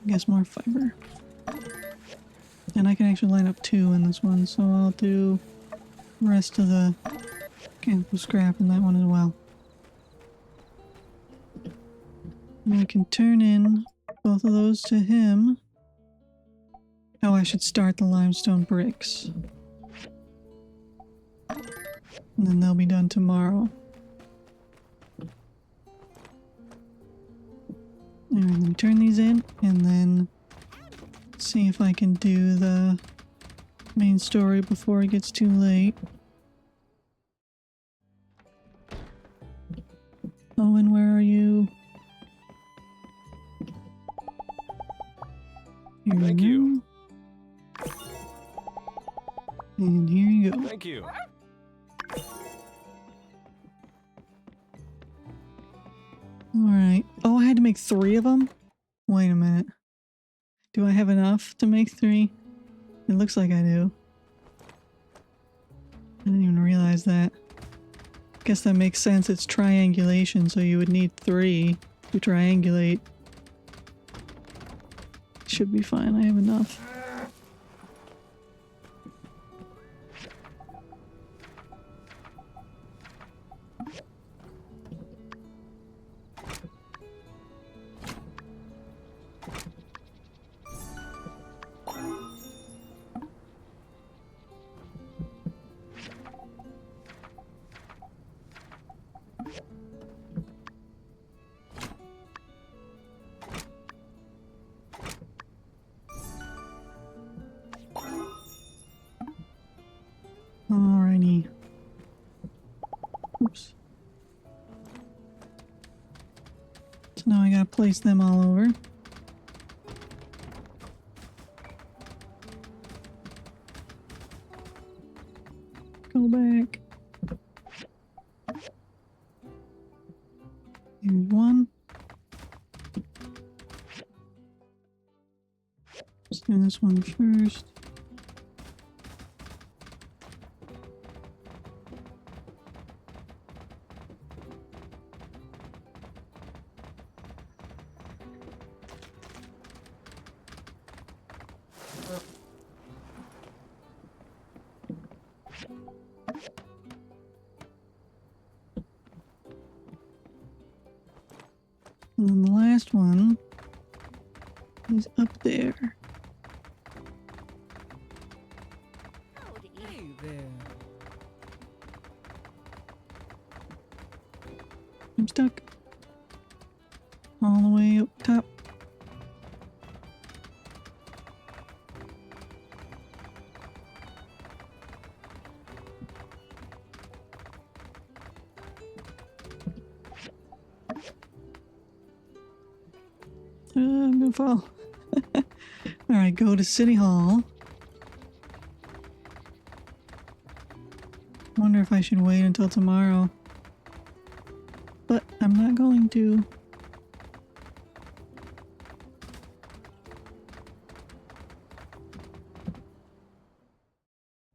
I guess more fiber. And I can actually line up 2 in this one, so I'll do the rest of the mechanical scrap in that one as well. And I can turn in both of those to him. Oh, I should start the limestone bricks. And then they'll be done tomorrow. Alright, let me turn these in and then see if I can do the main story before it gets too late. Owen, where are you? Here Thank you. And here you go. Thank you. Alright. Oh, I had to make 3 of them? Wait a minute. Do I have enough to make 3? It looks like I do. I didn't even realize that. Guess that makes sense. It's triangulation, so you would need 3 to triangulate. Should be fine. I have enough. Alrighty. Oops. So now I gotta place them all over. Go back. Here's one. Let's do this one first. And then the last one is up there. Hey there. I'm stuck. All the way up top. I'm gonna fall. Alright, go to City Hall. Wonder if I should wait until tomorrow. But I'm not going to.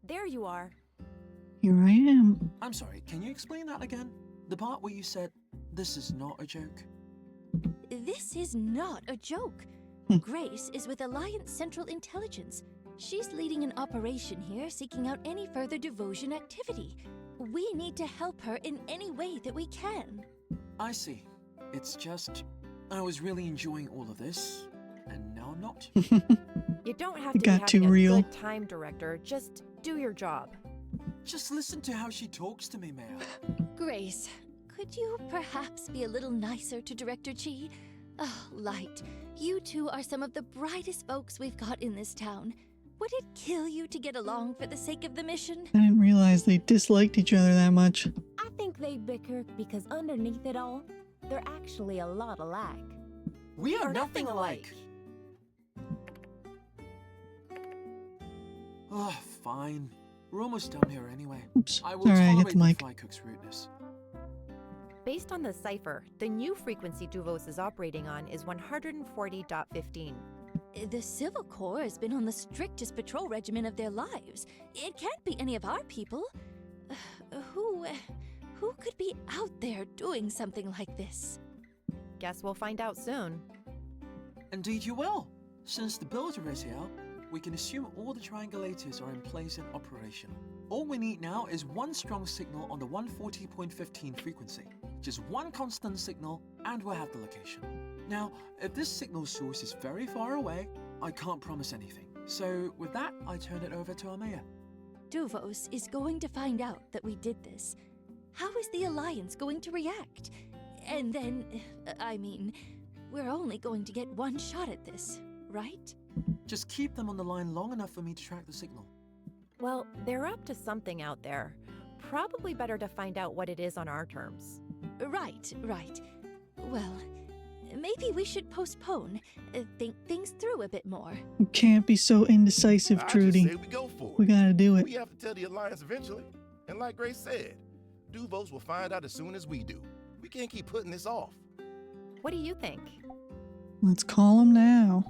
There you are. Here I am. I'm sorry, can you explain that again? The part where you said, this is not a joke? This is not a joke. Grace is with Alliance Central Intelligence. She's leading an operation here seeking out any further devotion activity. We need to help her in any way that we can. I see. It's just, I was really enjoying all of this, and now I'm not. You don't have It to got be too having a real. good time, Director. Just do your job. Just listen to how she talks to me, Mayor. Grace, could you perhaps be a little nicer to Director Chi? Oh, Light, you two are some of the brightest folks we've got in this town. Would it kill you to get along for the sake of the mission? I didn't realize they disliked each other that much. I think they bicker because underneath it all, they're actually a lot alike. We are nothing alike. Oh, fine. We're almost done here anyway. Oops. I will Sorry, I hit tolerate the the mic. Fly Cook's rudeness. Based on the cipher, the new frequency Duvos is operating on is 140.15. The Civil Corps has been on the strictest patrol regimen of their lives. It can't be any of our people. Who could be out there doing something like this? Guess we'll find out soon. Indeed you will. Since the builder is here, we can assume all the triangulators are in place and operation. All we need now is one strong signal on the 140.15 frequency. Just one constant signal, and we'll have the location. Now, if this signal source is very far away, I can't promise anything. So with that, I turn it over to our mayor. Duvos is going to find out that we did this. How is the Alliance going to react? And then, we're only going to get one shot at this, right? Just keep them on the line long enough for me to track the signal. Well, they're up to something out there. Probably better to find out what it is on our terms. Right. Well, maybe we should postpone, think things through a bit more. You can't be so indecisive, Trudy. I just say we go for it. We gotta do it. We have to tell the Alliance eventually. And like Grace said, Duvos will find out as soon as we do. We can't keep putting this off. What do you think? Let's call him now.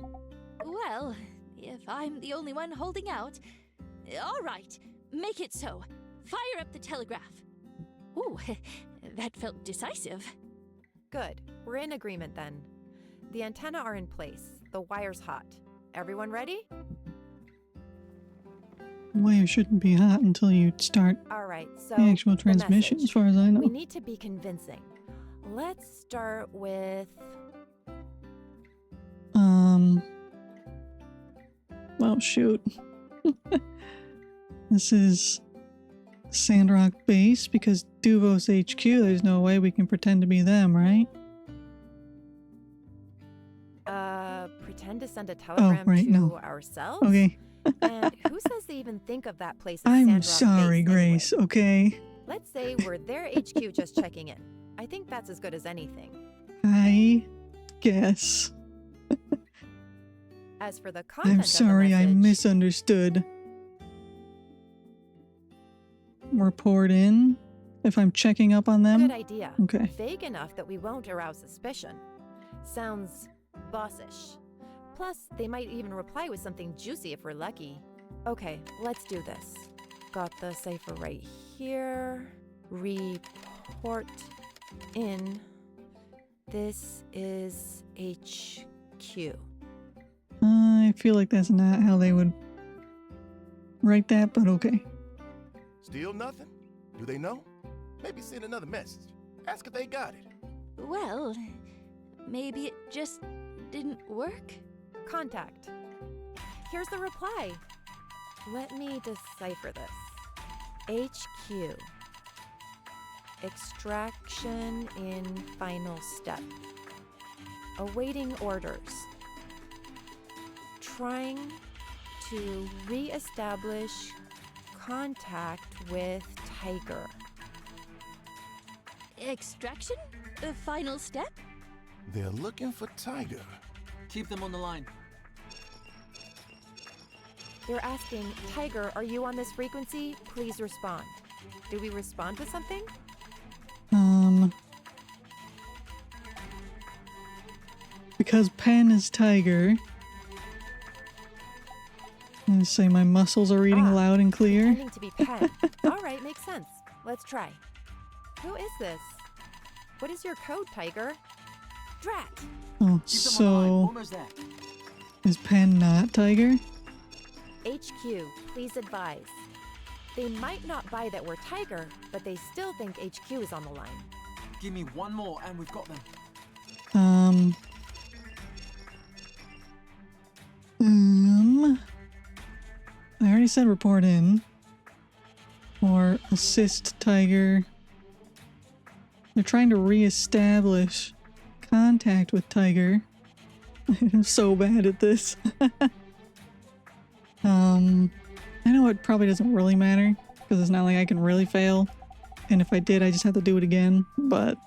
Well, if I'm the only one holding out. All right, make it so. Fire up the telegraph. Ooh, that felt decisive. Good. We're in agreement then. The antennae are in place. The wire's hot. Everyone ready? Wire shouldn't be hot until you start All right, so the actual transmission, message. as far as I know. We need to be convincing. Let's start with... Well, shoot. This is Sandrock base, because Duvos HQ, there's no way we can pretend to be them, right? Pretend to send a telegram to ourselves? Okay. And who says they even think of that place as I'm Sandrock sorry, base Grace, anyway? okay? Let's say we're their HQ just checking in. I think that's as good as anything. I guess. As for the content I'm sorry, of I the message, misunderstood. Report in if I'm checking up on them? good idea. Okay. Vague enough that we won't arouse suspicion. Sounds bossish. Plus, they might even reply with something juicy if we're lucky. Okay, let's do this. Got the cipher right here. Report in. This is HQ. I feel like that's not how they would write that, but okay. Still nothing? Do they know? Maybe send another message. Ask if they got it. Well, maybe it just didn't work? Contact. Here's the reply. Let me decipher this. HQ. Extraction in final step. Awaiting orders. Trying to re-establish contact with Tiger. Extraction? The final step? They're looking for Tiger. Keep them on the line. They're asking, Tiger, are you on this frequency? Please respond. Do we respond with something? Because Pen is Tiger, I'm gonna say my muscles are reading loud and clear. Pretending to be Pen. All right, makes sense. Let's try. Who is this? What is your code, Tiger? Drat! Oh, Keep them on the line. so Almost there. is Pen not Tiger? HQ, please advise. They might not buy that we're Tiger, but they still think HQ is on the line. Give me one more and we've got them. I already said report in. Or assist Tiger. They're trying to re-establish contact with Tiger. I'm so bad at this. I know it probably doesn't really matter, because it's not like I can really fail. And if I did, I just have to do it again. But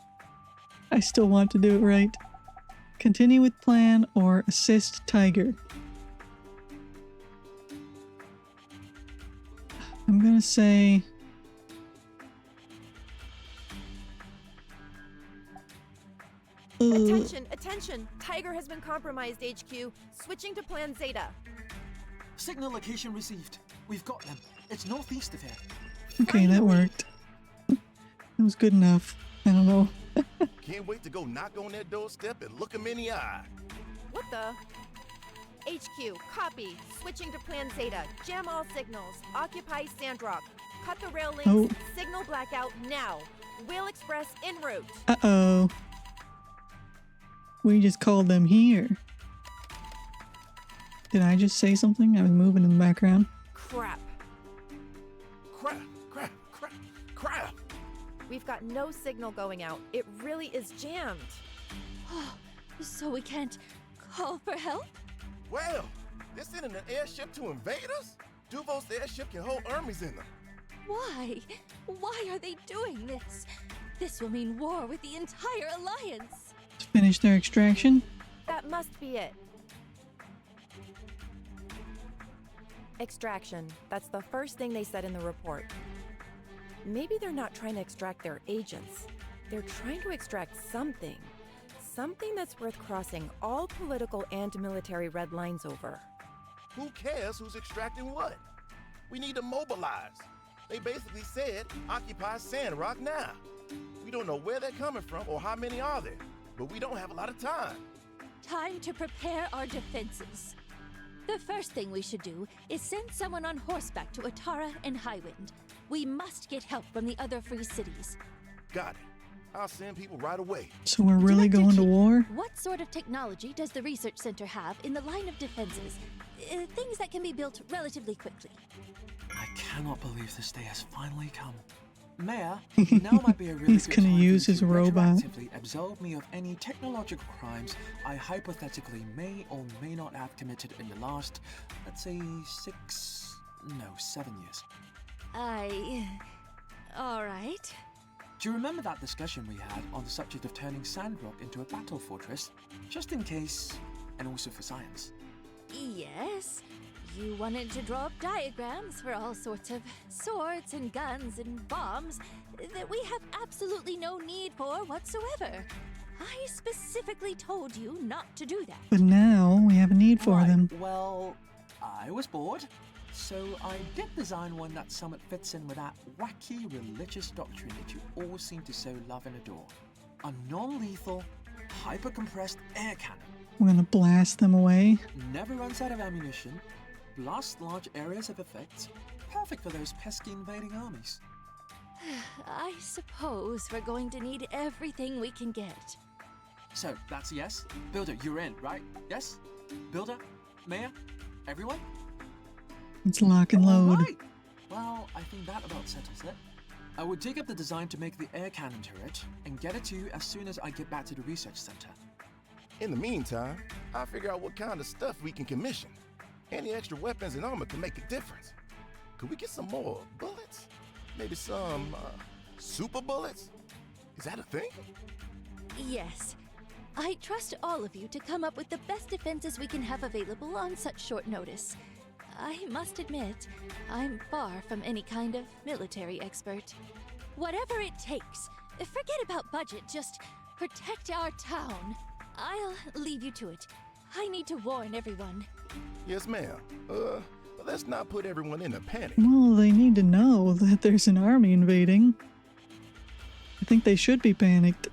I still want to do it right. Continue with plan or assist Tiger. I'm gonna say... Attention, attention! Tiger has been compromised, HQ. Switching to plan Zeta. Signal location received. We've got them. It's northeast of here. Okay, that worked. That was good enough. I don't know. Can't wait to go knock on their doorstep and look them in the eye. What the? HQ, copy. Switching to plan Zeta. Jam all signals. Occupy Sandrock. Cut the rail links. Oh. Signal blackout now. Wheel Express en route. Uh-oh. We just called them here. Did I just say something? I was moving in the background. Crap. Crap, crap, crap, crap. We've got no signal going out. It really is jammed. So we can't call for help? Well, they're sending an airship to invade us? Duvos airship can hold armies in them. Why? Why are they doing this? This will mean war with the entire alliance. To finish their extraction? That must be it. Extraction. That's the first thing they said in the report. Maybe they're not trying to extract their agents. They're trying to extract something. Something that's worth crossing all political and military red lines over. Who cares who's extracting what? We need to mobilize. They basically said, occupy Sandrock now. We don't know where they're coming from or how many are there, but we don't have a lot of time. Time to prepare our defenses. The first thing we should do is send someone on horseback to Atara and Highwind. We must get help from the other free cities. Got it. I'll send people right away. So we're really going to war? What sort of technology does the research center have in the line of defenses? Things that can be built relatively quickly. I cannot believe this day has finally come. Mayor, now might be a really He's good gonna time use for you his to robot. retroactively absolve me of any technological crimes I hypothetically may or may not have committed in the last, let's say, 7 years. All right. Do you remember that discussion we had on the subject of turning Sandrock into a battle fortress? Just in case, and also for science. Yes. You wanted to draw up diagrams for all sorts of swords and guns and bombs that we have absolutely no need for whatsoever. I specifically told you not to do that. But now we have a need for them. Well, I was bored, so I did design one that somewhat fits in with that wacky religious doctrine that you all seem to so love and adore. A non-lethal, hyper-compressed air cannon. We're gonna blast them away. Never runs out of ammunition, blasts large areas of effects, perfect for those pesky invading armies. I suppose we're going to need everything we can get. So, that's a yes? Builder, you're in, right? Yes? Builder? Mayor? Everyone? It's lock and load. Right. Well, I think that about settles it. I would dig up the design to make the air cannon turret and get it to you as soon as I get back to the research center. In the meantime, I'll figure out what kind of stuff we can commission. Any extra weapons and armor can make a difference. Could we get some more bullets? Maybe some, super bullets? Is that a thing? Yes. I trust all of you to come up with the best defenses we can have available on such short notice. I must admit, I'm far from any kind of military expert. Whatever it takes, forget about budget, just protect our town. I'll leave you to it. I need to warn everyone. Yes, ma'am. Let's not put everyone in a panic. Well, they need to know that there's an army invading. I think they should be panicked.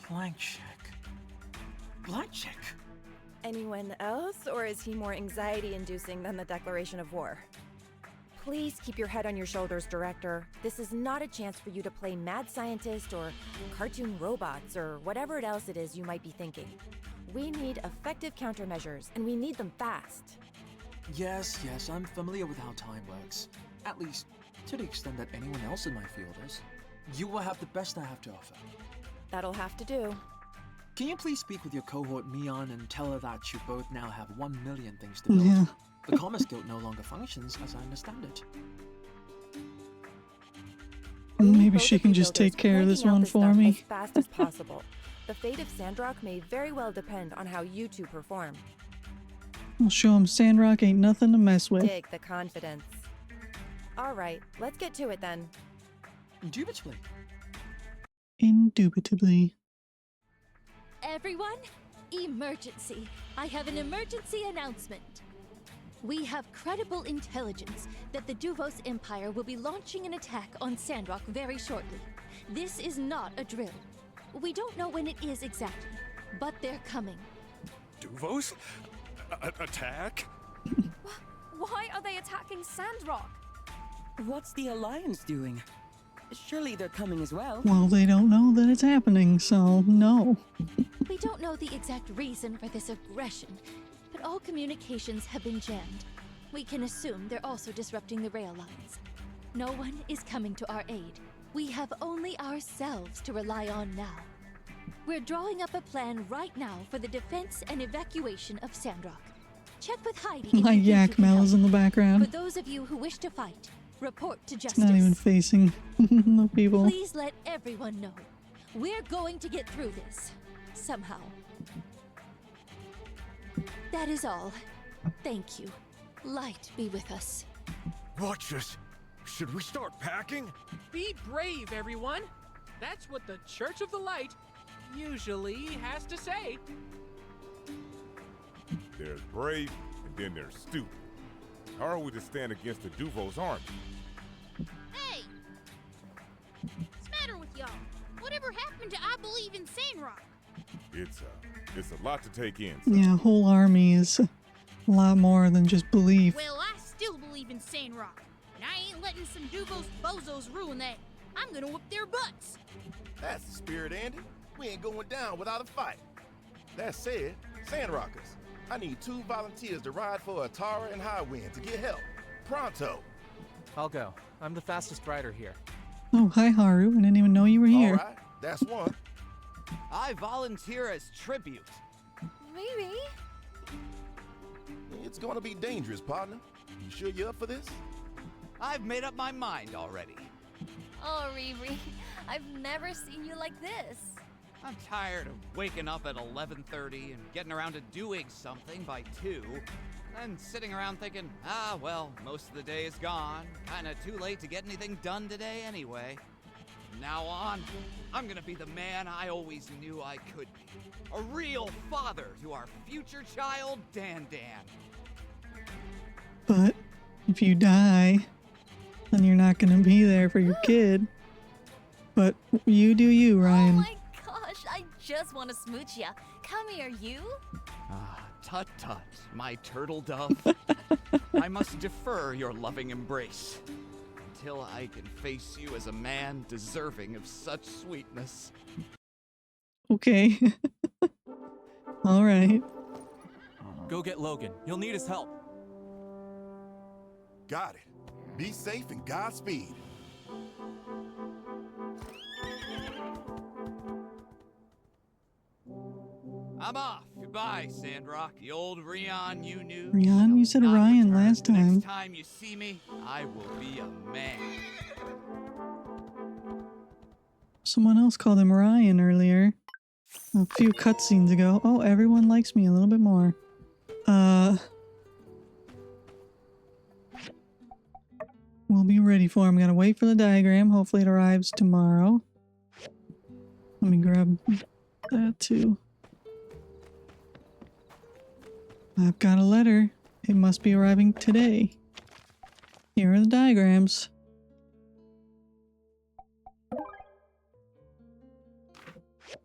Blank check. Blank check? Anyone else, or is he more anxiety-inducing than the declaration of war? Please keep your head on your shoulders, Director. This is not a chance for you to play mad scientist or cartoon robots or whatever else it is you might be thinking. We need effective countermeasures, and we need them fast. Yes, I'm familiar with how time works. At least, to the extent that anyone else in my field is. You will have the best I have to offer. That'll have to do. Can you please speak with your cohort Mion and tell her that you both now have 1 million things to build? Yeah. The Commerce Guild no longer functions as I understand it. Maybe she can just take care of this one for me. As fast as possible. The fate of Sandrock may very well depend on how you two perform. I'll show him Sandrock ain't nothing to mess with. Dig the confidence. All right, let's get to it then. Indubitably. Indubitably. Everyone, emergency. I have an emergency announcement. We have credible intelligence that the Duvos Empire will be launching an attack on Sandrock very shortly. This is not a drill. We don't know when it is exactly, but they're coming. Duvos? Attack? Why are they attacking Sandrock? What's the Alliance doing? Surely they're coming as well. Well, they don't know that it's happening, so no. We don't know the exact reason for this aggression, but all communications have been jammed. We can assume they're also disrupting the rail lines. No one is coming to our aid. We have only ourselves to rely on now. We're drawing up a plan right now for the defense and evacuation of Sandrock. Check with Heidi if My you think yak you can Mel is in the help. background. For those of you who wish to fight, report to It's justice. not even facing the people. Please let everyone know. We're going to get through this. Somehow. That is all. Thank you. Light be with us. Watch us. Should we start packing? Be brave, everyone. That's what the Church of the Light usually has to say. There's brave, and then there's stupid. How are we to stand against the Duvos army? Hey! What's the matter with y'all? Whatever happened to I Believe in Sandrock? It's a lot to take in. Yeah, a whole army is a lot more than just belief. Well, I still believe in Sandrock, and I ain't letting some Duvos bozos ruin that. I'm gonna whoop their butts. That's the spirit, Andy. We ain't going down without a fight. That said, Sandrockers, I need 2 volunteers to ride for Atara and Highwind to get help. Pronto. I'll go. I'm the fastest rider here. Oh, hi Haru. I didn't even know you were here. All right, that's one. I volunteer as tribute. Maybe. It's gonna be dangerous, partner. You sure you're up for this? I've made up my mind already. Oh, Riri, I've never seen you like this. I'm tired of waking up at 11:30 and getting around to doing something by 2, and sitting around thinking, well, most of the day is gone. Kinda too late to get anything done today anyway. From now on, I'm gonna be the man I always knew I could be. A real father to our future child, Dan. But if you die, then you're not going to be there for your kid. But you do you, Ryan. Oh my gosh, I just want to smooch ya. Come here, you. Tut, my turtle dove. I must defer your loving embrace until I can face you as a man deserving of such sweetness. Okay. All right. Go get Logan. You'll need his help. Got it. Be safe and Godspeed. I'm off. Goodbye, Sandrock. The old Rion you knew. Rion, you said Orion last time. Next time you see me, I will be a man. Someone else called him Ryan earlier. A few cutscenes ago. Oh, everyone likes me a little bit more. We'll be ready for him. Gotta wait for the diagram. Hopefully it arrives tomorrow. Let me grab that too. I've got a letter. It must be arriving today. Here are the diagrams.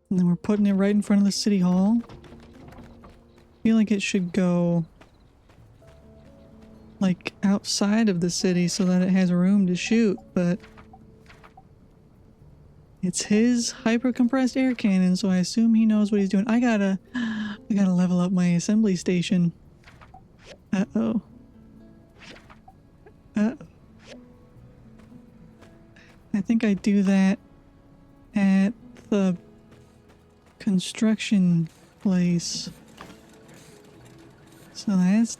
And then we're putting it right in front of the city hall. I feel like it should go like outside of the city so that it has room to shoot, but it's his hyper compressed air cannon, so I assume he knows what he's doing. I gotta level up my assembly station. Uh-oh. I think I do that at the construction place. So that's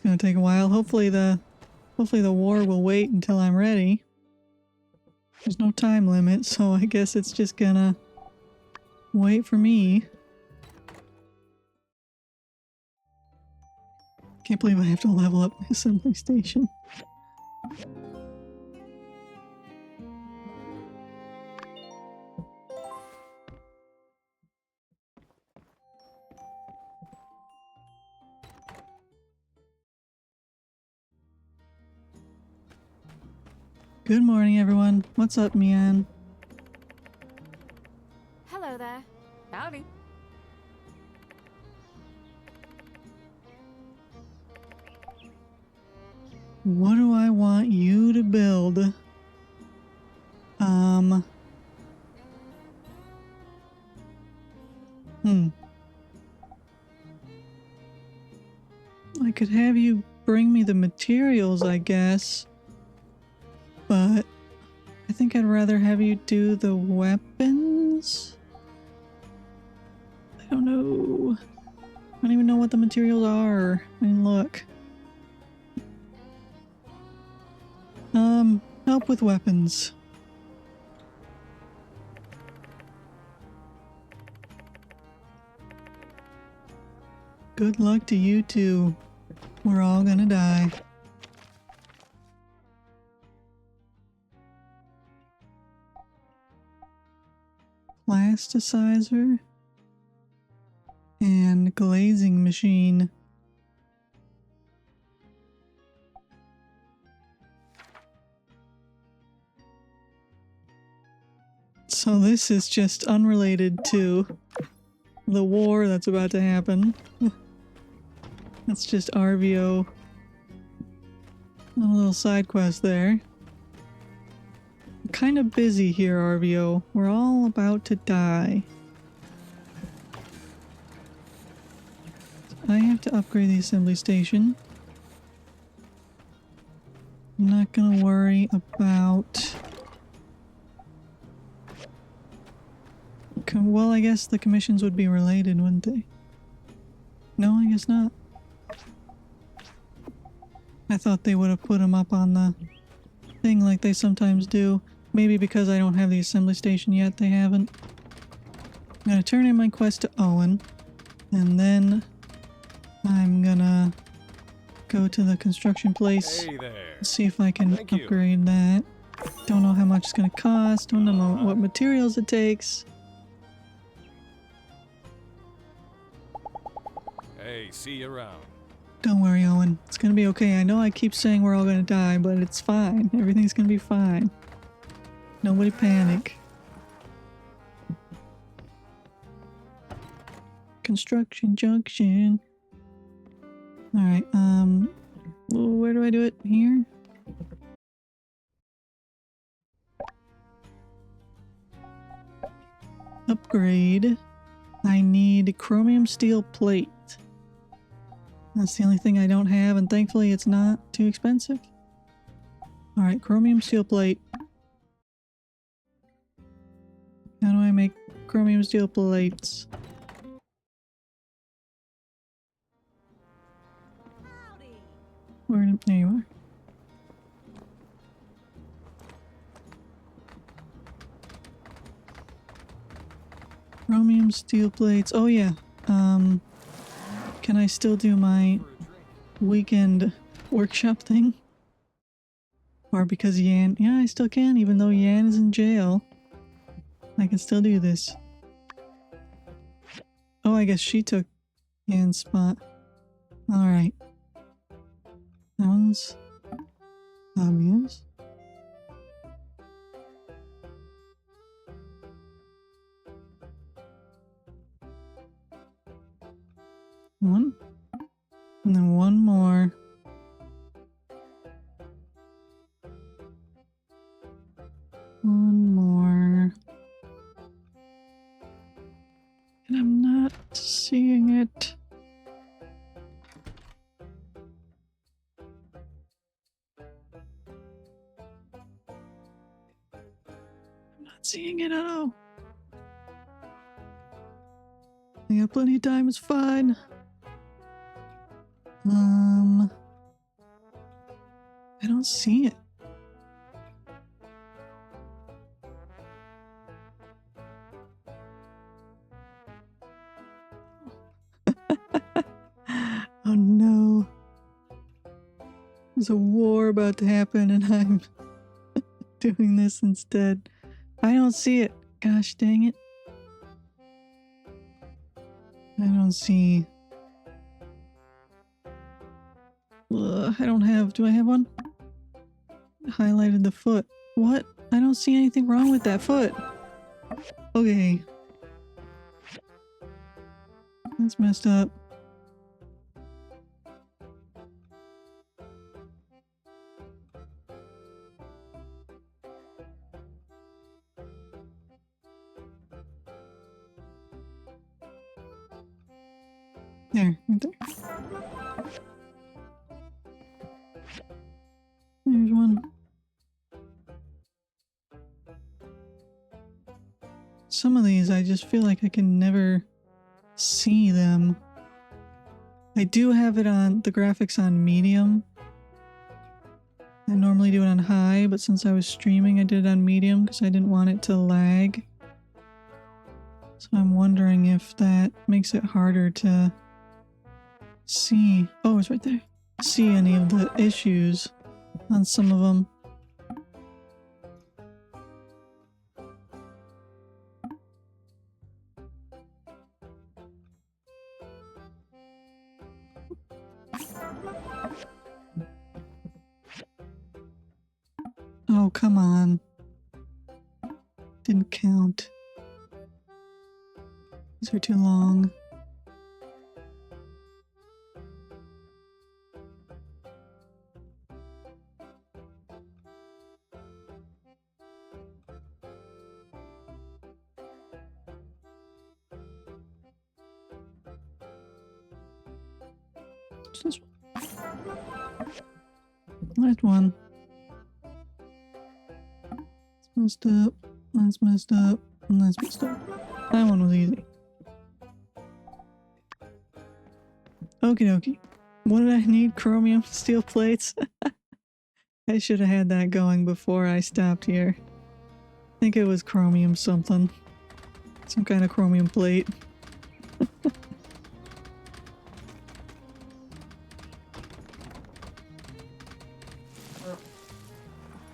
gonna take a while. Hopefully the war will wait until I'm ready. There's no time limit, so I guess it's just gonna wait for me. Can't believe I have to level up my assembly station. Good morning, everyone. What's up, Mian? Hello there. Howdy. What do I want you to build? I could have you bring me the materials, I guess. But I think I'd rather have you do the weapons? I don't know. I don't even know what the materials are. I mean, look. Help with weapons. Good luck to you too. We're all gonna die. plasticizer and glazing machine. So this is just unrelated to the war that's about to happen. That's just RVO. A little side quest there. Kind of busy here, RVO. We're all about to die. I have to upgrade the assembly station. I'm not gonna worry about... Well, I guess the commissions would be related, wouldn't they? No, I guess not. I thought they would have put them up on the thing like they sometimes do. Maybe because I don't have the assembly station yet, they haven't. I'm gonna turn in my quest to Owen, and then I'm gonna go to the construction place. Hey there. See if I can upgrade that. Don't know how much it's gonna cost, don't know what materials it takes. Hey, see you around. Don't worry, Owen. It's gonna be okay. I know I keep saying we're all gonna die, but it's fine. Everything's gonna be fine. Nobody panic. Construction junction. Alright, where do I do it? Here? Upgrade. I need chromium steel plate. That's the only thing I don't have, and thankfully it's not too expensive. Alright, chromium steel plate. How do I make chromium steel plates? There you are. Chromium steel plates. Oh yeah. Can I still do my weekend workshop thing? Or because Yan... Yeah, I still can, even though Yan is in jail. I can still do this. Oh, I guess she took Yan's spot. Alright. That one's obvious. One. And then one more. One more. And I'm not seeing it. I'm not seeing it at all. I got plenty of time, it's fine. I don't see it. Oh no. There's a war about to happen and I'm doing this instead. I don't see it. Gosh dang it. I don't see... I don't have... Do I have one? Highlighted the foot. What? I don't see anything wrong with that foot. Okay. That's messed up. There, right there. There's one. Some of these I just feel like I can never see them. I do have it on the graphics on medium. I normally do it on high, but since I was streaming I did it on medium because I didn't want it to lag. So I'm wondering if that makes it harder to see. Oh, it's right there. See any of the issues on some of them. come on. Didn't count. These are too long. What's this one? Last one. It's messed up. That's messed up. And that's messed up. That one was easy. Okie dokie. What did I need? Chromium steel plates? I should have had that going before I stopped here. I think it was chromium something. Some kind of chromium plate.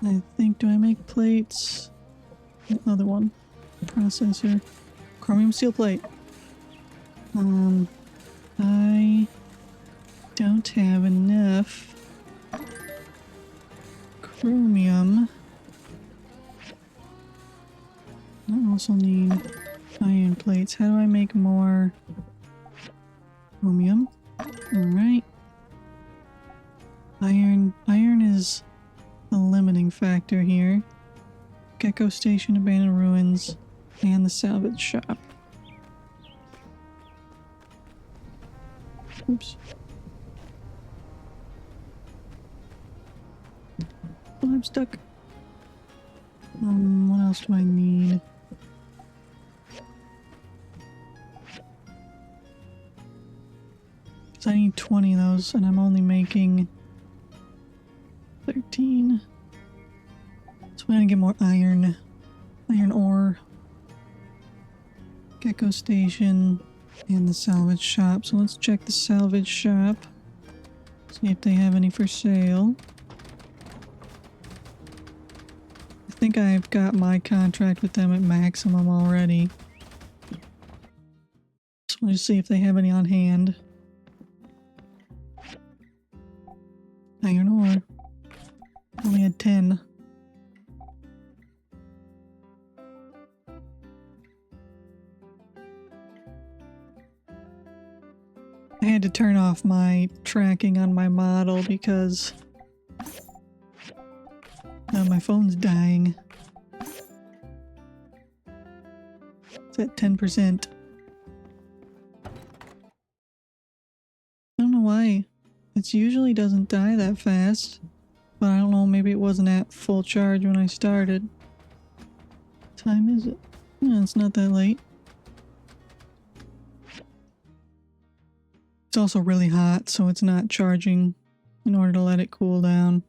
I think, do I make plates? Another one. Processor. Chromium steel plate. I don't have enough chromium. I also need iron plates. How do I make more chromium? Alright. Iron is the limiting factor here. Gecko Station, Abandoned Ruins, and the salvage shop. Oops. Oh, I'm stuck. What else do I need? So I need 20 of those, and I'm only making 13. So I'm gonna get more iron ore, Gecko Station, and the salvage shop. So let's check the salvage shop, see if they have any for sale. I think I've got my contract with them at maximum already. So we'll just see if they have any on hand. Iron ore. Only had 10. I had to turn off my tracking on my model because my phone's dying. It's at 10%. I don't know why. It usually doesn't die that fast. But I don't know, maybe it wasn't at full charge when I started. What time is it? Yeah, it's not that late. It's also really hot, so it's not charging in order to let it cool down.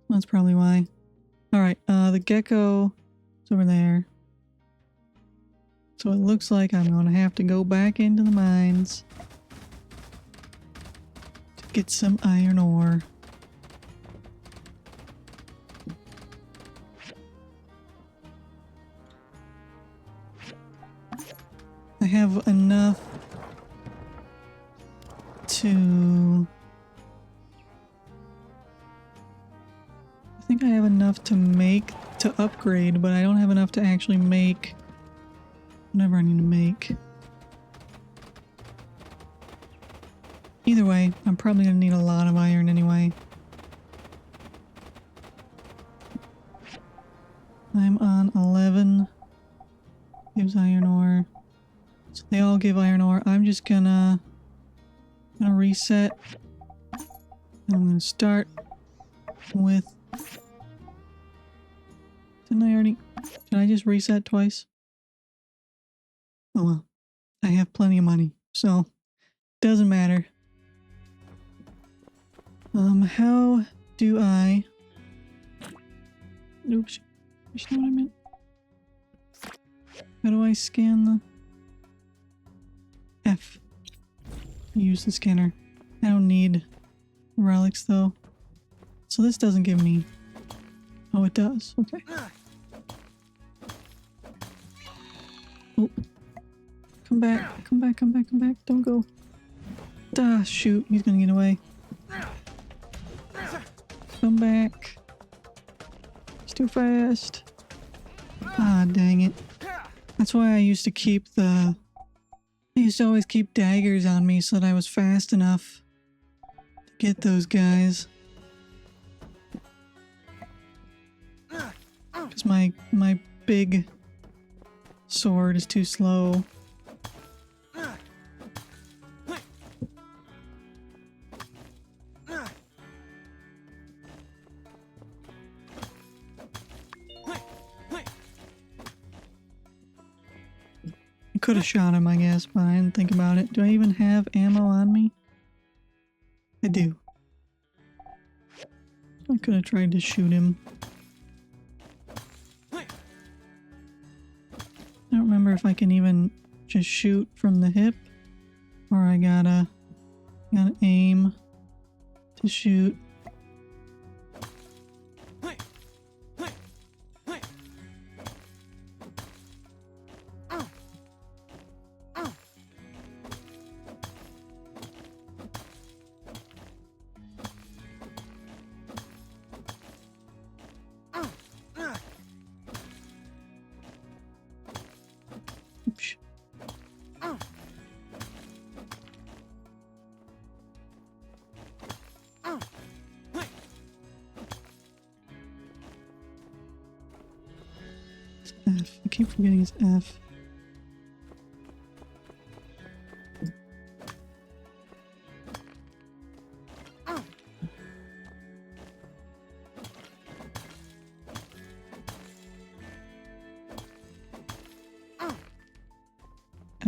That's probably why. Alright, the gecko is over there. So it looks like I'm going to have to go back into the mines to get some iron ore. I have enough to... I think I have enough to upgrade, but I don't have enough to actually make whatever I need to make. Either way, I'm probably going to need a lot of iron anyway. I'm on 11. Gives iron ore. So they all give iron ore. I'm just gonna reset. I'm gonna start with... Did I just reset twice? Oh well. I have plenty of money, so doesn't matter. How do I... Oops. That's not what I meant. How do I scan the... F. Use the scanner. I don't need relics though. So this doesn't give me... Oh, it does. Okay. Oh. Come back. Come back, come back, come back. Don't go. Ah, shoot. He's gonna get away. Come back. Too fast. Ah, dang it. That's why I used to keep I used to always keep daggers on me so that I was fast enough to get those guys. Because my big sword is too slow. I could have shot him, I guess, but I didn't think about it. Do I even have ammo on me? I do. I could have tried to shoot him. I don't remember if I can even just shoot from the hip, or I gotta aim to shoot. Oops. It's F. I keep forgetting it's F.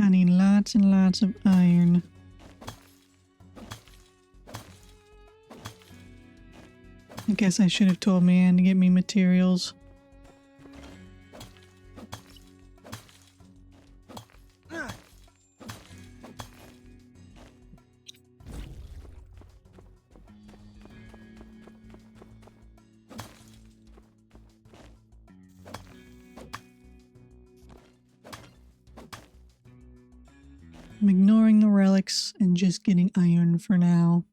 I need lots and lots of iron. I guess I should have told Man to get me materials. I'm ignoring the relics and just getting iron for now.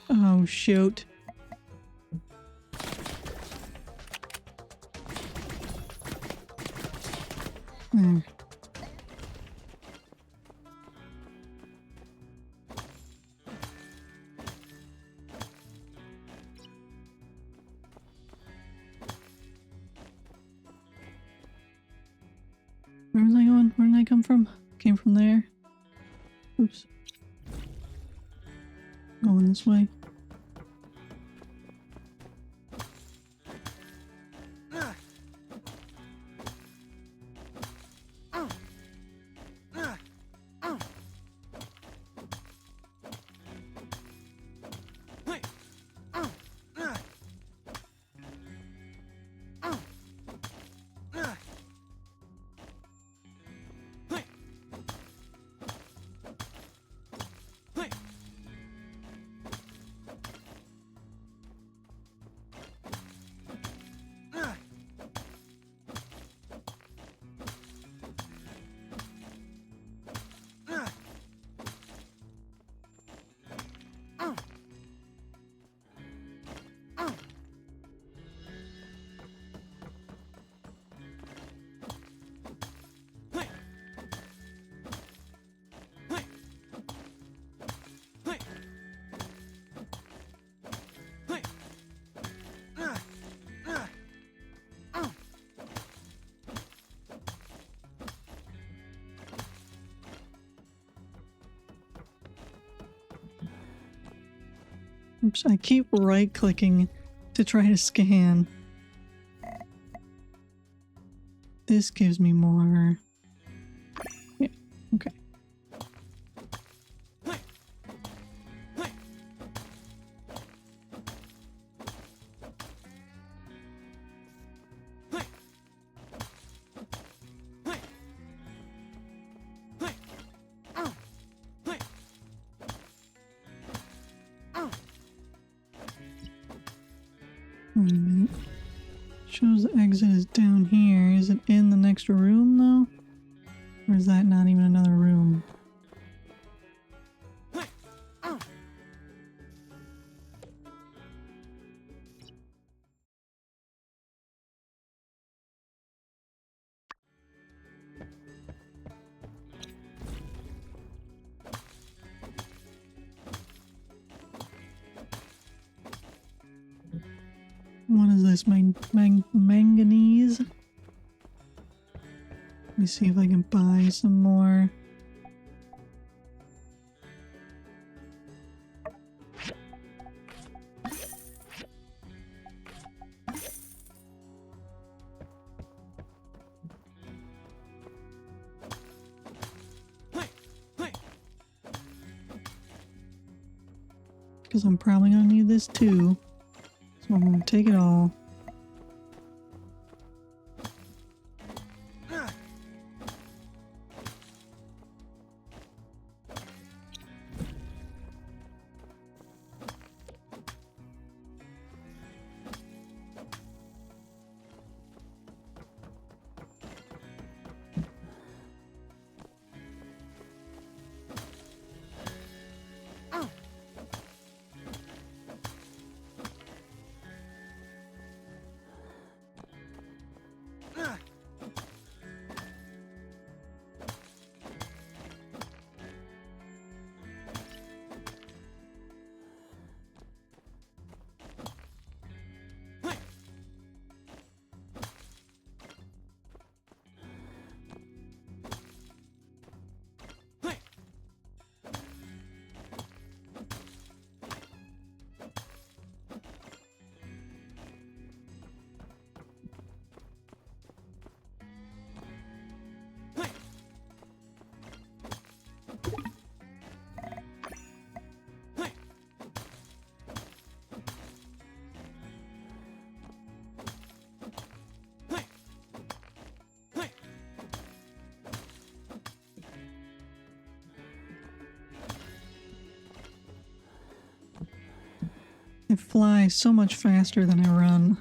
Oh, shoot. Hmm. Where was I going? Where did I come from? Came from there. Oops. Going this way. Oops, I keep right-clicking to try to scan. This gives me more. Yeah, okay. Wait a minute. Shows the exit is down here. Is it in the next room though? Or is that not even another room? What is this? Manganese? Let me see if I can buy some more. Because I'm probably gonna need this too. So I'm gonna take it all. I fly so much faster than I run.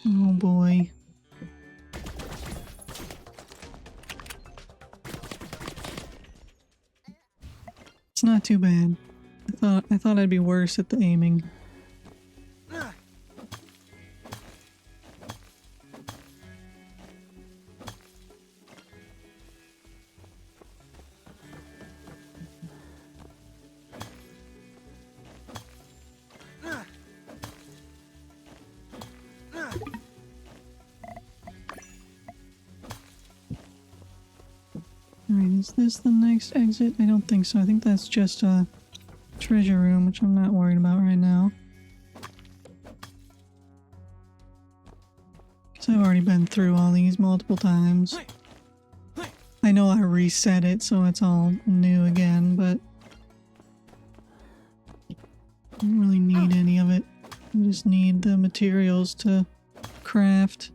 Oh boy. It's not too bad. I thought I'd be worse at the aiming. Alright, is this the next exit? I don't think so. I think that's just a treasure room, which I'm not worried about right now. Because I've already been through all these multiple times. I know I reset it, so it's all new again, but I don't really need any of it. I just need the materials to craft.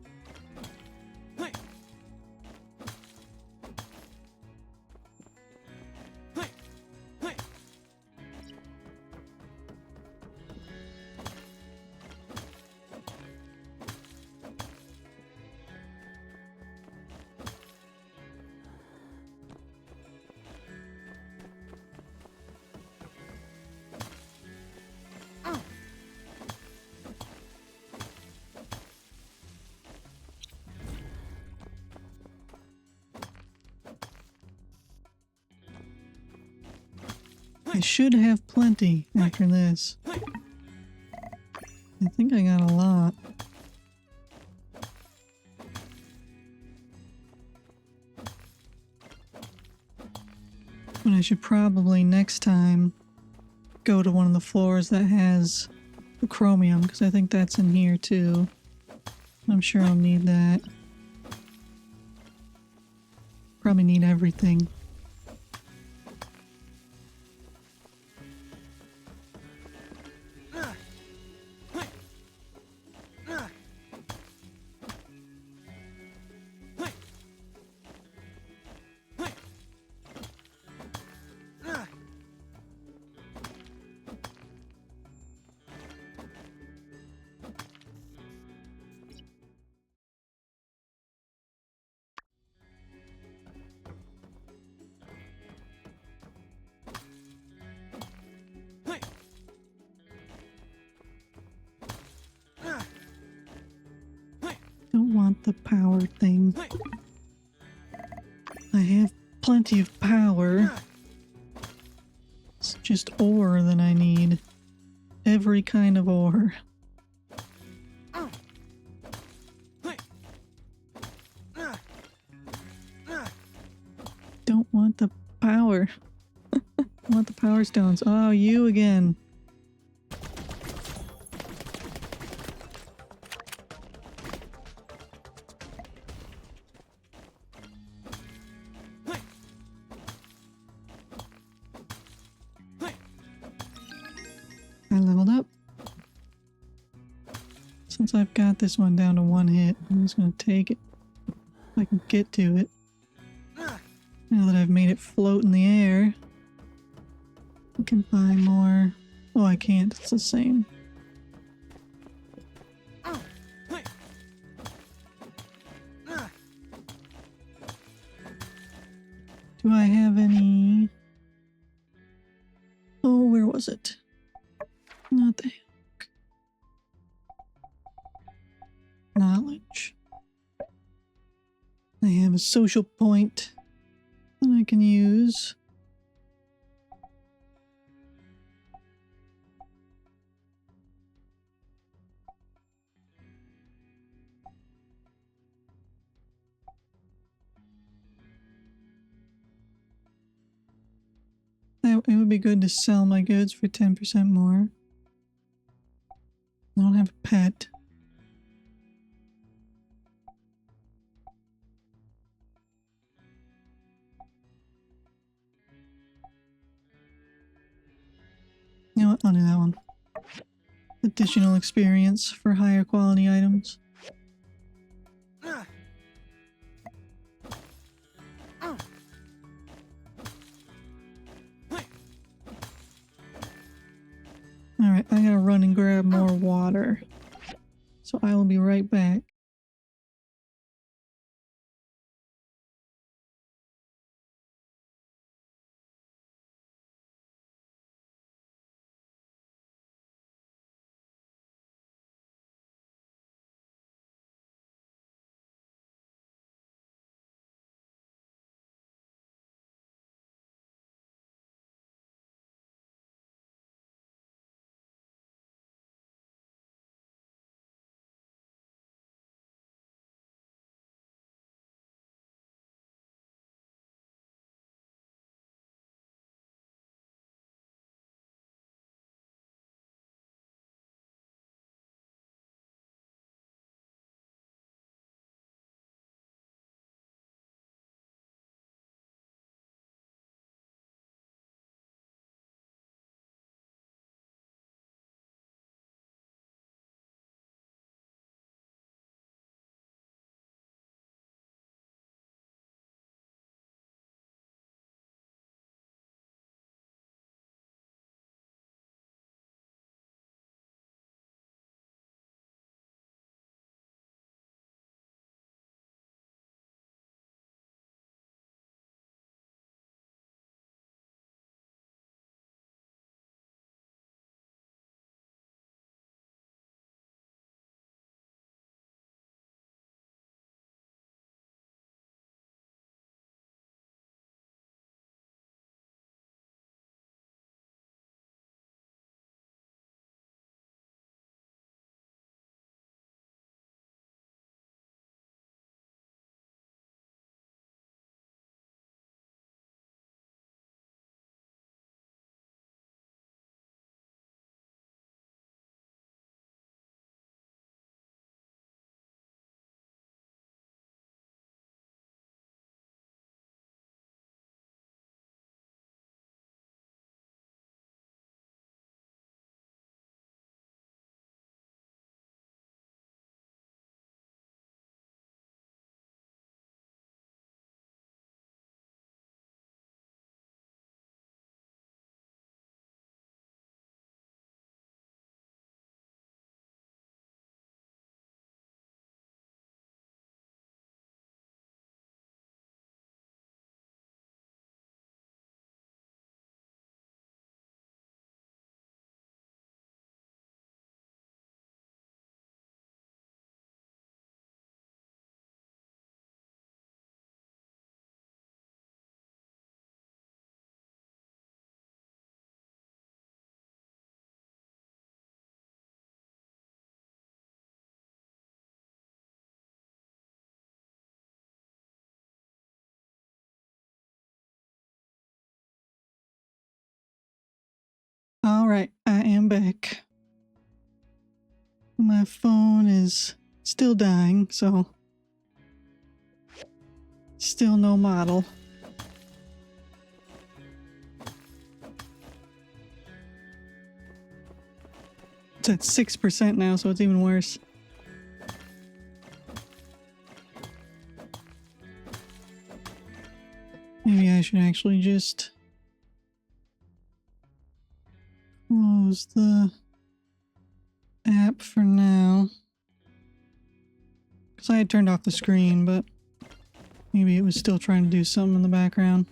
I should have plenty after this. I think I got a lot. But I should probably next time go to one of the floors that has the chromium, because I think that's in here too. I'm sure I'll need that. Probably need everything. the power thing. I have plenty of power. It's just ore that I need. Every kind of ore. Don't want the power. I want the power stones. Oh, you again. I leveled up. Since I've got this one down to 1 hit, I'm just gonna take it. If I can get to it. Now that I've made it float in the air, I can buy more. Oh, I can't. It's the same. Do I have any... Oh, where was it? Not the hook. Knowledge. I have a social point that I can use. It would be good to sell my goods for 10% more. I don't have a pet. You know what? I'll do that one. Additional experience for higher quality items. Alright, I gotta run and grab more water. So I will be right back. Alright, I am back. My phone is still dying, so still no model. It's at 6% now, so it's even worse. Maybe I should actually just close the app for now. Because I had turned off the screen, but maybe it was still trying to do something in the background.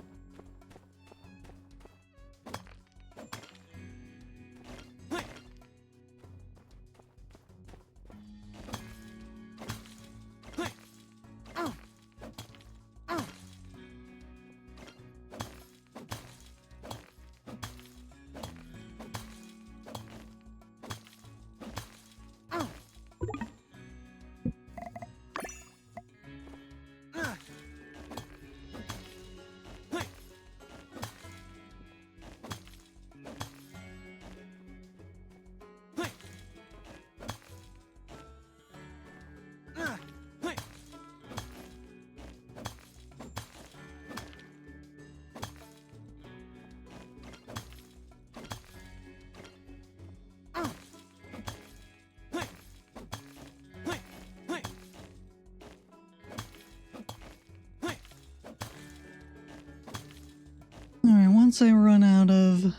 Alright, once I run out of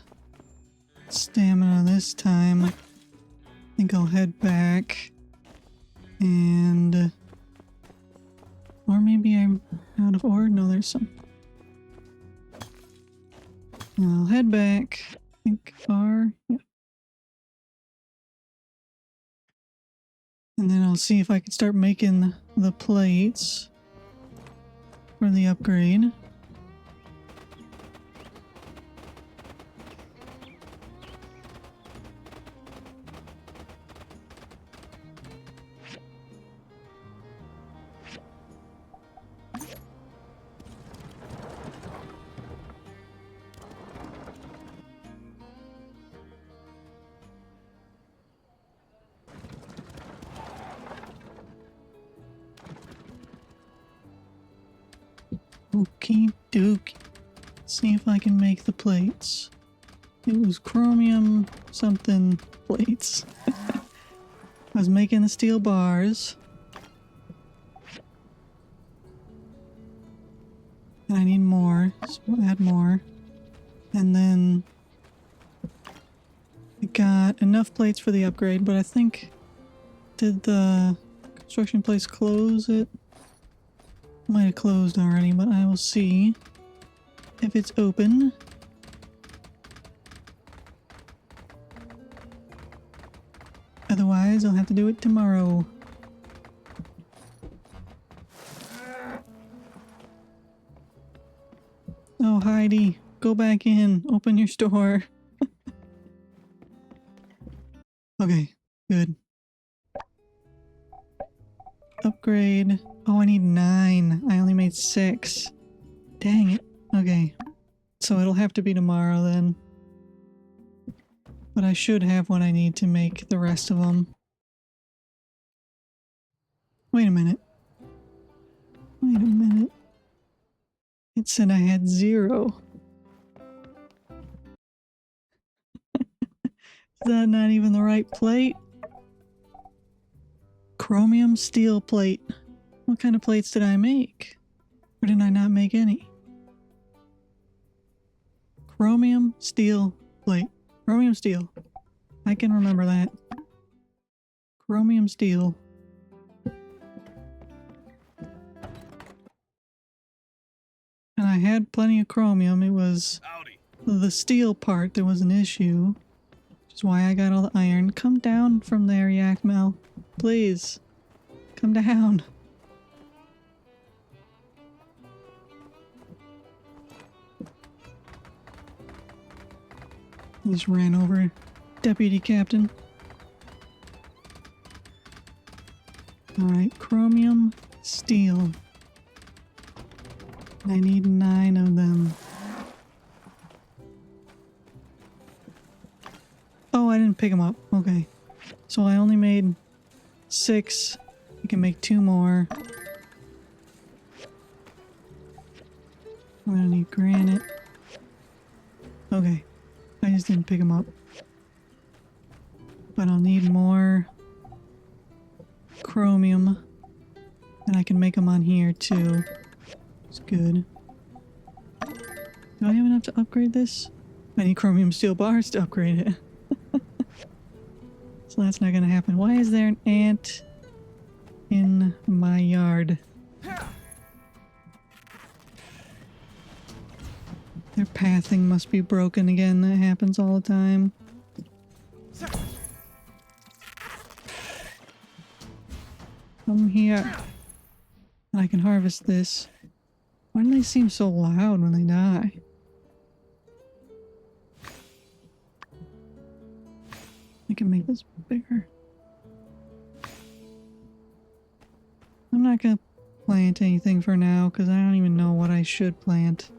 stamina this time, I think I'll head back and... Or maybe I'm out of ore? No, there's some. I'll head back. I think far. Yeah. And then I'll see if I can start making the plates for the upgrade. Okie dokie. See if I can make the plates. It was chromium something plates. I was making the steel bars. And I need more, so we'll add more. And then I got enough plates for the upgrade, but I think, did the construction place close it? Might have closed already, but I will see if it's open. Otherwise, I'll have to do it tomorrow. Oh, Heidi, go back in. Open your store. Okay, good. Upgrade. Oh, I need 9. I only made 6. Dang it. Okay. So it'll have to be tomorrow then. But I should have what I need to make the rest of them. Wait a minute. Wait a minute. It said I had 0. Is that not even the right plate? Chromium steel plate. What kind of plates did I make? Or did I not make any? Chromium steel plate. Chromium steel. I can remember that. Chromium steel. And I had plenty of chromium. It was the steel part that was an issue. Which is why I got all the iron. Come down from there, Yakmel. Please. Come down. Just ran over Deputy Captain. Alright, chromium, steel. I need 9 of them. Oh, I didn't pick them up. Okay. So I only made 6. I can make 2 more. I'm gonna need granite. Okay. I just didn't pick them up. But I'll need more chromium. And I can make them on here too. It's good. Do I have enough to upgrade this? I need chromium steel bars to upgrade it. So that's not gonna happen. Why is there an ant in my yard? Their pathing must be broken again. That happens all the time. Come here. And I can harvest this. Why do they seem so loud when they die? I can make this bigger. I'm not gonna plant anything for now because I don't even know what I should plant.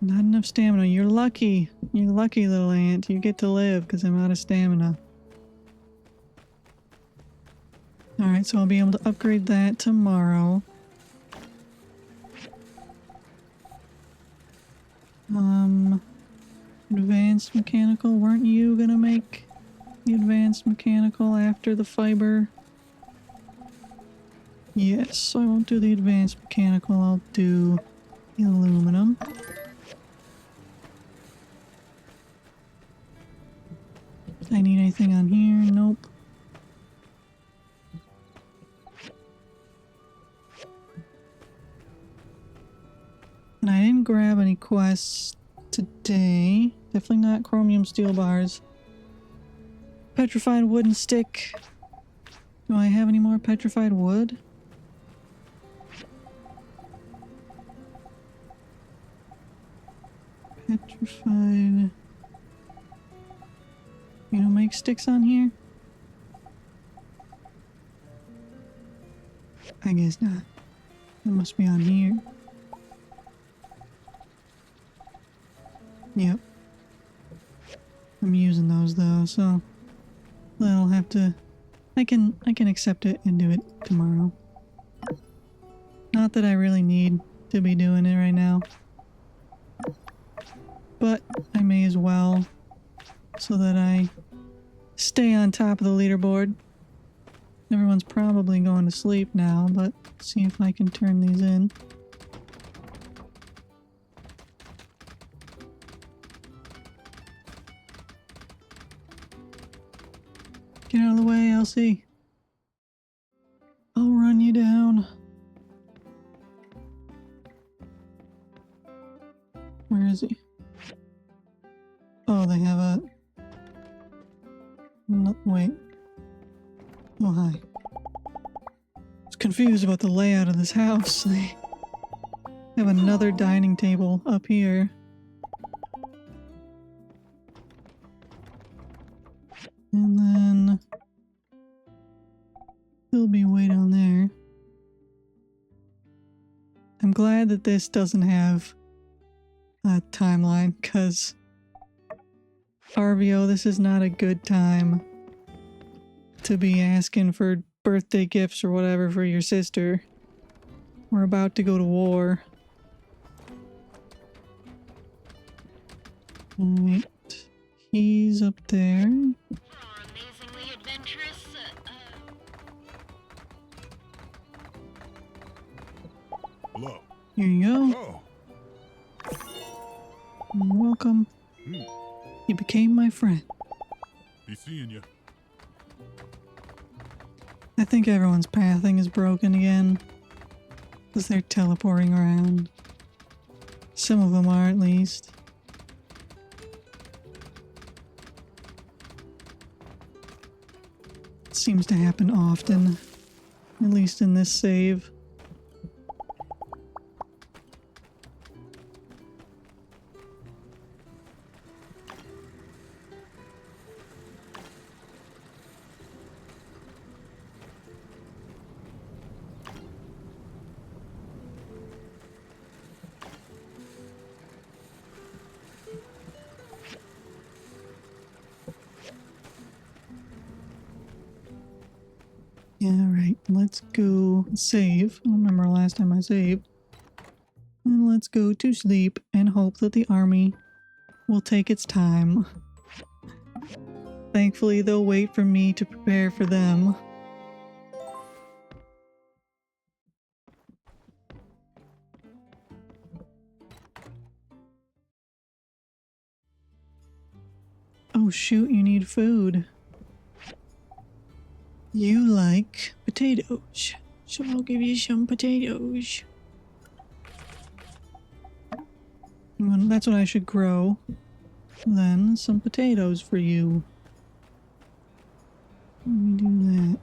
Not enough stamina. You're lucky. You're lucky, little ant. You get to live because I'm out of stamina. Alright, so I'll be able to upgrade that tomorrow. Advanced mechanical. Weren't you gonna make the advanced mechanical after the fiber? Yes, I won't do the advanced mechanical. I'll do the aluminum. Do I need anything on here? Nope. And I didn't grab any quests today. Definitely not chromium steel bars. Petrified wooden stick. Do I have any more petrified wood? Petrified... You don't make sticks on here? I guess not. It must be on here. Yep. I'm using those though, so that'll have to... I can accept it and do it tomorrow. Not that I really need to be doing it right now. But I may as well, so that I stay on top of the leaderboard. Everyone's probably going to sleep now, but see if I can turn these in. Get out of the way, Elsie. I'll run you down. Where is he? Oh, they have a... No, wait. Oh, hi. I was confused about the layout of this house. They have another dining table up here. And then... he'll be way down there. I'm glad that this doesn't have a timeline, because... RVO, this is not a good time to be asking for birthday gifts or whatever for your sister. We're about to go to war. Alright. He's up there. Amazingly adventurous. Hello. Here you go. Oh. Welcome. You became my friend. Be seeing you. I think everyone's pathing is broken again. Because they're teleporting around. Some of them are, at least. It seems to happen often. At least in this save. Alright, let's go save. I don't remember last time I saved. And let's go to sleep and hope that the army will take its time. Thankfully, they'll wait for me to prepare for them. Oh shoot, you need food. You like potatoes, so I'll give you some potatoes. Well, that's what I should grow. Then some potatoes for you. Let me do that.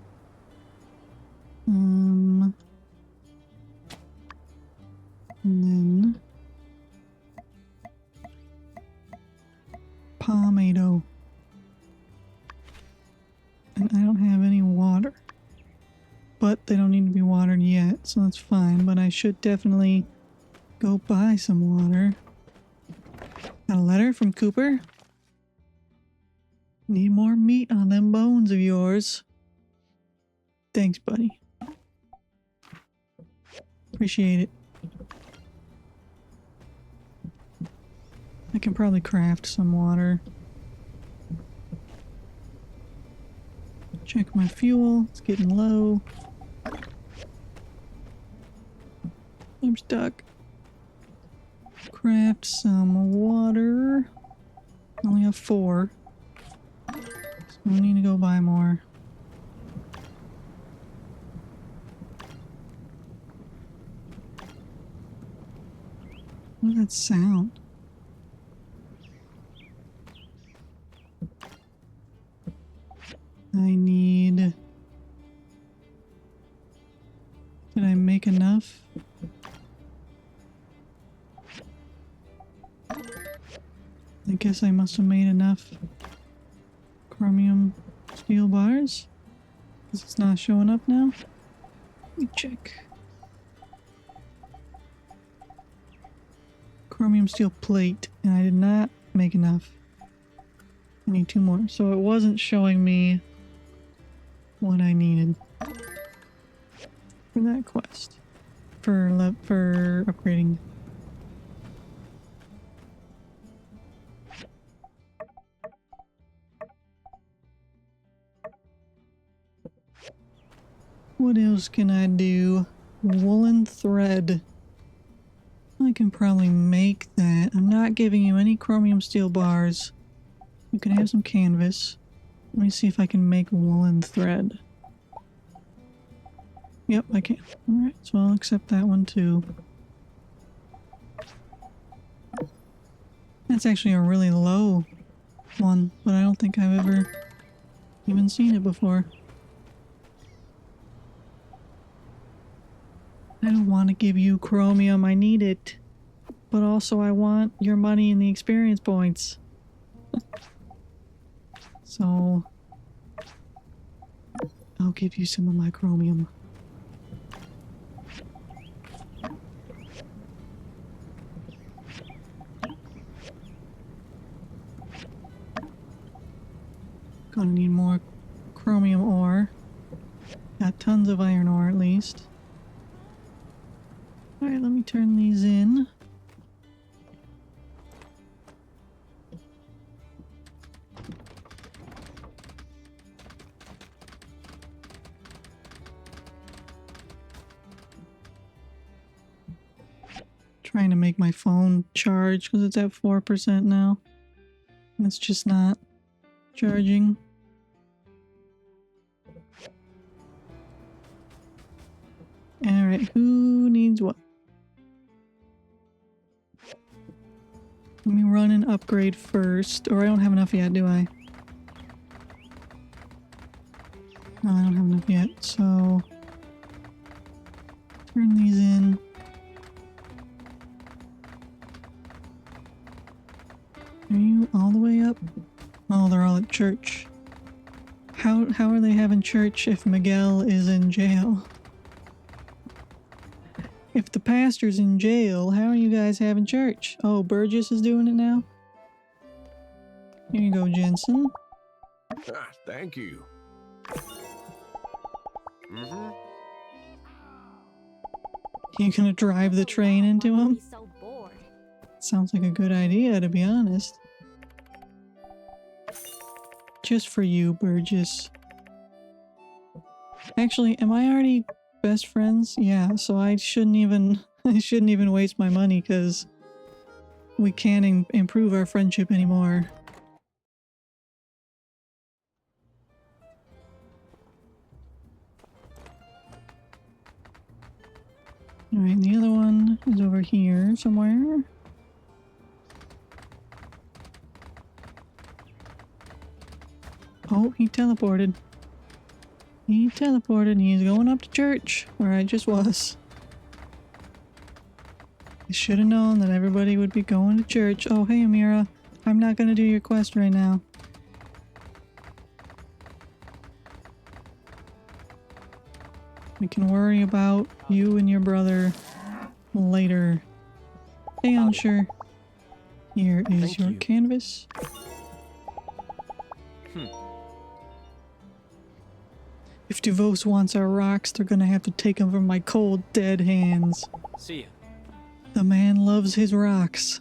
And then tomato. And I don't have any water. But they don't need to be watered yet, so that's fine. But I should definitely go buy some water. Got a letter from Cooper? Need more meat on them bones of yours. Thanks, buddy. Appreciate it. I can probably craft some water. Check my fuel. It's getting low. I'm stuck. Craft some water. Only have 4. So we need to go buy more. What does that sound? I need... Did I make enough? I guess I must have made enough chromium steel bars. Because it's not showing up now. Let me check. Chromium steel plate, and I did not make enough. I need 2 more. So it wasn't showing me what I needed for that quest. For upgrading. What else can I do? Woolen thread. I can probably make that. I'm not giving you any chromium steel bars. You can have some canvas. Let me see if I can make woolen thread. Yep, I can. Alright, so I'll accept that one too. That's actually a really low one, but I don't think I've ever even seen it before. I don't want to give you chromium, I need it. But also I want your money and the experience points. So I'll give you some of my chromium. Gonna need more chromium ore. Got tons of iron ore at least. Alright, let me turn these in. Trying to make my phone charge because it's at 4% now. And it's just not charging. Alright, who needs what? Let me run and upgrade first. Or I don't have enough yet, do I? No, I don't have enough yet, so... Turn these in. Are you all the way up? Oh, they're all at church. How are they having church if Miguel is in jail? If the pastor's in jail, how are you guys having church? Oh, Burgess is doing it now? Here you go, Jensen. Thank you. Mm-hmm. You gonna drive the train into him? So bored. Sounds like a good idea, to be honest. Just for you, Burgess. Actually, am I already best friends? Yeah, so I shouldn't even I shouldn't even waste my money because we can't improve our friendship anymore. Alright, the other one is over here somewhere. Oh, he teleported. He teleported and he's going up to church, where I just was. I should have known that everybody would be going to church. Oh, hey, Amira. I'm not going to do your quest right now. We can worry about you and your brother later. Hey, Unsure. Here is Thank your you. canvas. If DeVos wants our rocks, they're gonna have to take them from my cold, dead hands. See ya. The man loves his rocks.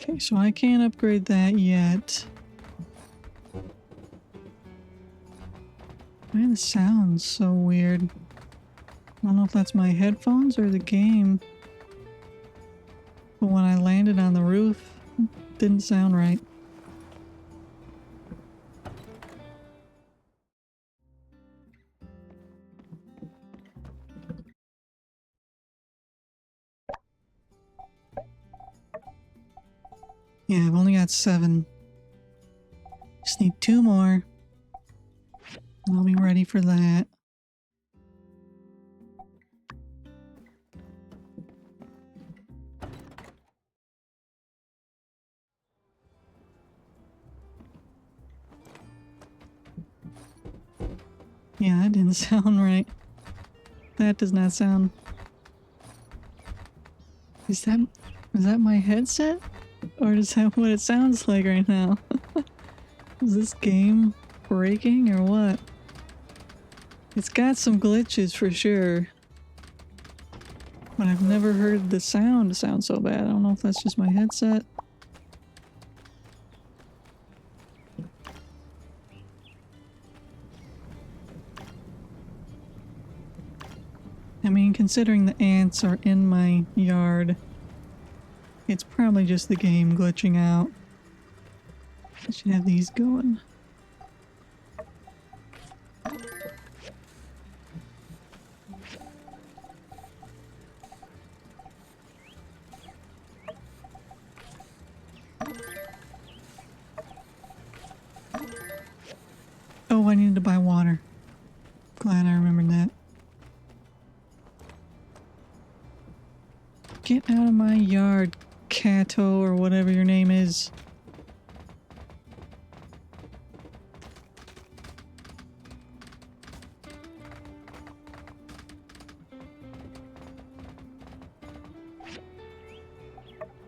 Okay, so I can't upgrade that yet. Man, the sound's so weird. I don't know if that's my headphones or the game. But when I landed on the roof, it didn't sound right. Yeah, I've only got 7. Just need 2 more. I'll be ready for that. Yeah, that didn't sound right. That does not sound... Is that my headset? Or is that what it sounds like right now? Is this game breaking or what? It's got some glitches for sure. But I've never heard the sound sound so bad. I don't know if that's just my headset. I mean, considering the ants are in my yard, it's probably just the game glitching out. I should have these going. Oh, I needed to buy water. Glad I remembered that. Get out of my yard, Cato, or whatever your name is.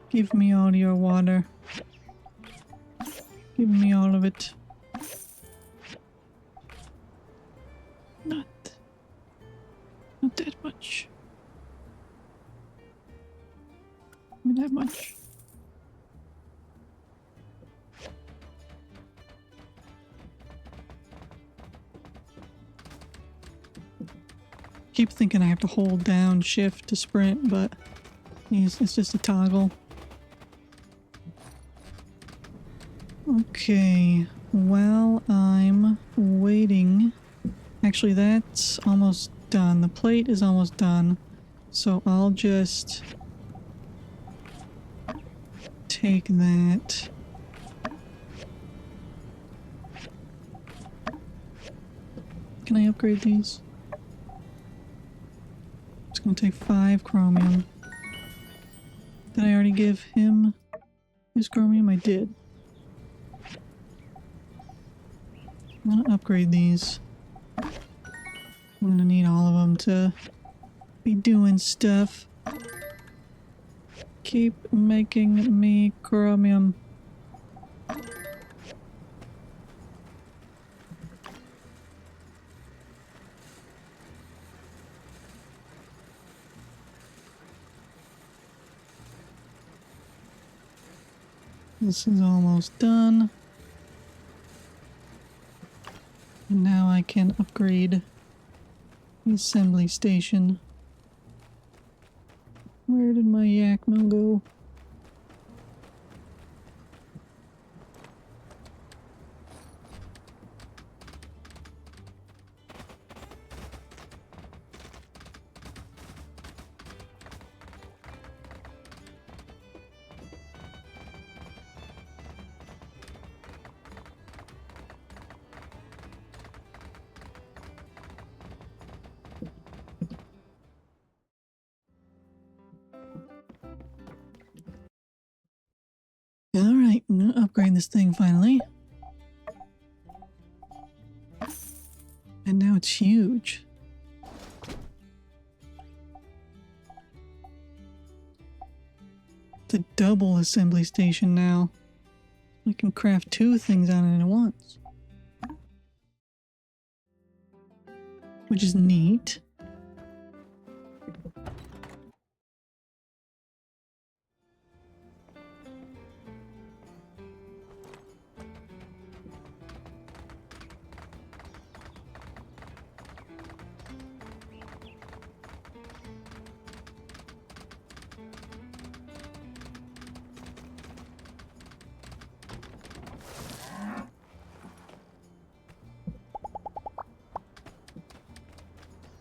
Give me all your water. Give me all of it. Not that much. Not that much. Keep thinking I have to hold down shift to sprint, but it's just a toggle. Okay, while I'm waiting, actually that's almost done. The plate is almost done, so I'll just take that. Can I upgrade these? It's gonna take 5 chromium. Did I already give him his chromium? I did. I'm gonna upgrade these. I'm gonna need all of them to be doing stuff. keep making me chromium. This is almost done. And now I can upgrade the assembly station. Where did my yak mill go? Alright, I'm gonna upgrade this thing finally. And now it's huge. It's a double assembly station now. We can craft 2 things on it at once. Which is neat.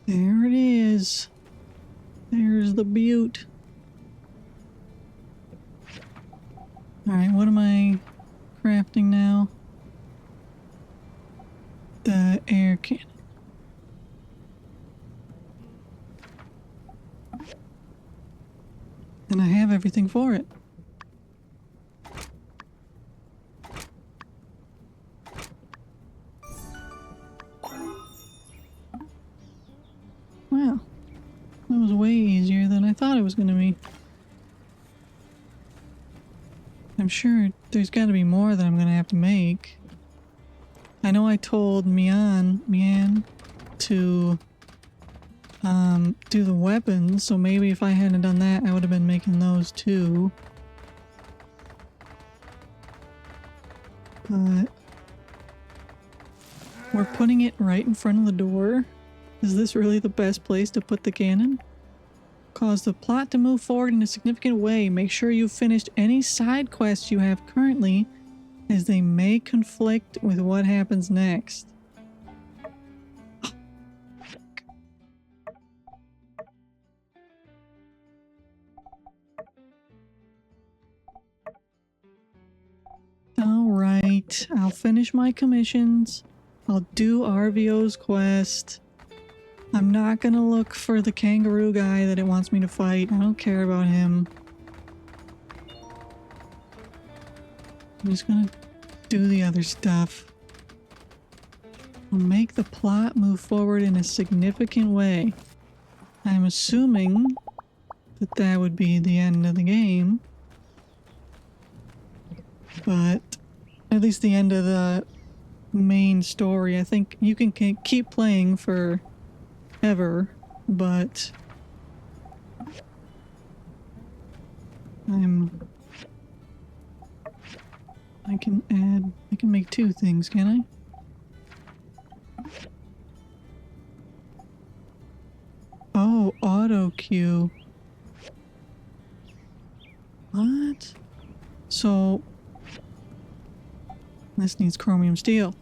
There it is. There's the butte. Alright, what am I crafting now? The air cannon. And I have everything for it. Wow, that was way easier than I thought it was going to be. I'm sure there's got to be more that I'm going to have to make. I know I told Mian to do the weapons, so maybe if I hadn't done that, I would have been making those too. But we're putting it right in front of the door. Is this really the best place to put the cannon? Cause the plot to move forward in a significant way. Make sure you've finished any side quests you have currently, as they may conflict with what happens next. Alright, I'll finish my commissions. I'll do RVO's quest. I'm not gonna look for the kangaroo guy that it wants me to fight. I don't care about him. I'm just gonna do the other stuff. I'll make the plot move forward in a significant way. I'm assuming that that would be the end of the game. But at least the end of the main story. I think you can keep playing for ever, but I can make 2 things, can I? Oh, auto queue. What? So this needs chromium steel.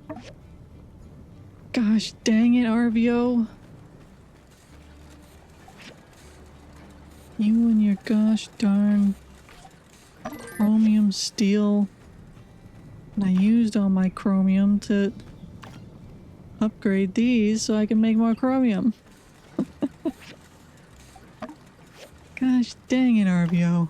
Gosh dang it, RVO. You and your gosh darn chromium steel. And I used all my chromium to upgrade these so I can make more chromium. Gosh dang it, RVO.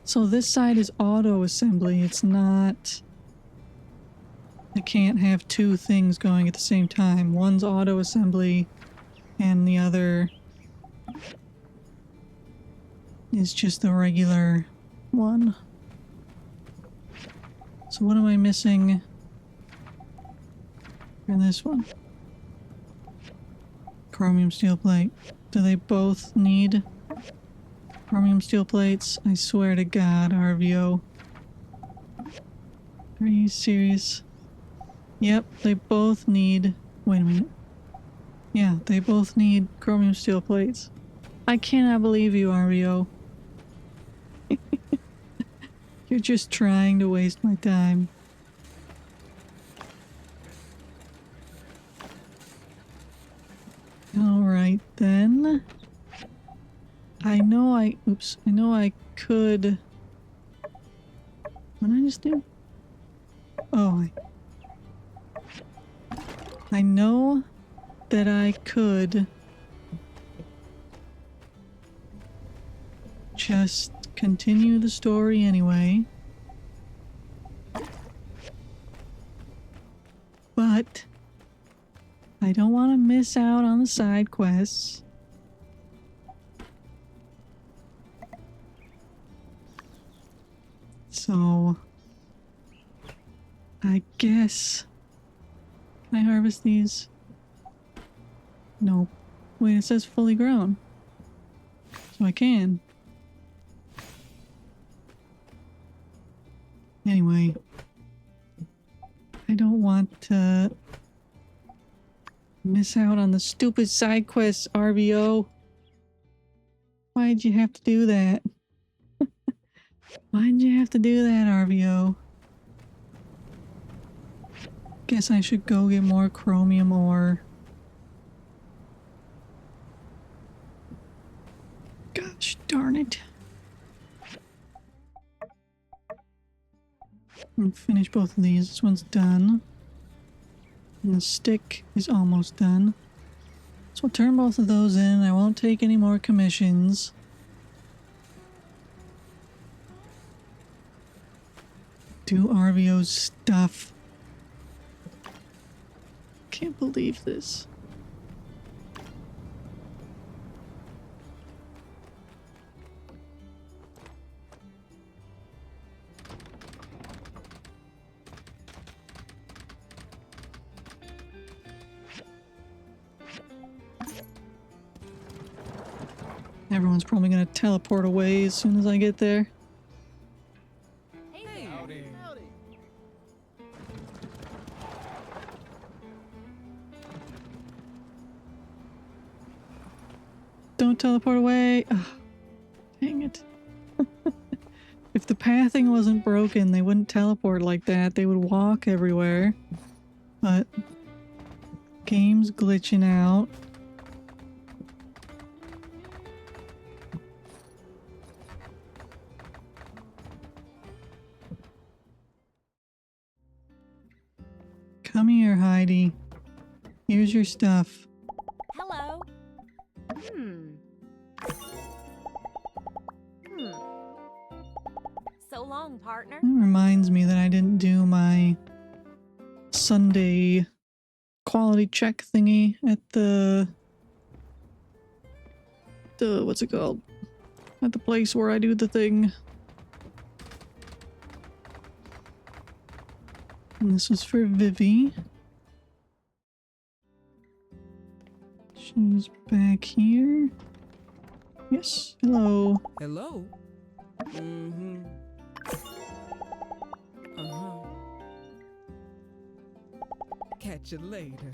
So this side is auto assembly. It's not... I can't have 2 things going at the same time. One's auto assembly and the other is just the regular one. So what am I missing for this one? Chromium steel plate. Do they both need chromium steel plates? I swear to God, RVO. Are you serious? Yep, they both need... Wait a minute. Yeah, they both need chromium steel plates. I cannot believe you, RVO. You're just trying to waste my time. Alright then. I know I could... What did I just do? Oh, I know that I could just continue the story anyway. But I don't want to miss out on the side quests. So I guess... Can I harvest these? Nope. Wait, it says fully grown. So I can. Anyway. I don't want to miss out on the stupid side quests, RVO. Why'd you have to do that? Why'd you have to do that, RVO? Guess I should go get more chromium ore. Gosh darn it. And finish both of these. This one's done. And the stick is almost done. So I'll turn both of those in. I won't take any more commissions. Do RVO's stuff. Can't believe this. Everyone's probably gonna teleport away as soon as I get there. Hey, howdy. Don't teleport away. Ugh, dang it. If the pathing wasn't broken, they wouldn't teleport like that. They would walk everywhere. But game's glitching out. Come here, Heidi. Here's your stuff. Hello. So long, partner. That reminds me that I didn't do my Sunday quality check thingy at the what's it called? At the place where I do the thing. And this was for Vivi. She's back here. Yes, hello. Hello? Mm-hmm. Catch you later.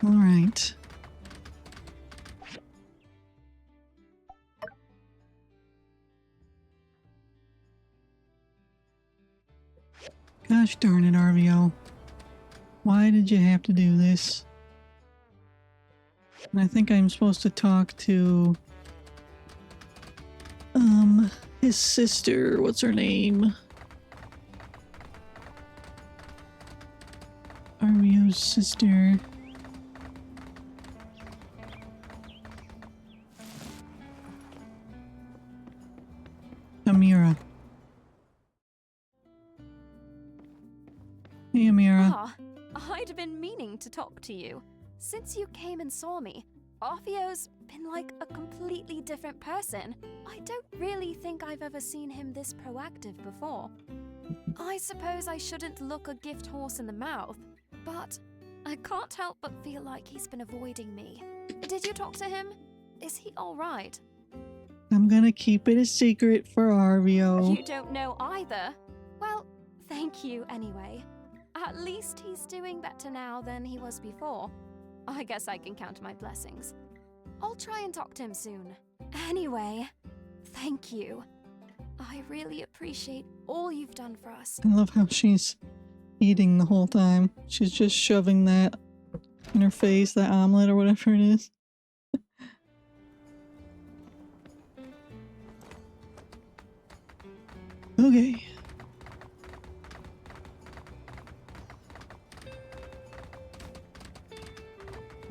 All right. Gosh darn it, RVO. Why did you have to do this? And I think I'm supposed to talk to his sister. What's her name? RVO's sister. meaning to talk to you. Since you came and saw me, Orfeo's been like a completely different person. I don't really think I've ever seen him this proactive before. I suppose I shouldn't look a gift horse in the mouth, but I can't help but feel like he's been avoiding me. Did you talk to him? Is he alright? I'm gonna keep it a secret for Arvio. You don't know either? Well, thank you anyway. At least he's doing better now than he was before. I guess I can count my blessings. I'll try and talk to him soon. Anyway, thank you. I really appreciate all you've done for us. I love how she's eating the whole time. She's just shoving that in her face, that omelet or whatever it is. Okay.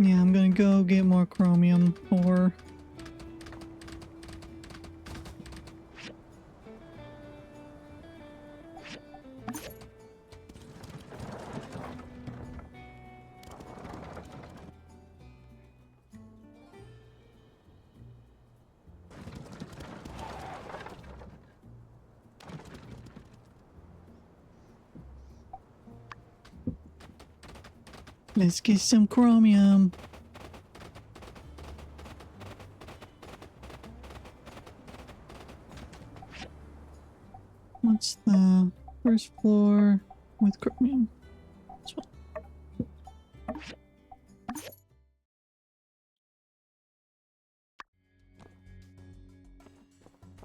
Yeah, I'm gonna go get more chromium ore. Let's get some chromium. What's the first floor with chromium? This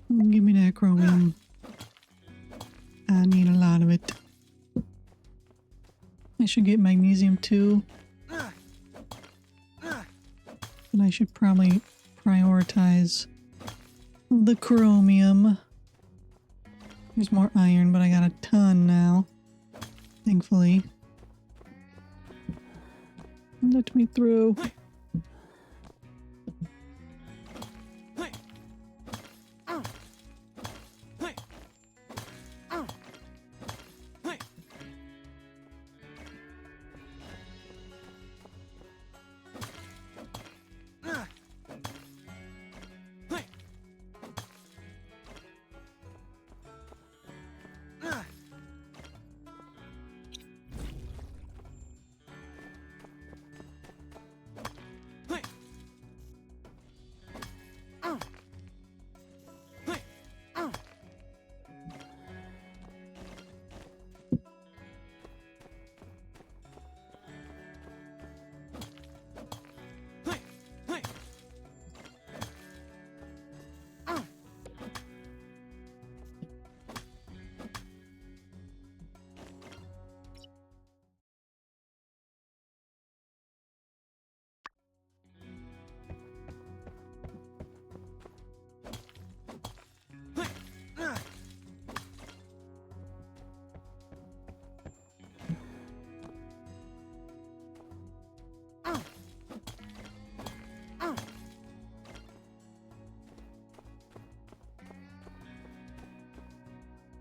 one. Give me that chromium. I need a lot of it. I should get magnesium too. But I should probably prioritize the chromium. There's more iron, but I got a ton now. Thankfully. Let me through.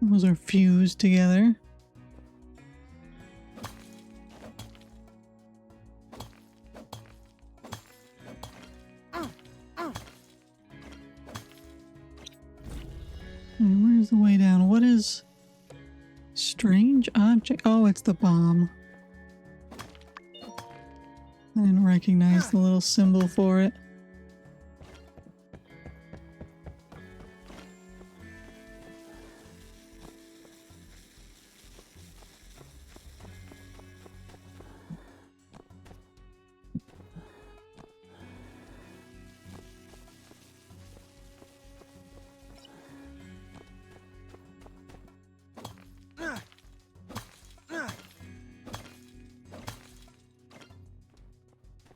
Those are fused together. And where's the way down? What is strange object? Oh, it's the bomb. I didn't recognize the little symbol for it.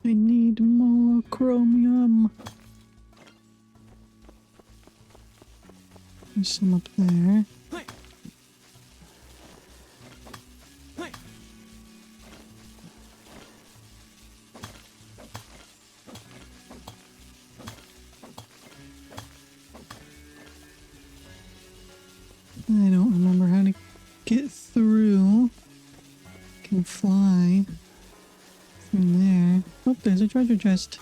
I need more chromium. There's some up there. I don't remember how to get through. Can fly. in there. Oh, there's a treasure chest.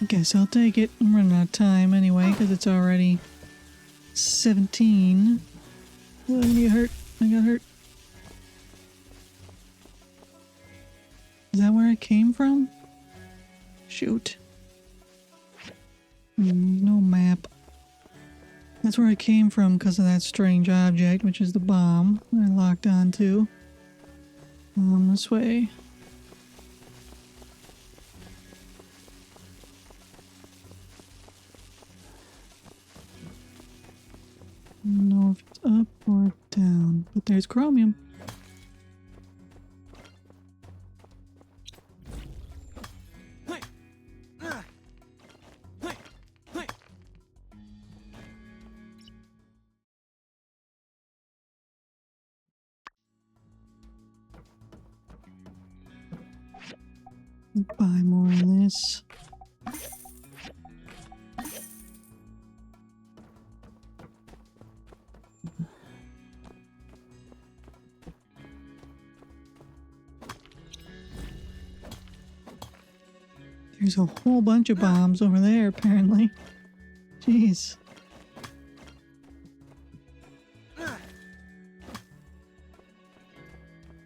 Guess I'll take it. I'm running out of time anyway, because it's already 17. Oh, I get hurt. I got hurt. Is that where I came from? Shoot. No map. That's where I came from because of that strange object, which is the bomb I locked onto. This way. I don't know if it's up or down, but there's chromium. Buy more of this. There's a whole bunch of bombs over there, apparently. Jeez.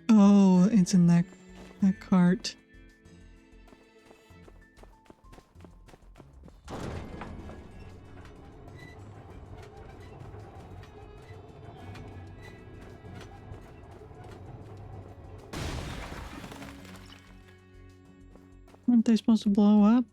Oh, it's in that cart. Aren't they supposed to blow up?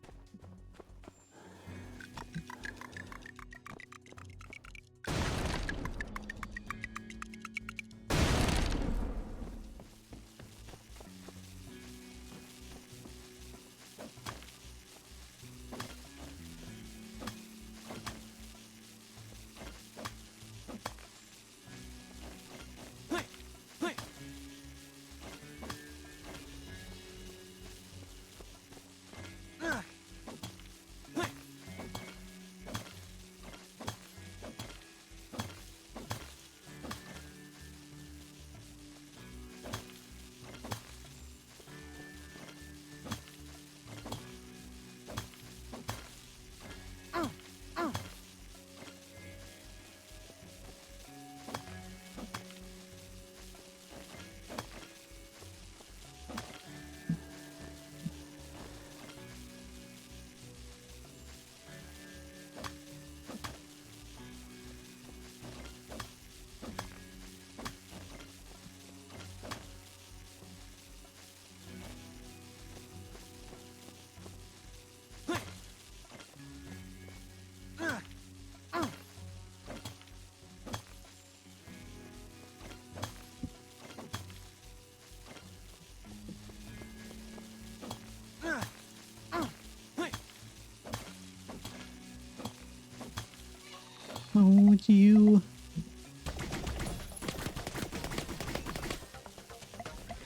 Oh, it's you.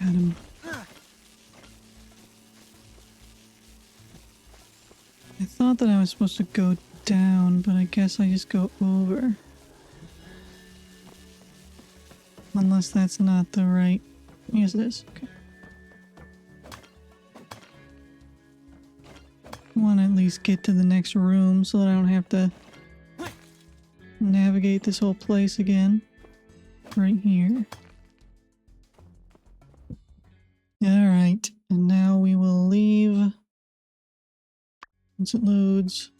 Got him. I thought that I was supposed to go down, but I guess I just go over. Unless that's not the right... Yes, it is. Okay. I want to at least get to the next room so that I don't have to navigate this whole place again. Right here. Alright, and now we will leave once it loads.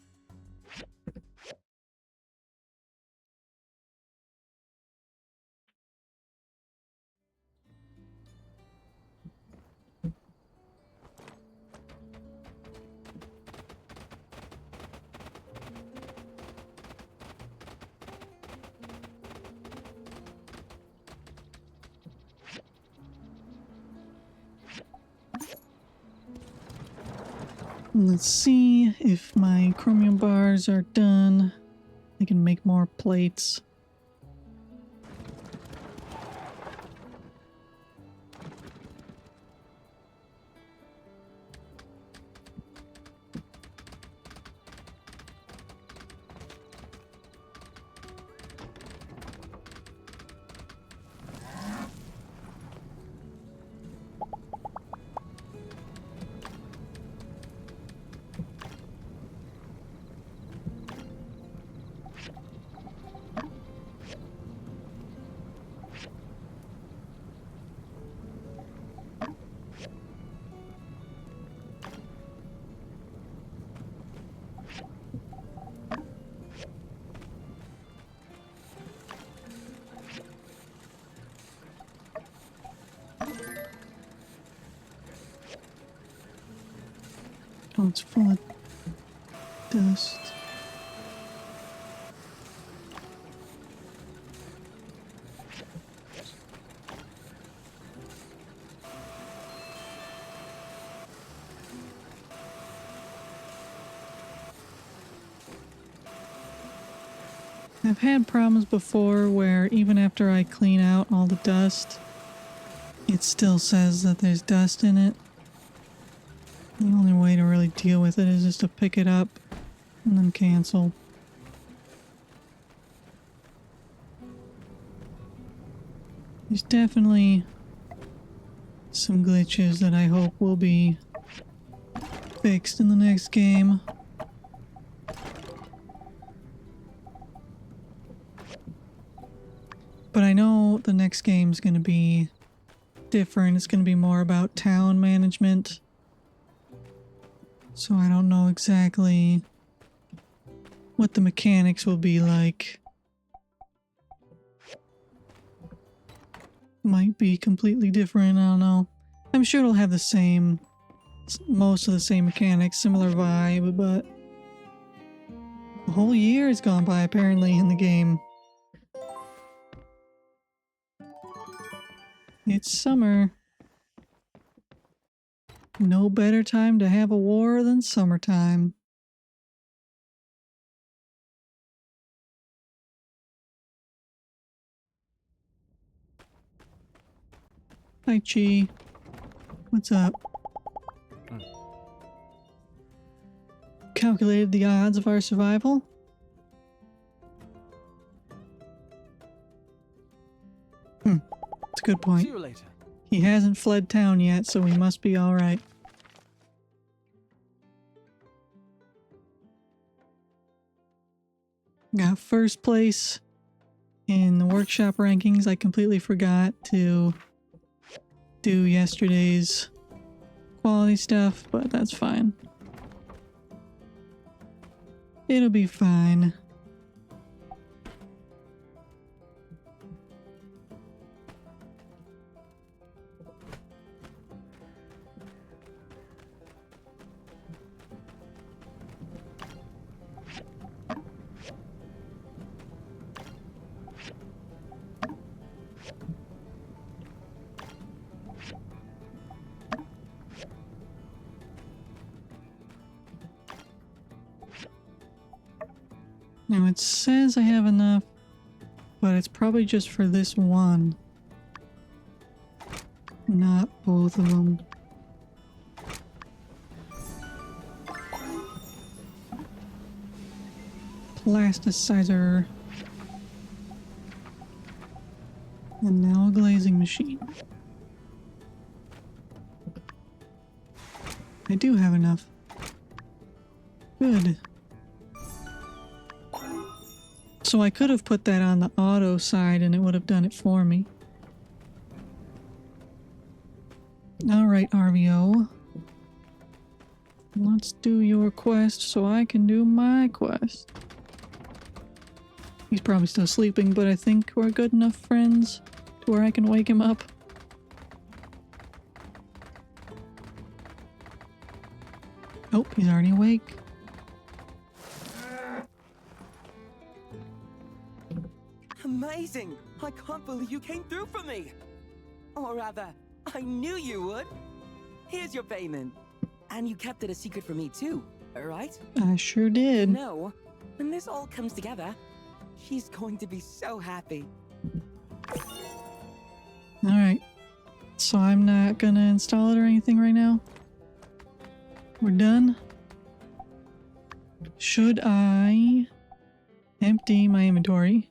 Let's see if my chromium bars are done. I can make more plates. Oh, it's full of dust. I've had problems before where even after I clean out all the dust, it still says that there's dust in it. The only way to really deal with it is just to pick it up and then cancel. There's definitely some glitches that I hope will be fixed in the next game. But I know the next game's going to be different. It's going to be more about town management. So I don't know exactly what the mechanics will be like. Might be completely different, I don't know. I'm sure it'll have the same, most of the same mechanics, similar vibe, but a whole year has gone by apparently in the game. It's summer. No better time to have a war than summertime. Hi, Chi. What's up? Calculated the odds of our survival? That's a good point. See you later. He hasn't fled town yet, so we must be alright. Got first place in the workshop rankings. I completely forgot to do yesterday's quality stuff, but that's fine. It'll be fine. Now it says I have enough, but it's probably just for this one. Not both of them. Plasticizer. And now a glazing machine. I do have enough. Good. So I could have put that on the auto side and it would have done it for me. Alright, RVO. Let's do your quest so I can do my quest. He's probably still sleeping, but I think we're good enough friends to where I can wake him up. Oh, he's already awake. Amazing! I can't believe you came through for me! Or rather, I knew you would! Here's your payment. And you kept it a secret from me too, right? I sure did. No, when this all comes together, she's going to be so happy. Alright. So I'm not gonna install it or anything right now? We're done? Should I empty my inventory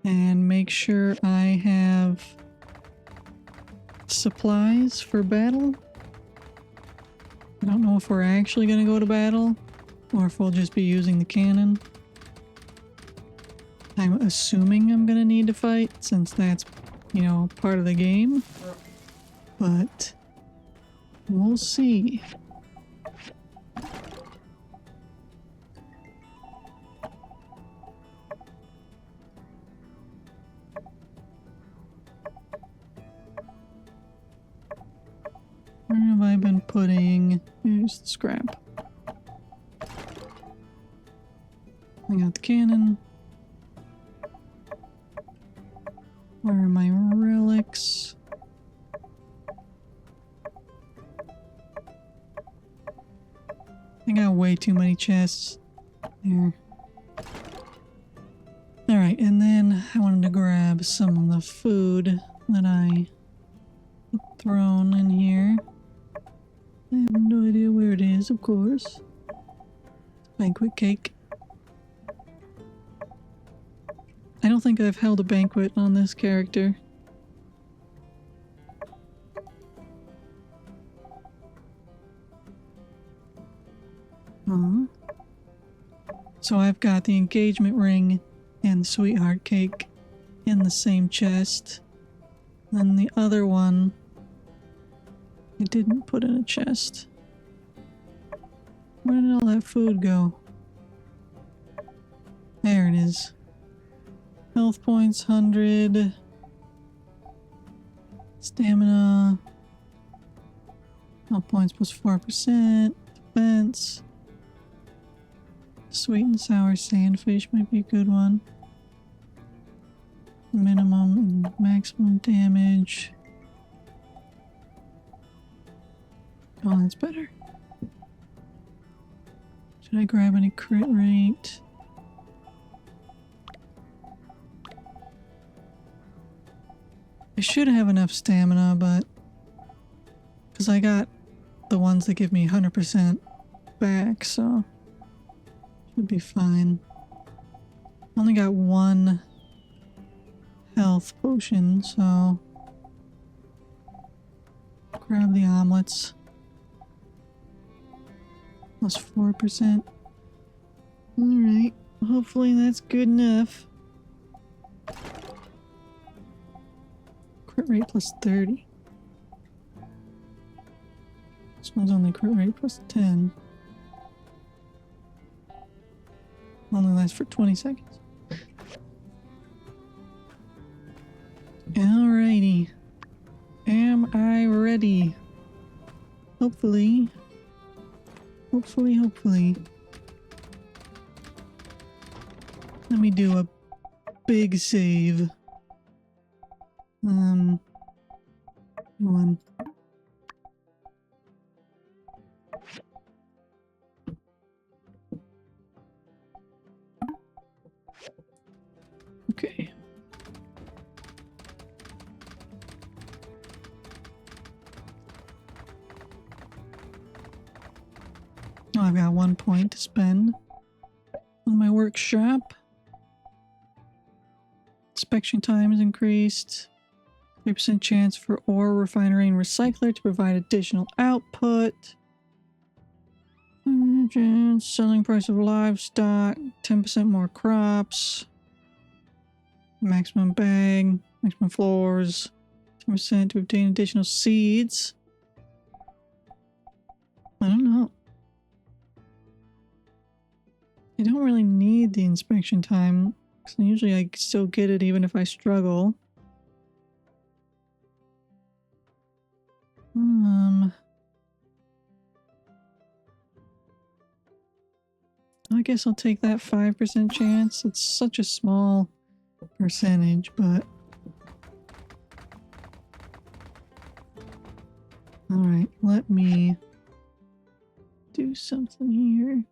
and make sure I have supplies for battle? I don't know if we're actually gonna go to battle or if we'll just be using the cannon. I'm assuming I'm gonna need to fight since that's, you know, part of the game. But we'll see. Where have I been putting? Here's the scrap. I got the cannon. Where are my relics? I got way too many chests. There. Alright, and then I wanted to grab some of the food that I had thrown in here. I have no idea where it is, of course. Banquet cake. I don't think I've held a banquet on this character. So I've got the engagement ring and the sweetheart cake in the same chest. Then the other one I didn't put in a chest. Where did all that food go? There it is. Health points 100. Stamina. Health points plus 4%. Defense. Sweet and sour sandfish might be a good one. Minimum and maximum damage. Oh, that's better. Should I grab any crit rate? I should have enough stamina, but because I got the ones that give me 100% back, so should be fine. Only got one health potion, so grab the omelets. Plus 4%. Alright, hopefully that's good enough. Crit rate plus 30. This one's only crit rate plus 10. Only lasts for 20 seconds. Alrighty. Am I ready? Hopefully. Hopefully. Let me do a big save. One. Okay. Oh, I've got 1 point to spend on my workshop. Inspection time is increased. 3% chance for ore refinery and recycler to provide additional output. Selling price of livestock. 10% more crops. Maximum bag. Maximum floors. 10% to obtain additional seeds. I don't know. I don't really need the inspection time, because usually I still get it even if I struggle. I guess I'll take that 5% chance. It's such a small percentage, but... Alright, let me do something here.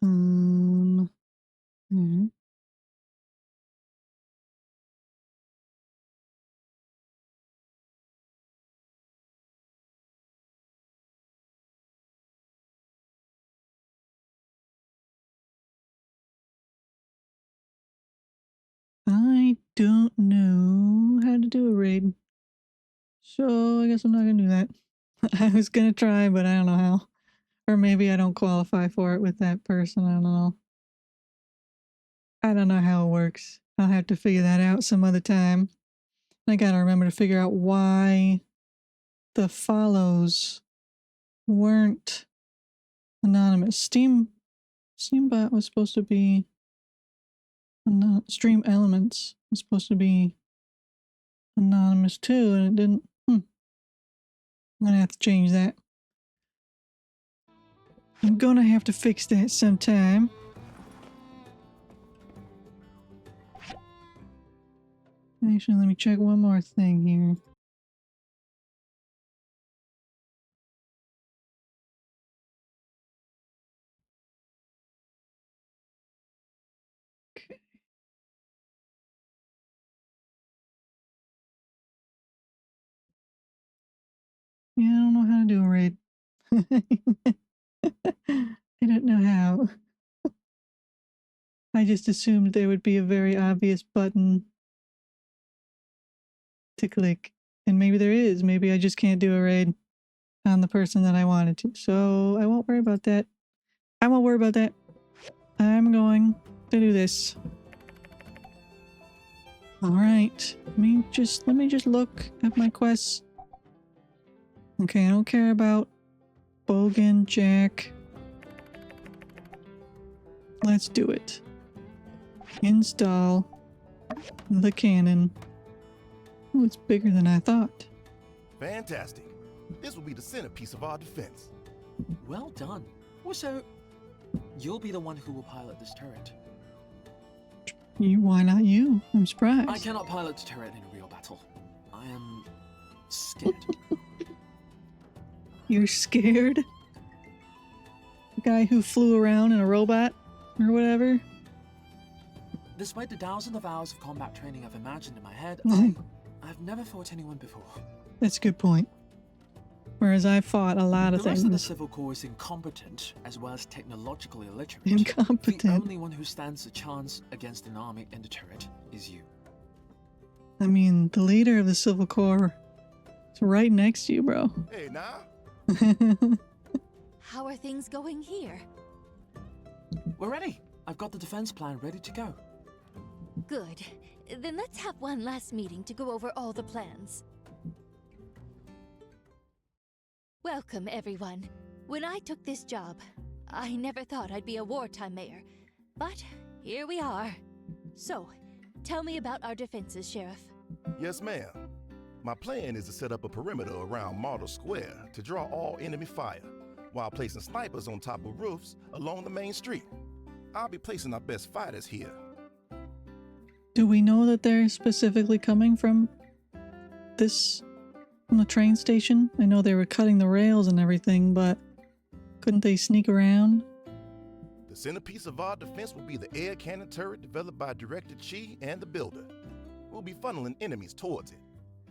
Hmm. I don't know how to do a raid. So I guess I'm not gonna do that. I was gonna try, but I don't know how. Or maybe I don't qualify for it with that person, I don't know. I don't know how it works. I'll have to figure that out some other time. I gotta remember to figure out why the follows weren't anonymous. Steam Steambot was supposed to be Stream Elements was supposed to be anonymous too, and it didn't. I'm gonna have to change that. I'm gonna have to fix that sometime. Actually, let me check one more thing here. Okay. Yeah, I don't know how to do a raid. I don't know how. I just assumed there would be a very obvious button to click. And maybe there is. Maybe I just can't do a raid on the person that I wanted to. So I won't worry about that. I won't worry about that. I'm going to do this. Alright. Let me just look at my quests. Okay, I don't care about Bogan, Jack. Let's do it. Install the cannon. Oh, it's bigger than I thought. Fantastic. This will be the centerpiece of our defense. Well done. Also, you'll be the one who will pilot this turret. Why not you? I'm surprised. I cannot pilot the turret in a real battle. I am scared. You're scared? The guy who flew around in a robot or whatever? Despite the thousands of hours of combat training I've imagined in my head, I've never fought anyone before. That's a good point. Whereas I fought a lot of The rest of the things. Civil Corps is incompetent, as well as technologically illiterate. Incompetent. The only one who stands a chance against an army in the turret is you. I mean, the leader of the Civil Corps is right next to you, bro. Hey, now. How are things going here? We're ready. I've got the defense plan ready to go. Good. Then let's have one last meeting to go over all the plans. Welcome, everyone. When I took this job, I never thought I'd be a wartime mayor. But here we are. So, tell me about our defenses, Sheriff. Yes, ma'am. My plan is to set up a perimeter around Martyr Square to draw all enemy fire, while placing snipers on top of roofs along the main street. I'll be placing our best fighters here. Do we know that they're specifically coming from from the train station? I know they were cutting the rails and everything, but couldn't they sneak around? The centerpiece of our defense will be the air cannon turret developed by Director Chi and the builder. We'll be funneling enemies towards it.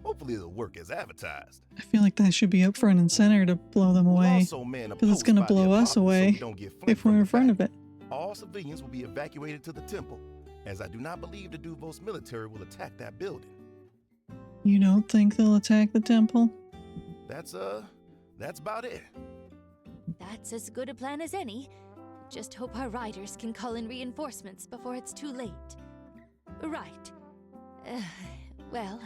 Hopefully it'll work as advertised. I feel like that should be up front and center to blow them away. Because it's going to blow us away if we're in front of it. All civilians will be evacuated to the temple, as I do not believe the Duvos military will attack that building. You don't think they'll attack the temple? That's about it. That's as good a plan as any. Just hope our riders can call in reinforcements before it's too late. Right. Well,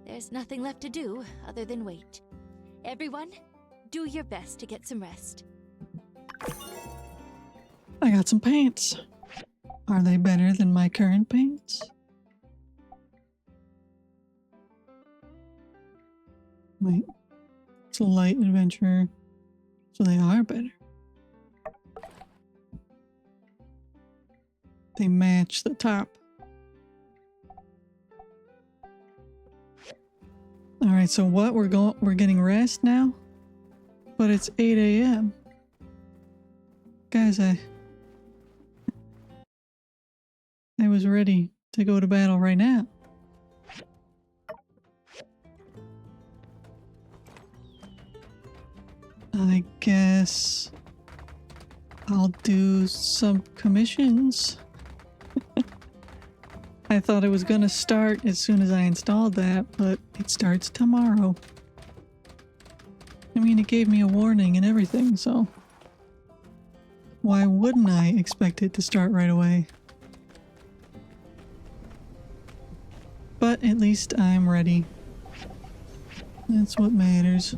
there's nothing left to do other than wait. Everyone, do your best to get some rest. I got some pants. Are they better than my current pants? Wait. It's a light adventure. So they are better. They match the top. Alright, so what? We're getting rest now? But it's 8 a.m. Guys, I was ready to go to battle right now. I guess I'll do some commissions. I thought it was gonna start as soon as I installed that, but it starts tomorrow. I mean, it gave me a warning and everything, so why wouldn't I expect it to start right away? But at least I'm ready. That's what matters.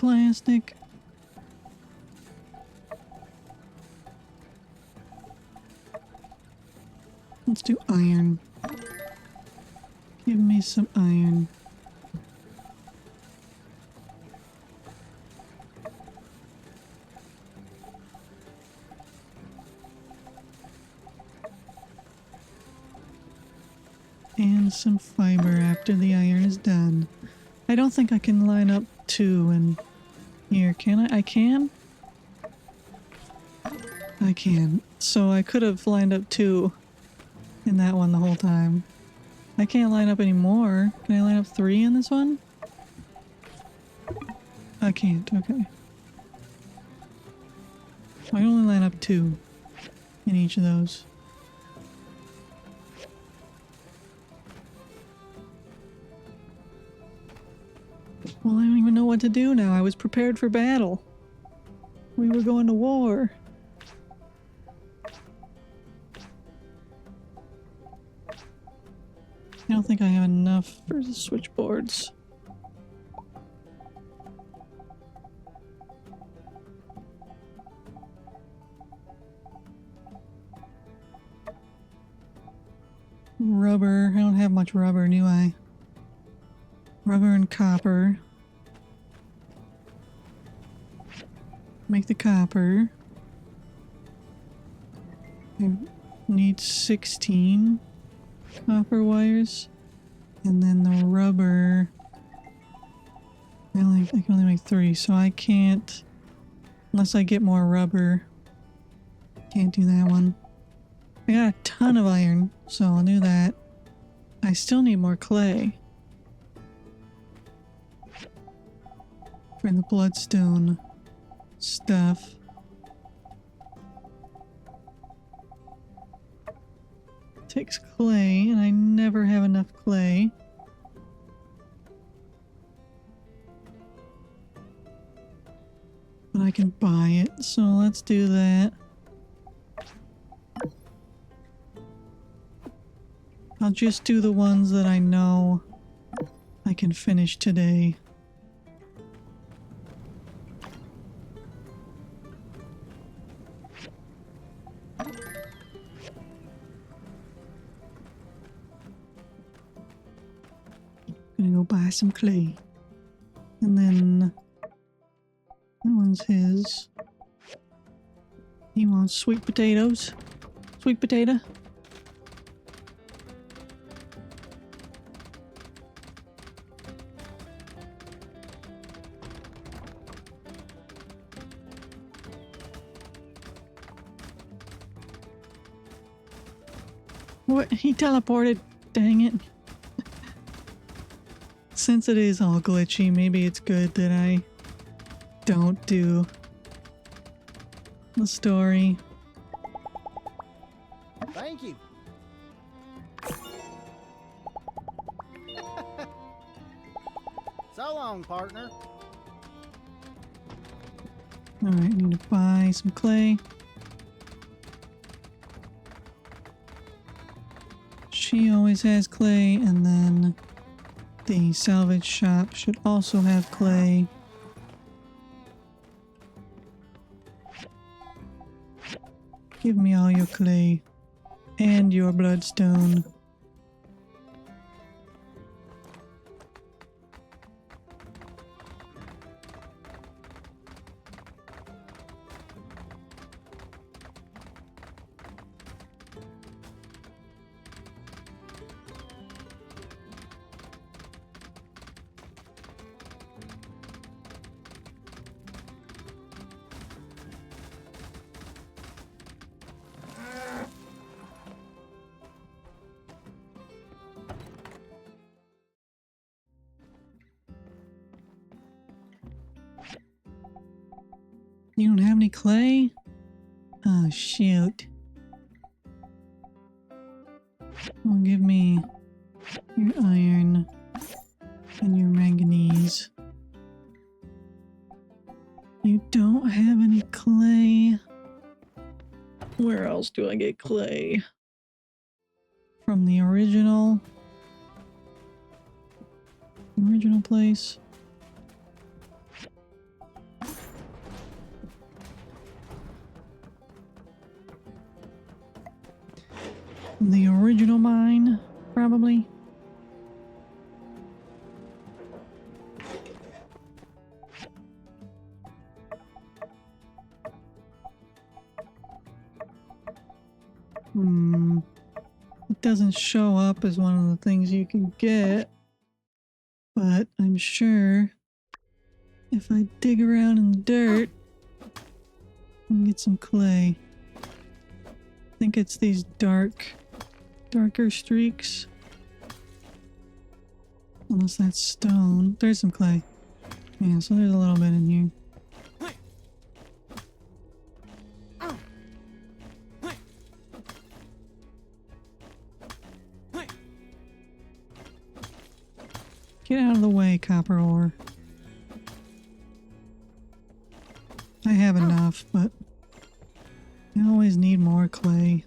plastic. Let's do iron. Give me some iron. And some fiber after the iron is done. I don't think I can line up 2 in here, can I? I can? I can. So I could have lined up 2 in that one the whole time. I can't line up any more. Can I line up 3 in this one? I can't, okay. I can only line up 2 in each of those. Well, I don't even know what to do now. I was prepared for battle. We were going to war. I don't think I have enough for the switchboards. Rubber. I don't have much rubber, do I? Rubber and copper. Make the copper. I need 16 copper wires. And then the rubber. I can only make 3, so I can't. Unless I get more rubber. Can't do that one. I got a ton of iron, so I'll do that. I still need more clay. For the bloodstone stuff. Takes clay, and I never have enough clay. But I can buy it, so let's do that. I'll just do the ones that I know I can finish today. Gonna go buy some clay. And then that one's his. He wants sweet potatoes. Sweet potato. What? He teleported. Dang it. Since it is all glitchy, maybe it's good that I don't do the story. Thank you. So long, partner. Alright, need to buy some clay. She always has clay, and then the salvage shop should also have clay. Give me all your clay and your bloodstone. You don't have any clay? Oh, shoot. Well, give me your iron and your manganese. You don't have any clay. Where else do I get clay? From the original place? the original mine, probably. It doesn't show up as one of the things you can get, but I'm sure if I dig around in the dirt, I can get some clay. I think it's these darker streaks. Unless that's stone. There's some clay. Yeah, so there's a little bit in here. Get out of the way, copper ore. I have enough, but I always need more clay.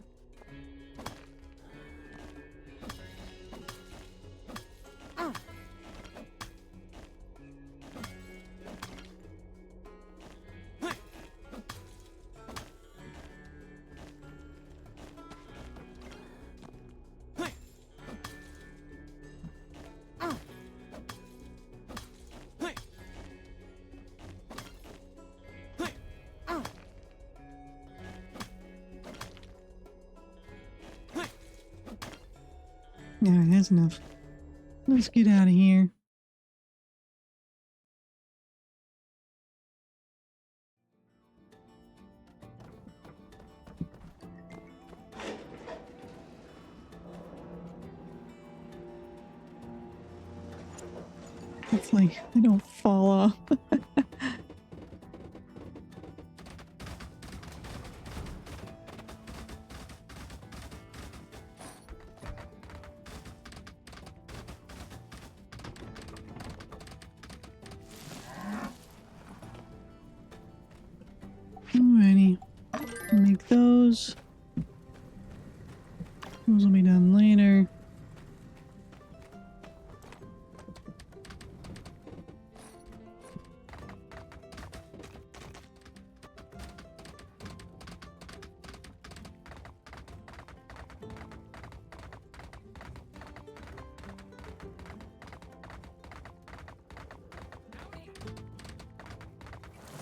Yeah, that's enough. Let's get out of here. Hopefully they don't fall off. Alrighty, make those. Those will be done later.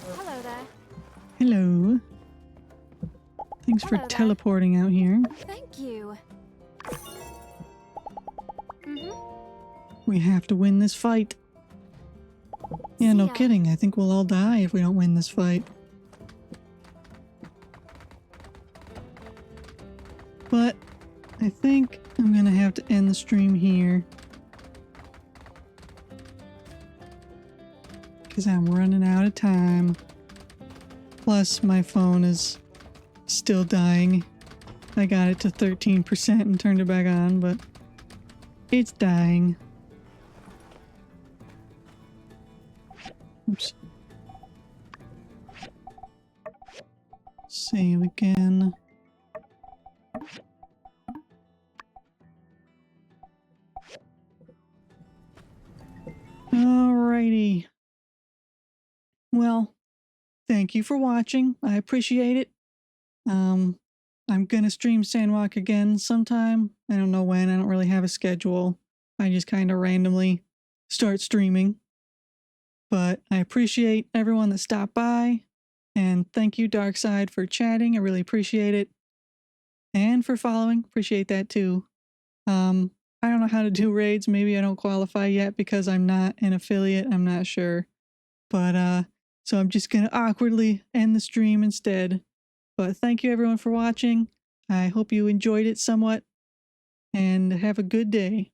Hello there. Hello. Thanks for Hello there. teleporting out here. Thank you. We have to win this fight. Yeah, no kidding. I think we'll all die if we don't win this fight. But I think I'm gonna have to end the stream here. Because I'm running out of time. Plus, my phone is still dying. I got it to 13% and turned it back on, but it's dying. Oops. Save again. Alrighty. Well, thank you for watching. I appreciate it. I'm gonna stream Sandrock again sometime. I don't know when. I don't really have a schedule. I just kind of randomly start streaming. But I appreciate everyone that stopped by. And thank you, Darkside, for chatting. I really appreciate it. And for following. Appreciate that too. I don't know how to do raids. Maybe I don't qualify yet because I'm not an affiliate. I'm not sure. But, so I'm just going to awkwardly end the stream instead. But thank you everyone for watching. I hope you enjoyed it somewhat. And have a good day.